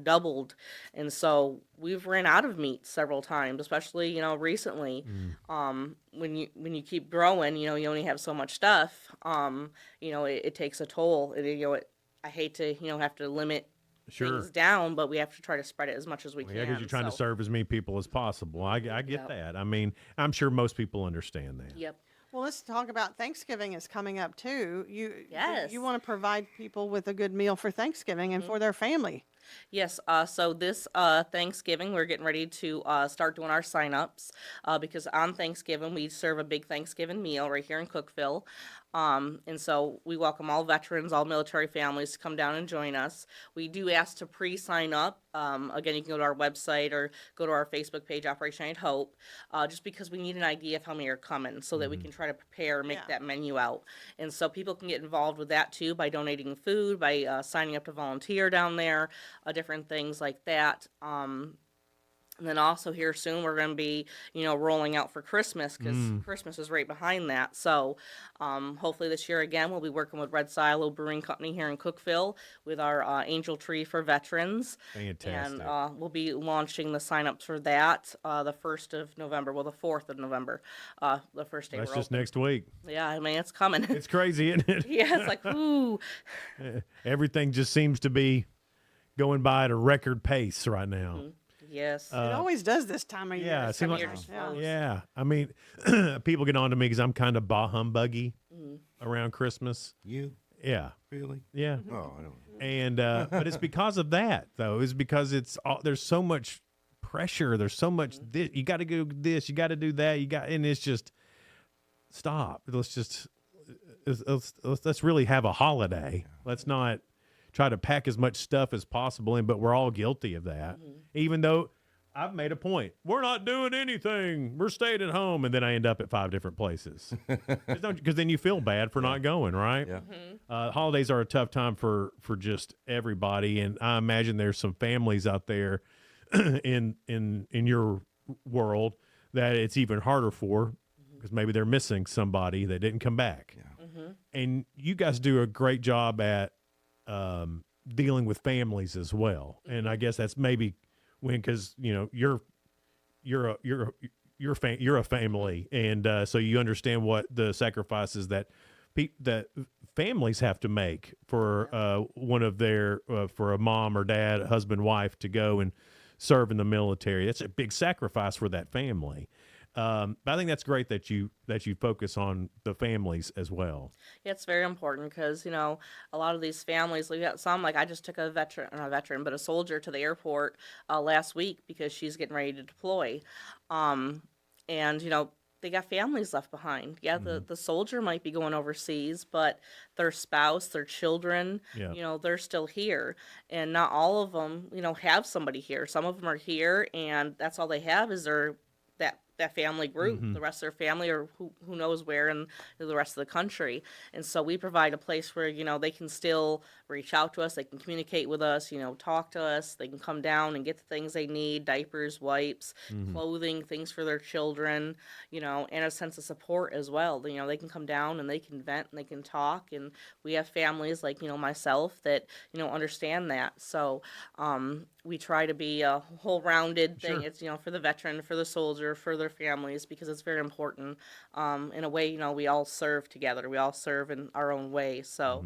[SPEAKER 5] doubled, and so we've ran out of meat several times, especially recently. When you keep growing, you only have so much stuff. It takes a toll. I hate to have to limit things down, but we have to try to spread it as much as we can.
[SPEAKER 10] Yeah, because you're trying to serve as many people as possible. I get
[SPEAKER 5] Yep.
[SPEAKER 10] that. I mean, I'm sure most people understand that.
[SPEAKER 5] Yep.
[SPEAKER 11] Well, let's talk about Thanksgiving is coming up too.
[SPEAKER 5] Yes.
[SPEAKER 11] You want to provide people with a good meal for Thanksgiving and for their family.
[SPEAKER 5] Yes, so this Thanksgiving, we're getting ready to start doing our sign-ups because on Thanksgiving, we serve a big Thanksgiving meal right here in Cookeville. And so we welcome all veterans, all military families to come down and join us. We do ask to pre-sign up. Again, you can go to our website or go to our Facebook page, Operation United Hope, just because we need an idea of how many are coming so that we can try to prepare and make that menu out. And so people can get involved with that too by donating food, by signing up to volunteer down there, different things like that. And then also here soon we're going to be, rolling out for Christmas because Christmas is right behind that. So hopefully this year again we'll be working with Red Silo Brewing Company here in Cookeville with our Angel Tree for Veterans.
[SPEAKER 10] Fantastic.
[SPEAKER 5] And we'll be launching the sign-ups for that the 1st of November. Well, the 4th of November, the first day
[SPEAKER 10] That's
[SPEAKER 5] we're
[SPEAKER 10] just
[SPEAKER 5] open.
[SPEAKER 10] next week.
[SPEAKER 5] Yeah, I mean, it's coming.
[SPEAKER 10] It's crazy, isn't it?
[SPEAKER 5] Yeah, it's like, ooh.
[SPEAKER 10] Everything just seems to be going by at a record pace right now.
[SPEAKER 5] Yes.
[SPEAKER 11] It always does this time of year.
[SPEAKER 10] Yeah, it seems like,
[SPEAKER 11] Yeah.
[SPEAKER 10] yeah. I mean, people get on to me because I'm kind of bah humbuggy around Christmas.
[SPEAKER 2] You?
[SPEAKER 10] Yeah.
[SPEAKER 2] Really?
[SPEAKER 10] Yeah.
[SPEAKER 2] Oh, I don't.
[SPEAKER 10] And but it's because of that though. It's because there's so much pressure. There's so much this. You got to do this. You got to do that. And it's just stop. Let's really have a holiday. Let's not try to pack as much stuff as possible in, but we're all guilty of that. Even though I've made a point. We're not doing anything. We're staying at home. And then I end up at 5 different places. Because then you feel bad for not going, right?
[SPEAKER 2] Yeah.
[SPEAKER 10] Holidays are a tough time for just everybody. And I imagine there's some families out there in your world that it's even harder for because maybe they're missing somebody that didn't come back. And you guys do a great job at dealing with families as well. And I guess that's maybe because you're a family, and so you understand what the sacrifices that that families have to make for one of their for a mom or dad, husband, wife to go and serve in the military. That's a big sacrifice for that family. But I think that's great that you focus on the families as well.
[SPEAKER 5] Yeah, it's very important because, a lot of these families, we got some, like I just took a soldier to the airport last week because she's getting ready to deploy. And, they got families left behind. Yeah, the soldier might be going overseas, but their spouse, their children,
[SPEAKER 10] Yeah.
[SPEAKER 5] they're still here. And not all of them, have somebody here. Some of them are here, and that's all they have is that family group. The rest of their family, or who knows where in the rest of the country. And so we provide a place where they can still reach out to us, they can communicate with us, talk to us, they can come down and get the things they need: diapers, wipes, clothing, things for their children, and a sense of support as well. They can come down and they can vent and they can talk. And we have families like myself that understand that. So we try to be a whole rounded thing.
[SPEAKER 10] Sure.
[SPEAKER 5] It's for the veteran, for the soldier, for their families, because it's very important. In a way, we all serve together. We all serve in our own way. So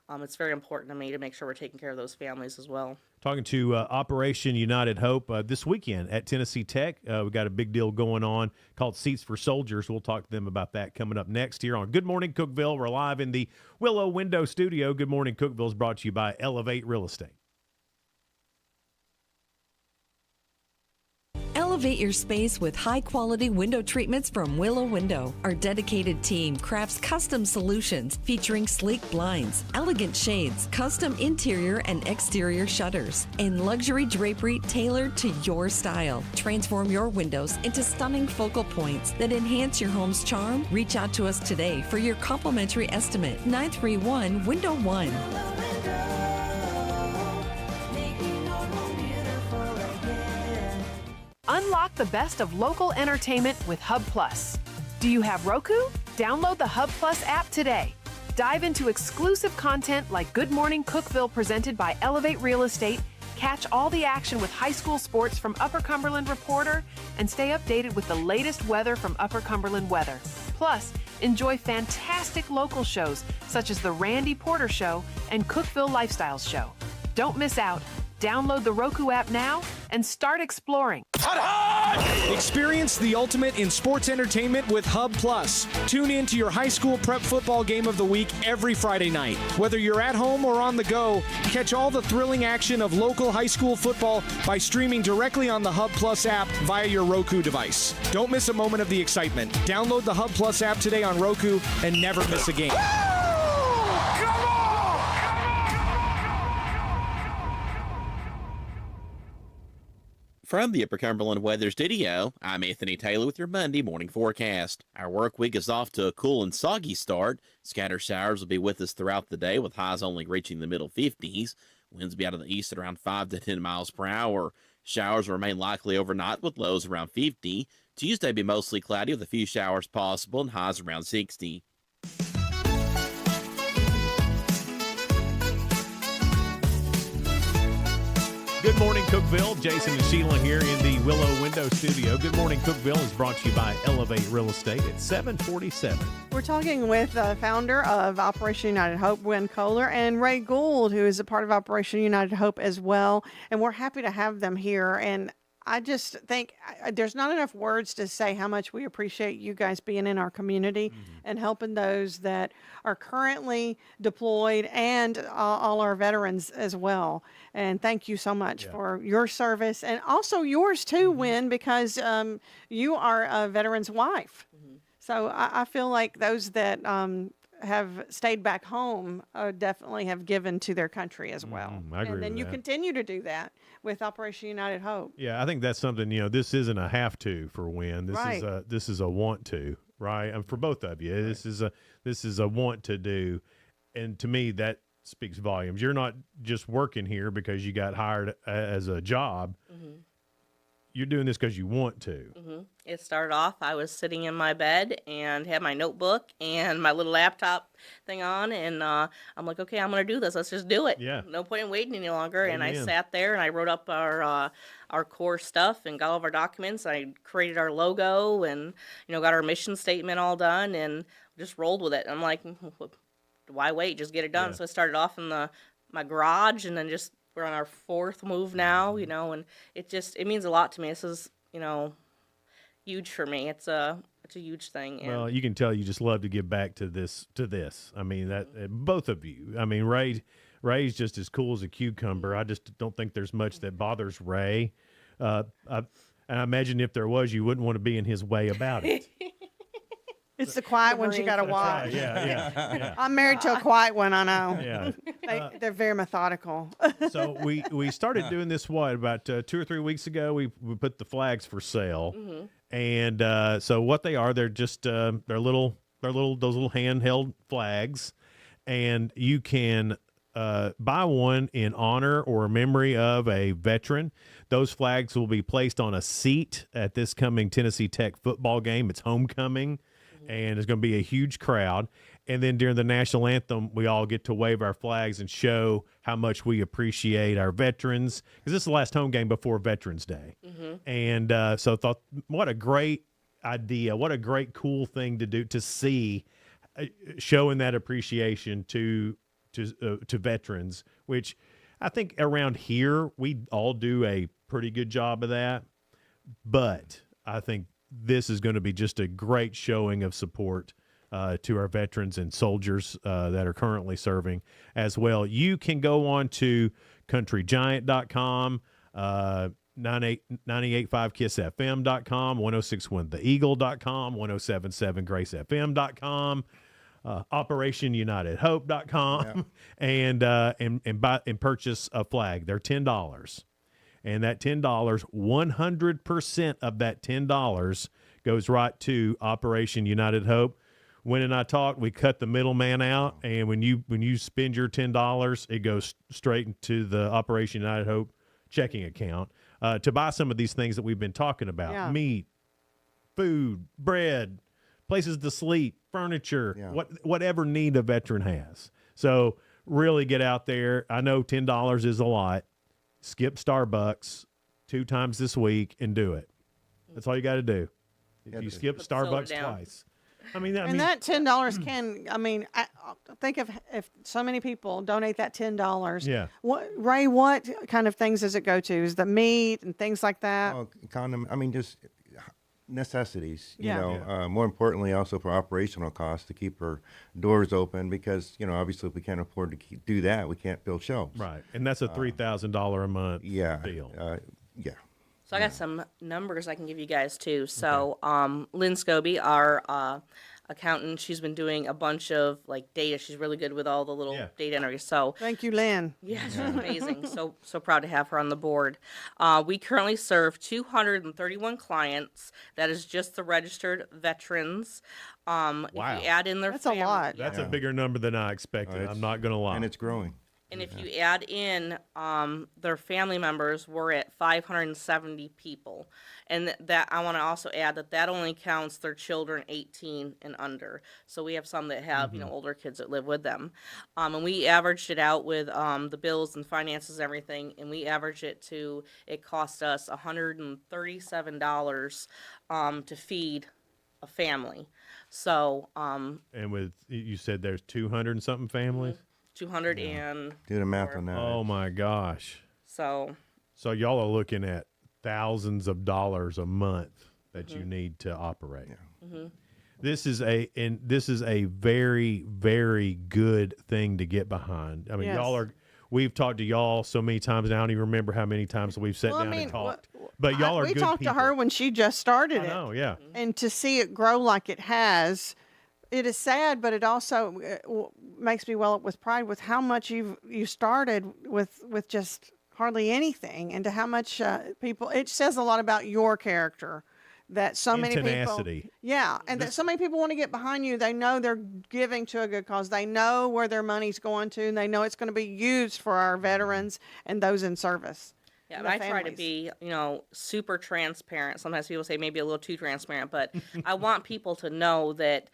[SPEAKER 5] it's very important to me to make sure we're taking care of those families as well.
[SPEAKER 10] Talking to Operation United Hope this weekend at Tennessee Tech. We got a big deal going on called Seats for Soldiers. We'll talk to them about that coming up next here on Good Morning Cookeville. We're live in the Willow Window Studio. Good Morning Cookeville is brought to you by Elevate Real Estate.
[SPEAKER 18] Elevate your space with high-quality window treatments from Willow Window. Our dedicated team crafts custom solutions featuring sleek blinds, elegant shades, custom interior and exterior shutters, and luxury drapery tailored to your style. Transform your windows into stunning focal points that enhance your home's charm. Reach out to us today for your complimentary estimate. 931-WINDOW-1.
[SPEAKER 15] Unlock the best of local entertainment with Hub Plus. Do you have Roku? Download the Hub Plus app today. Dive into exclusive content like Good Morning Cookeville presented by Elevate Real Estate, catch all the action with high school sports from Upper Cumberland Reporter, and stay updated with the latest weather from Upper Cumberland Weather. Plus, enjoy fantastic local shows such as The Randy Porter Show and Cookeville Lifestyles Show. Don't miss out. Download the Roku app now and start exploring.
[SPEAKER 1] Experience the ultimate in sports entertainment with Hub Plus. Tune in to your high school prep football game of the week every Friday night. Whether you're at home or on the go, catch all the thrilling action of local high school football by streaming directly on the Hub Plus app via your Roku device. Don't miss a moment of the excitement. Download the Hub Plus app today on Roku and never miss a game.
[SPEAKER 7] From the Upper Cumberland Weather Studio, I'm Anthony Taylor with your Monday morning forecast. Our work week is off to a cool and soggy start. Scattered showers will be with us throughout the day, with highs only reaching the middle 50s. Winds will be out of the east at around 5 to 10 miles per hour. Showers will remain likely overnight with lows around 50. Tuesday will be mostly cloudy with a few showers possible and highs around 60.
[SPEAKER 10] Good morning, Cookeville. Jason and Sheila here in the Willow Window Studio. Good morning, Cookeville is brought to you by Elevate Real Estate at 747.
[SPEAKER 11] We're talking with the founder of Operation United Hope, Wynn Kohler, and Ray Gould, who is a part of Operation United Hope as well. And we're happy to have them here. And I just think there's not enough words to say how much we appreciate you guys being in our community and helping those that are currently deployed and all our veterans as well. And thank you so much for your service, and also yours too, Wynn, because you are a veteran's wife. So I feel like those that have stayed back home definitely have given to their country as well.
[SPEAKER 10] I agree
[SPEAKER 11] and then
[SPEAKER 10] with
[SPEAKER 11] you
[SPEAKER 10] that.
[SPEAKER 11] continue to do that with Operation United Hope.
[SPEAKER 10] Yeah, I think that's something, this isn't a have to for Wynn.
[SPEAKER 11] Right.
[SPEAKER 10] This is a want to, right? And for both of you, this is a want to do. And to me, that speaks volumes. You're not just working here because you got hired as a job. You're doing this because you want to.
[SPEAKER 5] It started off, I was sitting in my bed and had my notebook and my little laptop thing on, and I'm like, okay, I'm going to do this. Let's just do it.
[SPEAKER 10] Yeah.
[SPEAKER 5] No point in waiting any longer. And I
[SPEAKER 10] Amen.
[SPEAKER 5] sat there and I wrote up our core stuff and got all of our documents. I created our logo and, got our mission statement all done and just rolled with it. I'm like, why wait? Just get it done.
[SPEAKER 10] Yeah.
[SPEAKER 5] So I started off in my garage, and then we're on our fourth move now, and it means a lot to me. This is, huge for me. It's a huge thing. And
[SPEAKER 10] Well, you can tell you just love to give back to this. I mean, that both of you. I mean, Ray's just as cool as a cucumber. I just don't think there's much that bothers Ray. And I imagine if there was, you wouldn't want to be in his way about it.
[SPEAKER 11] It's the quiet ones you got to
[SPEAKER 10] That's
[SPEAKER 11] watch.
[SPEAKER 10] right. Yeah.
[SPEAKER 11] I'm married to a quiet one, I know.
[SPEAKER 10] Yeah.
[SPEAKER 11] They're very methodical.
[SPEAKER 10] So we started doing this about 2 or 3 weeks ago. We put the flags for sale, and so what they are, they're just those little handheld flags, and you can buy one in honor or memory of a veteran. Those flags will be placed on a seat at this coming Tennessee Tech football game. It's homecoming, and there's going to be a huge crowd. And then during the national anthem, we all get to wave our flags and show how much we appreciate our veterans, because this is the last home game before Veterans Day. And so I thought, what a great idea, what a great, cool thing to do, to see, showing that appreciation to veterans, which I think around here we all do a pretty good job of that. But I think this is going to be just a great showing of support to our veterans and soldiers that are currently serving as well. You can go on to countrygiant.com, 985kissfm.com, 1061theeagle.com, 1077gracefm.com, operationunitedhope.com, and purchase a flag. They're $10. And that $10, 100% of that $10 goes right to Operation United Hope. When and I talked, we cut the middleman out, and when you spend your $10, it goes straight into the Operation United Hope checking account to buy some of these things that we've been talking about: meat, food, bread, places to sleep, furniture, whatever need a veteran has. So really get out there. I know $10 is a lot. Skip Starbucks 2 times this week and do it. That's all you got to do. If you skip Starbucks twice. I mean,
[SPEAKER 11] that $10 can. I mean, I think if so many people donate that $10.
[SPEAKER 2] Yeah.
[SPEAKER 11] What kind of things does it go to? Is the meat and things like that?
[SPEAKER 2] Oh, condom. I mean, just necessities. You
[SPEAKER 11] Yeah.
[SPEAKER 2] know, more importantly, also for operational costs to keep our doors open, because obviously if we can't afford to do that, we can't build shelves.
[SPEAKER 10] Right, and that's a $3,000 a month deal.
[SPEAKER 5] So I got some numbers I can give you guys too. So Lynn Scobie, our accountant, she's been doing a bunch of data. She's really good with all the little data entries. So
[SPEAKER 11] thank you, Lynn.
[SPEAKER 5] Yeah, she's amazing. So proud to have her on the board. We currently serve 231 clients. That is just the registered veterans. If you add in their
[SPEAKER 11] That's a lot.
[SPEAKER 10] That's a bigger number than I expected. I'm not going to lie.
[SPEAKER 2] And it's growing.
[SPEAKER 5] And if you add in their family members, we're at 570 people. And that I want to also add that only counts their children 18 and under. So we have some that have older kids that live with them. And we averaged it out with the bills and finances and everything, and we averaged it cost us $137 to feed a family. So
[SPEAKER 10] and with, you said there's 200 and something families?
[SPEAKER 5] 200 and
[SPEAKER 2] do the math on that.
[SPEAKER 10] Oh my gosh.
[SPEAKER 5] So
[SPEAKER 10] y'all are looking at thousands of dollars a month that you need to operate. This is a very, very good thing to get behind. I mean, we've talked to y'all so many times now. I don't even remember how many times we've sat down and talked. But y'all are good people.
[SPEAKER 11] We talked to her when she just started it.
[SPEAKER 10] I know, yeah.
[SPEAKER 11] And to see it grow like it has, it is sad, but it also makes me well up with pride with how much you started with just hardly anything, and to how much people. It says a lot about your character that so many
[SPEAKER 10] tenacity.
[SPEAKER 11] people. Yeah, and that so many people want to get behind you. They know they're giving to a good cause. They know where their money's going to, and they know it's going to be used for our veterans and those in service.
[SPEAKER 5] Yeah, and I try to be, super transparent. Sometimes people say maybe a little too transparent, but I want people to know that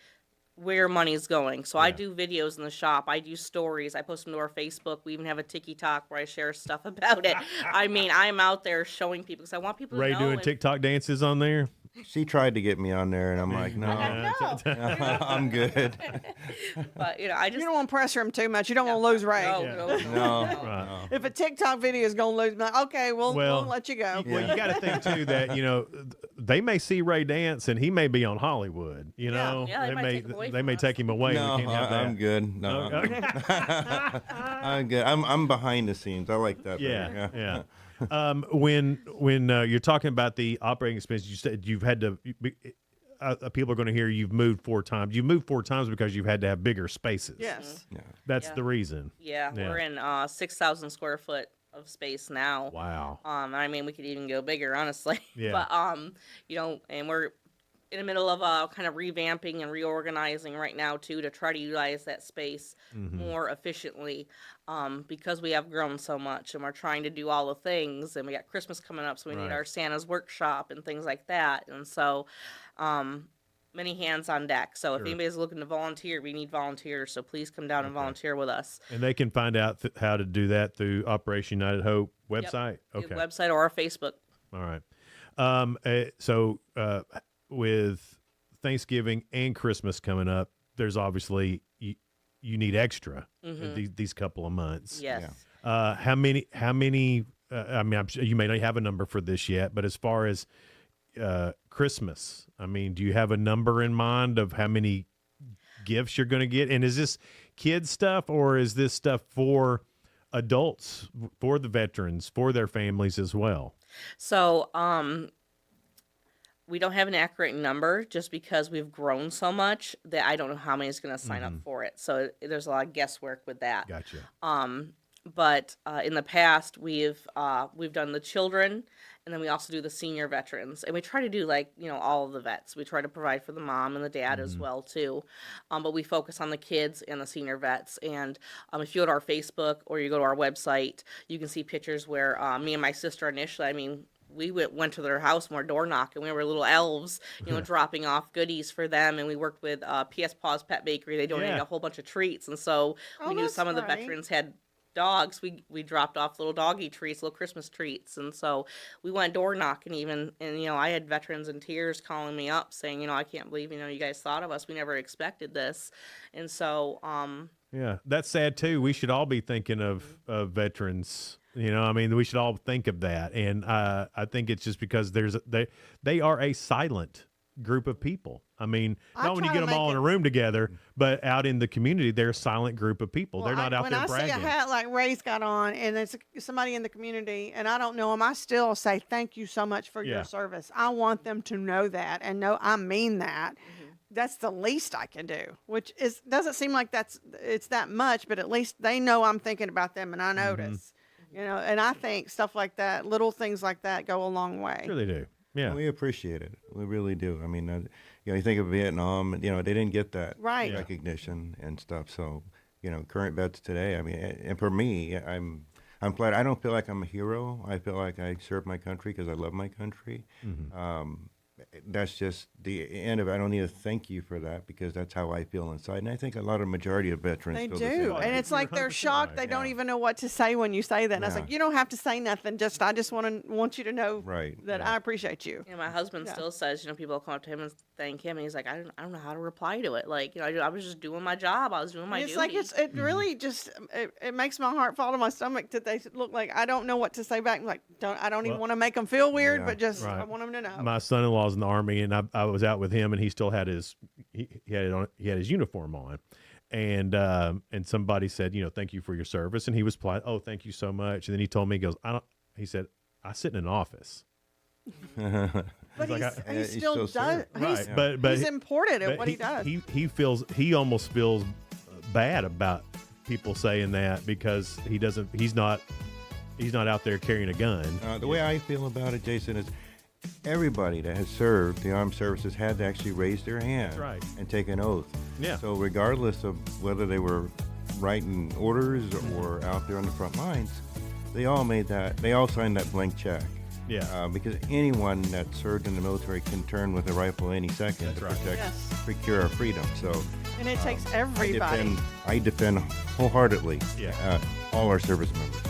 [SPEAKER 5] where money's going. So I do videos in the shop. I do stories. I post them to our Facebook. We even have a TikTok where I share stuff about it. I mean, I'm out there showing people because I want people to know.
[SPEAKER 10] Ray doing TikTok dances on there?
[SPEAKER 2] She tried to get me on there, and I'm like, no, I'm good.
[SPEAKER 5] But I just
[SPEAKER 11] you don't want to pressure him too much. You don't want to lose Ray.
[SPEAKER 2] No.
[SPEAKER 11] If a TikTok video is going to lose, okay, we'll let you go.
[SPEAKER 10] Well, you got to think too that they may see Ray dance, and he may be on Hollywood. They may take him away.
[SPEAKER 2] No,
[SPEAKER 10] we can't have that.
[SPEAKER 2] I'm good. No, I'm good. I'm behind the scenes. I like that.
[SPEAKER 10] Yeah. When you're talking about the operating expenses, you said you've had to people are going to hear you've moved 4 times. You've moved 4 times because you've had to have bigger spaces.
[SPEAKER 11] Yes.
[SPEAKER 2] Yeah.
[SPEAKER 10] That's the reason.
[SPEAKER 5] Yeah,
[SPEAKER 10] Yeah.
[SPEAKER 5] we're in 6,000 square foot of space now.
[SPEAKER 10] Wow.
[SPEAKER 5] I mean, we could even go bigger, honestly.
[SPEAKER 10] Yeah.
[SPEAKER 5] But you know, and we're in the middle of kind of revamping and reorganizing right now too to try to utilize that space more efficiently, because we have grown so much and we're trying to do all the things, and we got Christmas coming up, so we need
[SPEAKER 10] Right.
[SPEAKER 5] our Santa's workshop and things like that, and so many hands on deck. So if
[SPEAKER 10] Sure.
[SPEAKER 5] anybody's looking to volunteer, we need volunteers, so please come down and volunteer with us.
[SPEAKER 10] And they can find out how to do that through Operation United Hope
[SPEAKER 5] Yep.
[SPEAKER 10] website.
[SPEAKER 5] Through
[SPEAKER 10] Okay.
[SPEAKER 5] the website or our Facebook.
[SPEAKER 10] All right. So with Thanksgiving and Christmas coming up, there's obviously you need extra these couple of months.
[SPEAKER 5] Yes.
[SPEAKER 10] How many? I mean, I'm sure you may not have a number for this yet, but as far as Christmas, I mean, do you have a number in mind of how many gifts you're going to get? And is this kid stuff, or is this stuff for adults, for the veterans, for their families as well?
[SPEAKER 5] So, we don't have an accurate number just because we've grown so much that I don't know how many is going to sign up for it. So there's a lot of guesswork with that.
[SPEAKER 10] Gotcha.
[SPEAKER 5] But in the past we've done the children, and then we also do the senior veterans, and we try to do all of the vets. We try to provide for the mom and the dad as well too, but we focus on the kids and the senior vets. And if you go to our Facebook or you go to our website, you can see pictures where me and my sister initially, I mean, we went to their house and we're door knocking. We were little elves, dropping off goodies for them. And we worked with PS Paws Pet Bakery. They donated a whole bunch of treats, and so we knew some of the veterans had dogs. We dropped off little doggy treats, little Christmas treats, and so we went door knocking even. And I had veterans in tears calling me up saying, I can't believe you guys thought of us. We never expected this, and so
[SPEAKER 10] Yeah, that's sad too. We should all be thinking of veterans. I mean, we should all think of that. And I think it's just because they are a silent group of people. I mean, not when you get them all in a room together, but out in the community, they're a silent group of people. They're not out there bragging.
[SPEAKER 11] When I see a hat like Ray's got on, and it's somebody in the community, and I don't know them, I still say thank you so much for your service. I want them to know that and know I mean that. That's the least I can do, which doesn't seem like it's that much, but at least they know I'm thinking about them and I notice. And I think stuff like that, little things like that, go a long way.
[SPEAKER 10] Sure they do. Yeah,
[SPEAKER 2] we appreciate it. We really do. I mean, you think of Vietnam. They didn't get that recognition and stuff. So, current vets today. I mean, and for me, I'm glad. I don't feel like I'm a hero. I feel like I serve my country because I love my country. That's just the end of it. I don't need to thank you for that because that's how I feel inside. And I think a lot of majority of veterans
[SPEAKER 11] they
[SPEAKER 2] feel
[SPEAKER 11] do.
[SPEAKER 2] the same way.
[SPEAKER 11] And it's like they're shocked. They don't even know what to say when you say that. And I was like, you don't have to say nothing. I just want you to know that I appreciate you.
[SPEAKER 5] My husband still says, people come up to him and thank him, and he's like, I don't know how to reply to it. Like, I was just doing my job. I was doing my duty.
[SPEAKER 11] It's like it really just it makes my heart fall to my stomach that they look like I don't know what to say back. I'm like, I don't even want to make them feel weird, but just I want them to know.
[SPEAKER 10] My son-in-law's in the Army, and I was out with him, and he still had his he had his uniform on, and somebody said, thank you for your service, and he was polite, oh, thank you so much, and then he told me, he said, I sit in an office.
[SPEAKER 11] But he still does.
[SPEAKER 10] Right.
[SPEAKER 11] He's important at what he does.
[SPEAKER 10] He almost feels bad about people saying that because he's not out there carrying a gun.
[SPEAKER 2] The way I feel about it, Jason, is everybody that has served the armed services had to actually raise their hand and take an oath.
[SPEAKER 10] Yeah.
[SPEAKER 2] So regardless of whether they were writing orders or out there on the front lines, they all signed that blank check.
[SPEAKER 10] Yeah.
[SPEAKER 2] Because anyone that served in the military can turn with a rifle any second to procure our freedom. So.
[SPEAKER 11] And it takes everybody.
[SPEAKER 2] I defend wholeheartedly all our service members.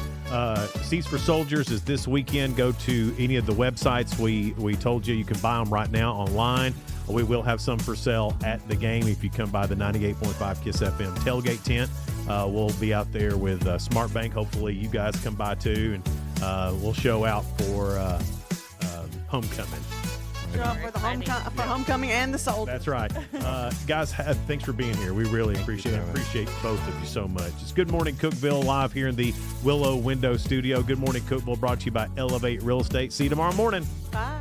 [SPEAKER 10] Seats for Soldiers is this weekend. Go to any of the websites we told you can buy them right now online. We will have some for sale at the game if you come by the 98.5 KISS FM tailgate tent. We'll be out there with Smart Bank. Hopefully you guys come by too, and we'll show out for homecoming.
[SPEAKER 11] Show up for homecoming and the soldiers.
[SPEAKER 10] That's right. Guys, thanks for being here. We really appreciate both of you so much. It's Good Morning Cookeville live here in the Willow Window Studio. Good Morning Cookeville brought to you by Elevate Real Estate. See you tomorrow morning.
[SPEAKER 11] Bye.